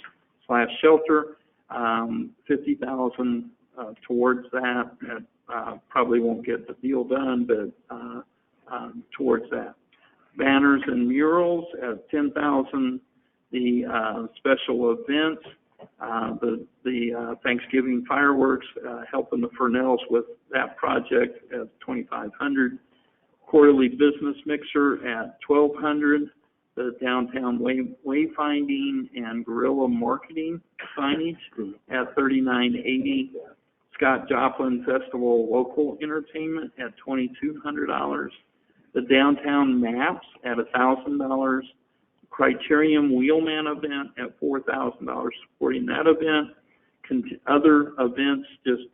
/ shelter, $50,000 towards that. Probably won't get the deal done, but towards that. Banners and murals at $10,000. The special events, the Thanksgiving fireworks, helping the Furnells with that project at $2,500. Quarterly business mixer at $1,200. The downtown wayfinding and guerrilla marketing signage at $39.80. Scott Joplin Festival local entertainment at $2,200. The downtown maps at $1,000. Criterium Wheelman event at $4,000 supporting that event. Other events just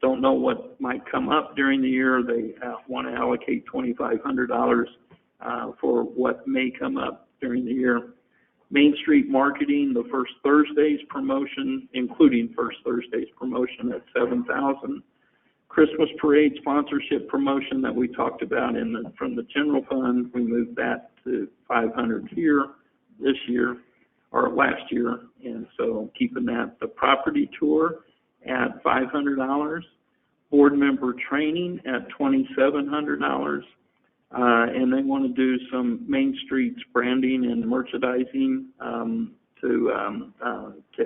don't know what might come up during the year. They want to allocate $2,500 for what may come up during the year. Main Street marketing, the First Thursdays promotion, including First Thursdays promotion at $7,000. Christmas parade sponsorship promotion that we talked about from the general fund, we moved that to $500 here this year or last year, and so keeping that. The property tour at $500, board member training at $2,700, and they want to do some Main Streets branding and merchandising to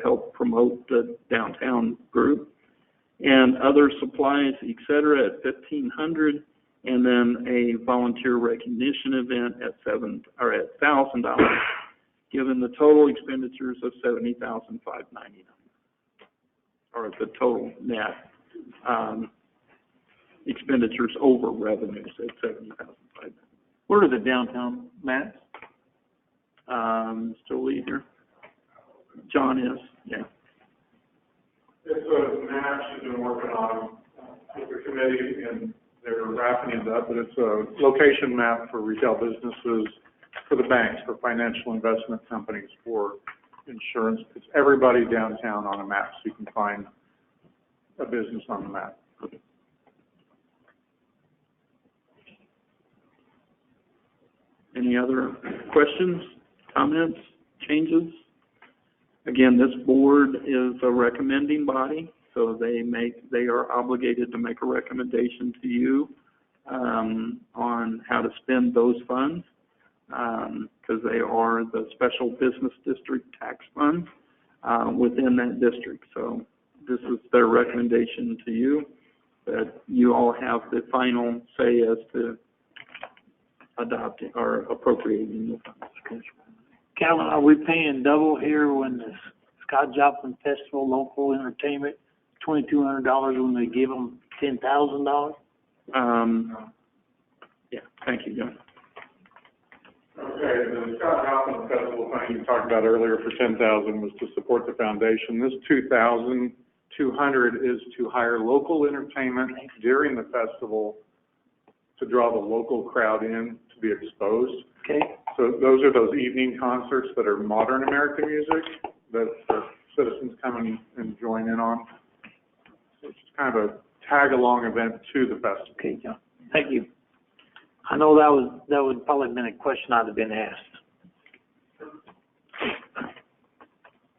help promote the downtown group. And other supplies, et cetera, at $1,500, and then a volunteer recognition event at $1,000, given the total expenditures of $70,599, or the total net expenditures over revenues at $70,599. What are the downtown maps? Still lead here. John is, yeah. It's a map she's been working on with the committee, and they're wrapping it up, but it's a location map for retail businesses, for the banks, for financial investment companies, for insurance. It's everybody downtown on a map, so you can find a business on the map. Any other questions, comments, changes? Again, this board is a recommending body, so they are obligated to make a recommendation to you on how to spend those funds, because they are the special business district tax funds within that district. So this is their recommendation to you, but you all have the final say as to adopting or appropriating the funds. Calvin, are we paying double here when the Scott Joplin Festival local entertainment, $2,200 when they give them $10,000? Yeah, thank you, John. Okay, the Scott Joplin Festival thing you talked about earlier for $10,000 was to support the foundation. This $2,200 is to hire local entertainment during the festival to draw the local crowd in to be exposed. Okay. So those are those evening concerts that are modern American music that the citizens come and join in on. So it's just kind of a tag-along event to the festival. Okay, John. Thank you. I know that would probably been a question I'd have been asked.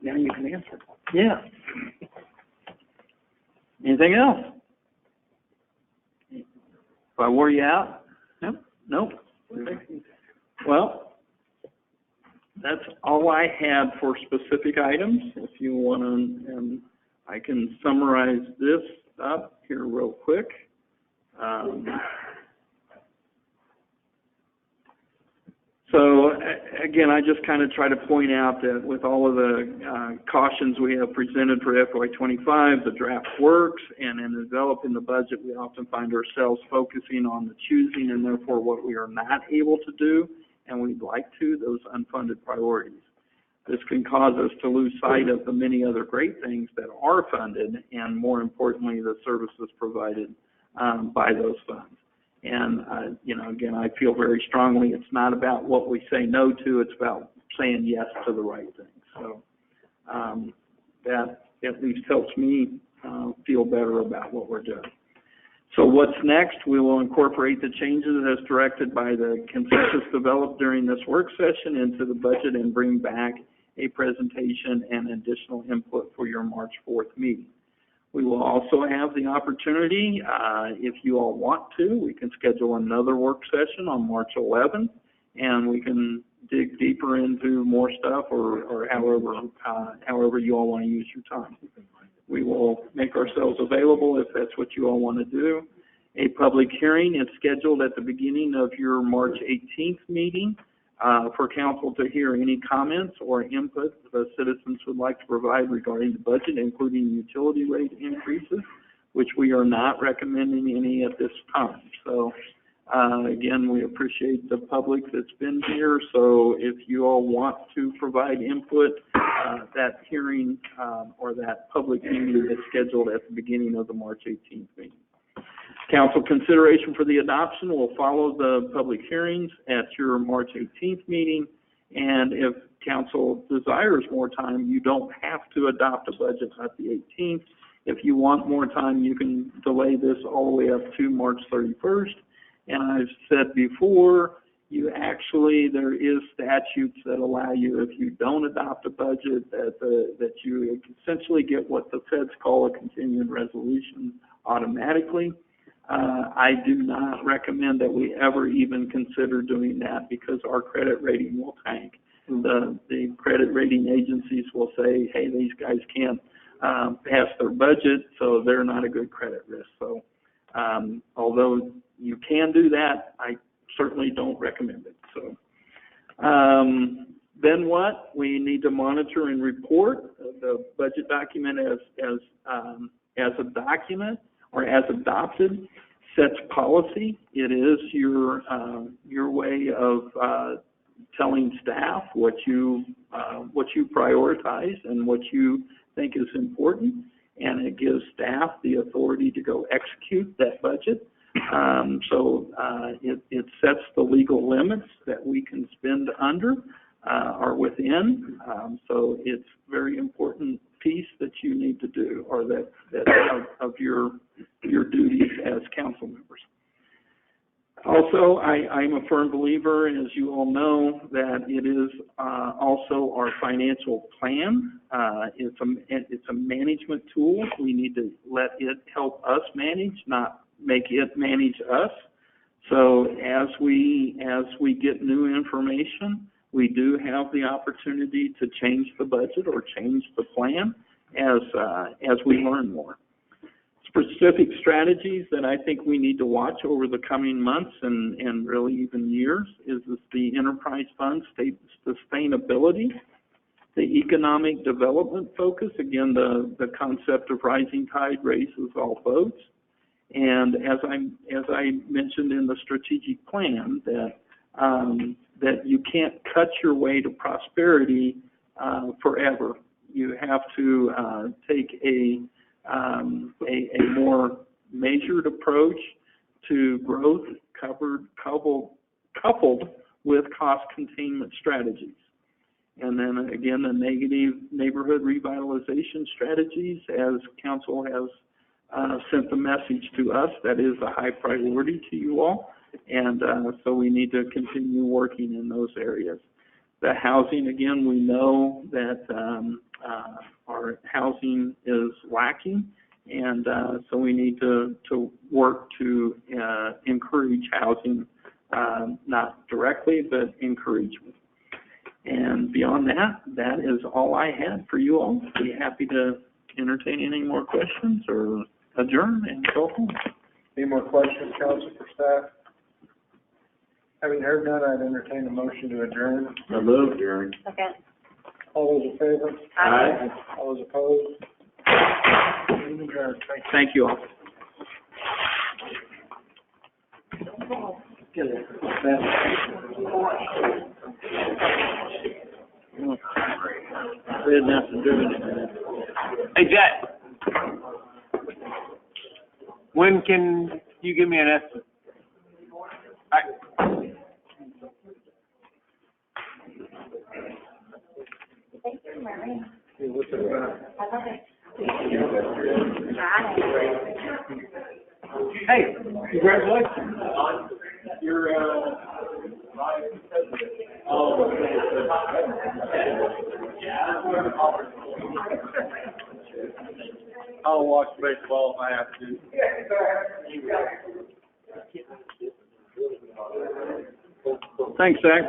Now you can answer. Yeah. Anything else? If I wore you out? Nope. Nope. Well, that's all I had for specific items. If you want to, I can summarize this up here real quick. So again, I just kind of try to point out that with all of the cautions we have presented for FY25, the draft works, and in developing the budget, we often find ourselves focusing on the choosing and therefore what we are not able to do, and we'd like to, those unfunded priorities. This can cause us to lose sight of the many other great things that are funded, and more importantly, the services provided by those funds. And, again, I feel very strongly it's not about what we say no to, it's about saying yes to the right thing. So that at least helps me feel better about what we're doing. So what's next? We will incorporate the changes as directed by the consensus developed during this work session into the budget and bring back a presentation and additional input for your March 4th meeting. We will also have the opportunity, if you all want to, we can schedule another work session on March 11th, and we can dig deeper into more stuff or however you all want to use your time. We will make ourselves available if that's what you all want to do. A public hearing is scheduled at the beginning of your March 18th meeting for council to hear any comments or input the citizens would like to provide regarding the budget, including utility rate increases, which we are not recommending any at this time. So, again, we appreciate the public that's been here. So if you all want to provide input, that hearing or that public meeting is scheduled at the beginning of the March 18th meeting. Council consideration for the adoption will follow the public hearings at your March 18th meeting, and if council desires more time, you don't have to adopt a budget at the 18th. If you want more time, you can delay this all the way up to March 31st. And I've said before, there is statutes that allow you, if you don't adopt a budget, that you essentially get what the feds call a continuing resolution automatically. I do not recommend that we ever even consider doing that because our credit rating will tank. The credit rating agencies will say, hey, these guys can't pass their budget, so they're not a good credit risk. So although you can do that, I certainly don't recommend it. So then what? We need to monitor and report the budget document as a document or as adopted, sets policy. It is your way of telling staff what you prioritize and what you think is important, and it gives staff the authority to go execute that budget. So it sets the legal limits that we can spend under or within. So it's very important piece that you need to do, or that of your duties as council members. Also, I'm a firm believer, as you all know, that it is also our financial plan. It's a management tool. We need to let it help us manage, not make it manage us. So as we get new information, we do have the opportunity to change the budget or change the plan as we learn more. specific strategies that I think we need to watch over the coming months and really even years is the enterprise fund sustainability, the economic development focus, again, the concept of rising tide raises all boats. And as I mentioned in the strategic plan, that you can't cut your way to prosperity forever. You have to take a more measured approach to growth coupled with cost containment strategies. And then again, the negative neighborhood revitalization strategies, as council has sent the message to us, that is a high priority to you all. And so we need to continue working in those areas. The housing, again, we know that our housing is lacking, and so we need to work to encourage housing, not directly, but encouragement. And beyond that, that is all I had for you all. Be happy to entertain any more questions or adjourn and go home. Any more questions, council, for staff? Having heard none, I'd entertain a motion to adjourn. I move adjourn. Second. All those in favor? Aye. All those opposed? Meeting adjourned. Thank you all. We had nothing to do with it. Hey, Jack. When can you give me an estimate? Hey, what's it about? Hey, congratulations. You're, I'll watch baseball if I have to. Thanks, Zach.